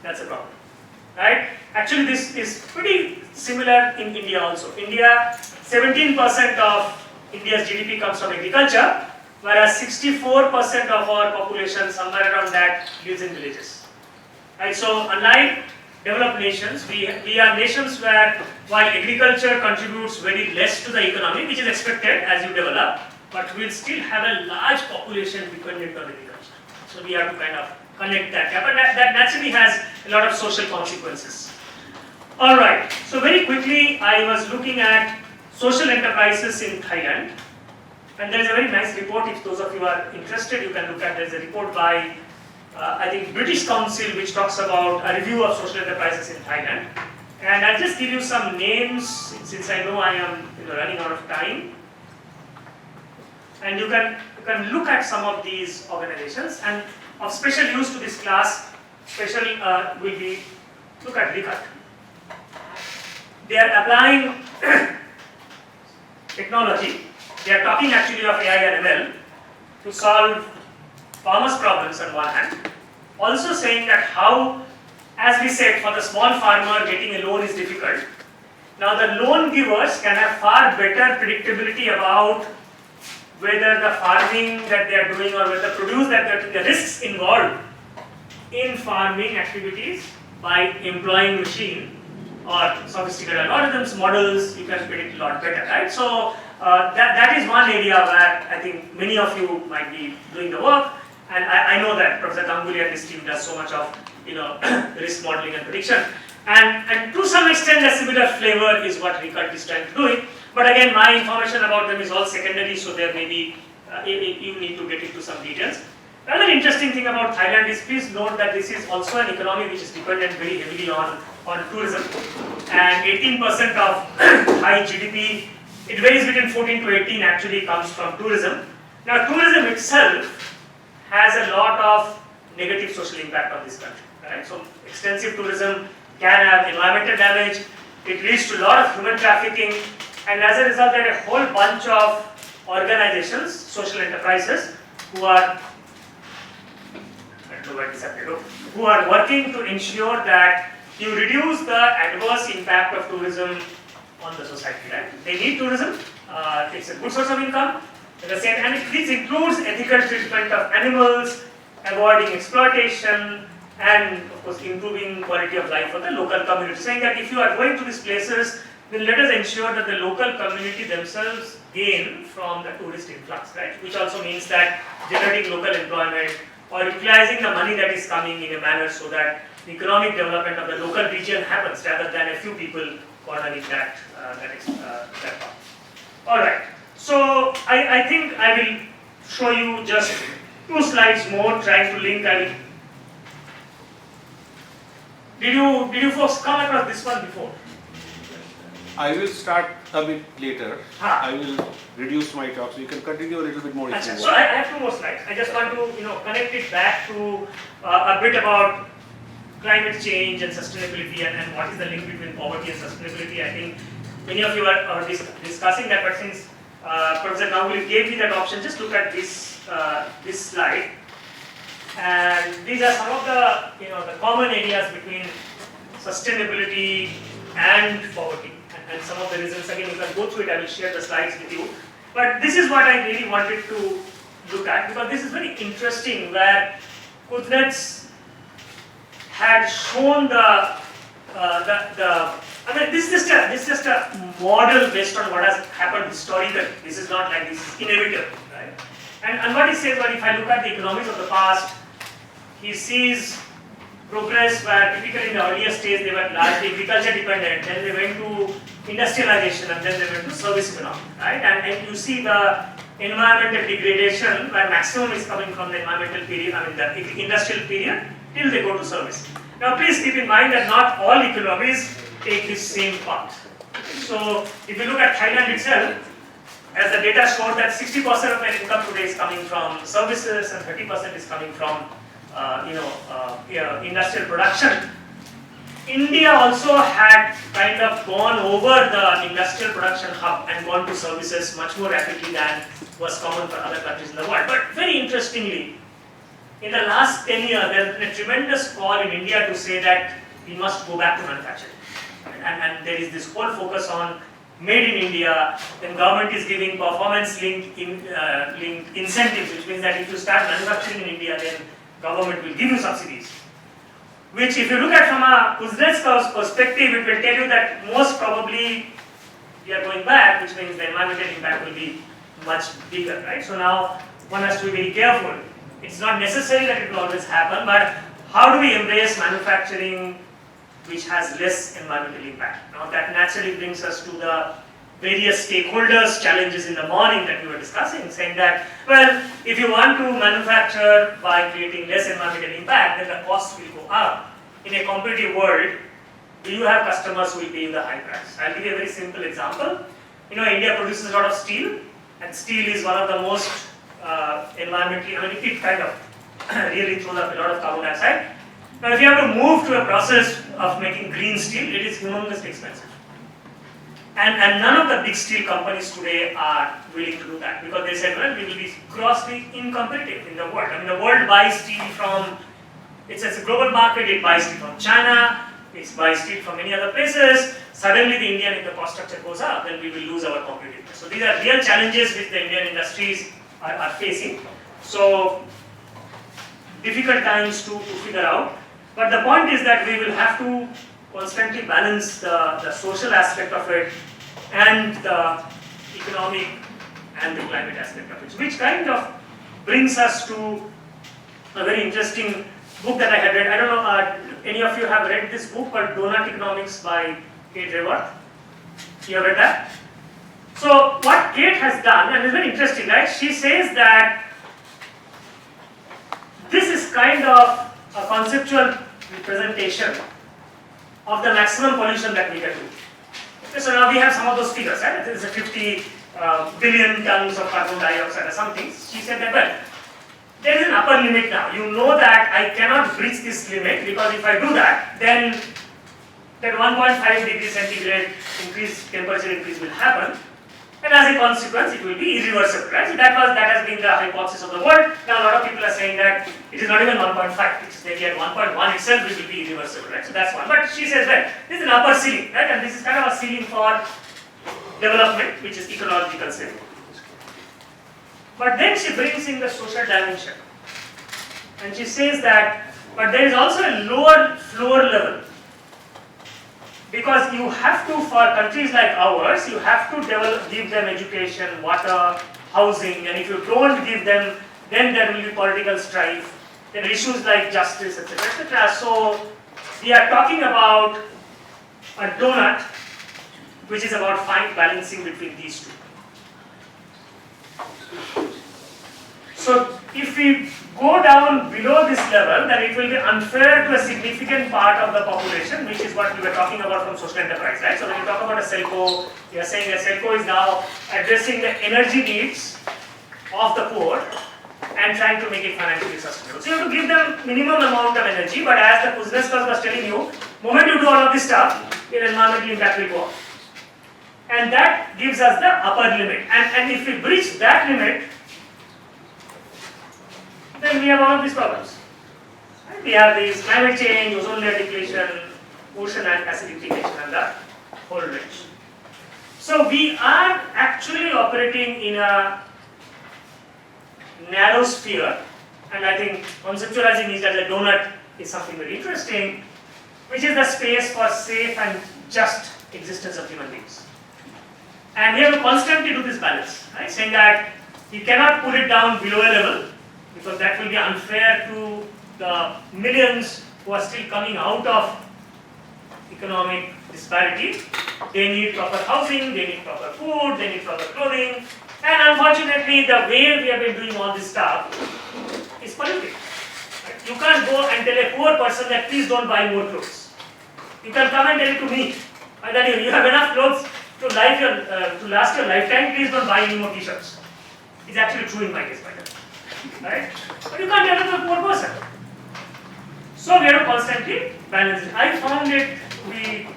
that's a problem, right? Actually this is pretty similar in India also. India, 17% of India's GDP comes from agriculture, whereas 64% of our population, somewhere around that, lives in villages. Right? So unlike developed nations, we are nations where while agriculture contributes very less to the economy, which is expected as you develop, but we'll still have a large population dependent on agriculture. So we have to kind of connect that gap, and that naturally has a lot of social consequences. All right, so very quickly, I was looking at social enterprises in Thailand. And there is a very nice report, if those of you are interested, you can look at. There is a report by, I think, British Council, which talks about a review of social enterprises in Thailand. And I'll just give you some names, since I know I am running out of time. And you can look at some of these organizations. And of special use to this class, will be, look at RICAT. They are applying technology. They are talking actually of AI and ML to solve farmers' problems on one hand. Also saying that how, as we said, for the small farmer, getting a loan is difficult. Now the loan givers can have far better predictability about whether the farming that they are doing or whether the produce that they are doing, the risks involved in farming activities by employing machine or sophisticated algorithms, models, you can predict a lot better, right? So that is one area where I think many of you might be doing the work, and I know that Professor Ganguly and his team does so much of risk modeling and prediction, and to some extent a similar flavor is what RICAT is trying to do. But again, my information about them is all secondary, so there may be you need to get into some details. Another interesting thing about Thailand is, please note that this is also an economy which is dependent very heavily on tourism, and 18% of Thai GDP, it varies between 14 to 18 actually comes from tourism. Now tourism itself has a lot of negative social impact on this country, right? So extensive tourism can have environmental damage, it leads to a lot of human trafficking, and as a result there are a whole bunch of organizations, social enterprises, who are working to ensure that you reduce the adverse impact of tourism on the society, right? They need tourism, it's a good source of income, at the same time this includes ethical treatment of animals, avoiding exploitation, and of course improving quality of life for the local community. Saying that if you are going to these places, then let us ensure that the local community themselves gain from the tourist influx, right? Which also means that generating local employment or utilizing the money that is coming in a manner so that the economic development of the local region happens rather than a few people cornering that part. All right. So I think I will show you just 2 slides more, trying to link. Did you folks come across this one before? I will start a bit later. I will reduce my talk, so you can continue a little bit more if you want. So I have 2 more slides. I just want to connect it back to a bit about climate change and sustainability and what is the link between poverty and sustainability. I think many of you are discussing that, but since Professor Ganguly gave me that option, just look at this slide. And these are some of the the common areas between sustainability and poverty. And some of the reasons, again, you can go through it, I will share the slides with you. But this is what I really wanted to look at, because this is very interesting, where Kuznets had shown this is just a model based on what has happened historically. This is not like this is inevitable, right? And what he says, well, if I look at the economies of the past, he sees progress where typically in the earlier stage they were largely agriculture dependent, then they went to industrialization, and then they went to service economy, right? And you see the environmental degradation where maximum is coming from the environmental period, the industrial period, till they go to service. Now please keep in mind that not all economies take this same path. So if you look at Thailand itself, as the data showed that 60% of their income today is coming from services and 30% is coming from industrial production. India also had kind of gone over the industrial production hub and gone to services much more rapidly than was common for other countries in the world. But very interestingly, in the last 10 years, there has been a tremendous call in India to say that we must go back to manufacturing. And there is this whole focus on made in India, then government is giving performance-linked incentives, which means that if you start manufacturing in India, then government will give you subsidies. Which if you look at from a Kuznetsov's perspective, it will tell you that most probably we are going back, which means the environmental impact will be much bigger, right? So now one has to be very careful. It's not necessary that it will always happen, but how do we embrace manufacturing which has less environmental impact. Now that naturally brings us to the various stakeholders' challenges in the morning that we were discussing, saying that, well, if you want to manufacture by creating less environmental impact, then the cost will go up. In a competitive world, do you have customers who will pay you the high price? I'll give you a very simple example. You know, India produces a lot of steel, and steel is one of the most environmentally, I mean, it kind of really throws up a lot of carbon dioxide. Now, if you have to move to a process of making green steel, it is humongously expensive. And none of the big steel companies today are willing to do that because they said, well, we will be grossly incompetitive in the world. I mean, the world buys steel from, it's a global market, it buys steel from China, it buys steel from many other places. Suddenly the Indian, if the cost structure goes up, then we will lose our competitiveness. So these are real challenges which the Indian industries are facing. So difficult times to figure out. But the point is that we will have to constantly balance the social aspect of it and the economic and the climate aspect of it, which kind of brings us to a very interesting book that I had read. I don't know, any of you have read this book called Donut Economics by Kate Raworth? You have read that? So what Kate has done, and it's very interesting, right? She says that this is kind of a conceptual representation of the maximum pollution that we can do. Okay, so now we have some of those figures, right? It's a 50 billion tons of carbon dioxide or something. She said that, well, there is an upper limit now. You know that I cannot breach this limit because if I do that, then that 1.5 degrees centigrade increase, temperature increase will happen. And as a consequence, it will be irreversible, right? So that has been the hypothesis of the world. Now a lot of people are saying that it is not even 1.5, it's maybe at 1.1 itself it will be irreversible, right? So that's one. But she says, well, this is an upper ceiling, right? And this is kind of a ceiling for development, which is ecological ceiling. But then she brings in the social dimension. And she says that, but there is also a lower floor level. Because you have to, for countries like ours, you have to give them education, water, housing, and if you don't give them, then there will be political strife, there are issues like justice, etc., etc. So we are talking about a donut, which is about fine balancing between these two. So if we go down below this level, then it will be unfair to a significant part of the population, which is what we were talking about from social enterprise, right? So when you talk about a Selco, you are saying that Selco is now addressing the energy needs of the poor and trying to make it financially sustainable. So you have to give them minimum amount of energy, but as the business was telling you, moment you do all of this stuff, your environmental impact will go up. And that gives us the upper limit. And if we breach that limit, then we have all of these problems. Right? We have these climate change, ozone layer depletion, ocean and acidification, and the whole range. So we are actually operating in a narrow sphere, and I think conceptualizing it as a donut is something very interesting, which is the space for safe and just existence of human beings. And we have to constantly do this balance, right? Saying that you cannot put it down below a level, because that will be unfair to the millions who are still coming out of economic disparity. They need proper housing, they need proper food, they need proper clothing, and unfortunately the way we have been doing all this stuff is polluting. Right? You can't go and tell a poor person that please don't buy more clothes. You can come and tell it to me, that you have enough clothes to last your lifetime, please don't buy any more t-shirts. It's actually true in my case, by the way. Right? But you can't tell it to a poor person. So we have to constantly balance it. I found it to be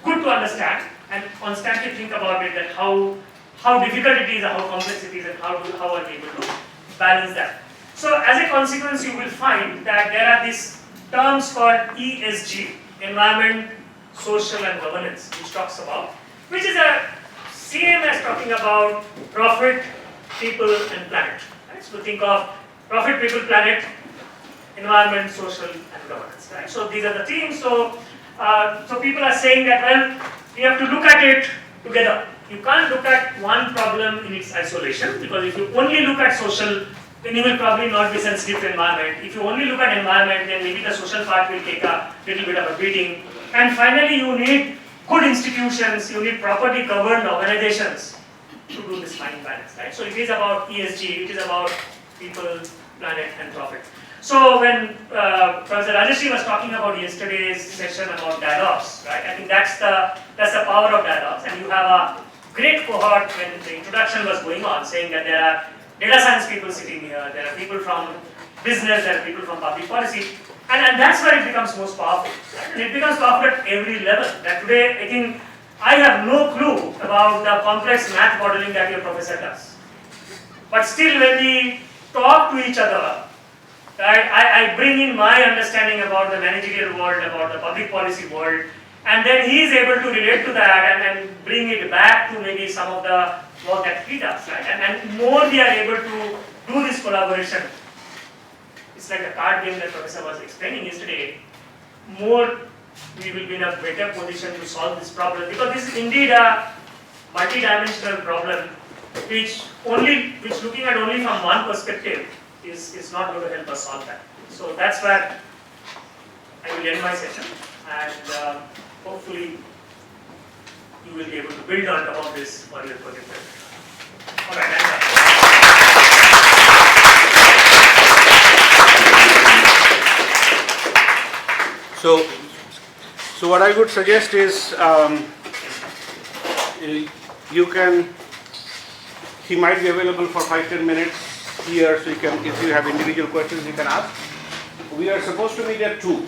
good to understand and constantly think about it, that how difficult it is, how complex it is, and how are we able to balance that. So as a consequence, you will find that there are these terms called ESG, environment, social and governance, which talks about, which is a same as talking about profit, people and planet. Right? So think of profit, people, planet, environment, social and governance. Right? So these are the themes. So people are saying that, well, we have to look at it together. You can't look at one problem in its isolation, because if you only look at social then you will probably not be sensitive to environment. If you only look at environment, then maybe the social part will take a little bit of a beating. And finally, you need good institutions, you need properly governed organizations to do this fine balance, right? So it is about ESG, it is about people, planet, and profit. So when Professor Rajeshri was talking about yesterday's session about dialogues, right? I think that's the power of dialogues, and you have a great cohort when the introduction was going on, saying that there are data science people sitting here, there are people from business, there are people from public policy, and that's where it becomes most powerful. Right? And it becomes powerful at every level. That today, I think, I have no clue about the complex math modeling that your professor does. But still, when we talk to each other, right, I bring in my understanding about the managerial world, about the public policy world, and then he is able to relate to that and bring it back to maybe some of the work that he does, right? And more we are able to do this collaboration. It's like the card game that Professor was explaining yesterday. More we will be in a better position to solve this problem, because this is indeed a multi-dimensional problem which looking at only from one perspective is not going to help us solve that. So that's where I will end my session, and hopefully you will be able to build on top of this for your project. All right, So what I would suggest is he might be available for 5-10 minutes here, so you can, if you have individual questions, you can ask. We are supposed to meet at 2.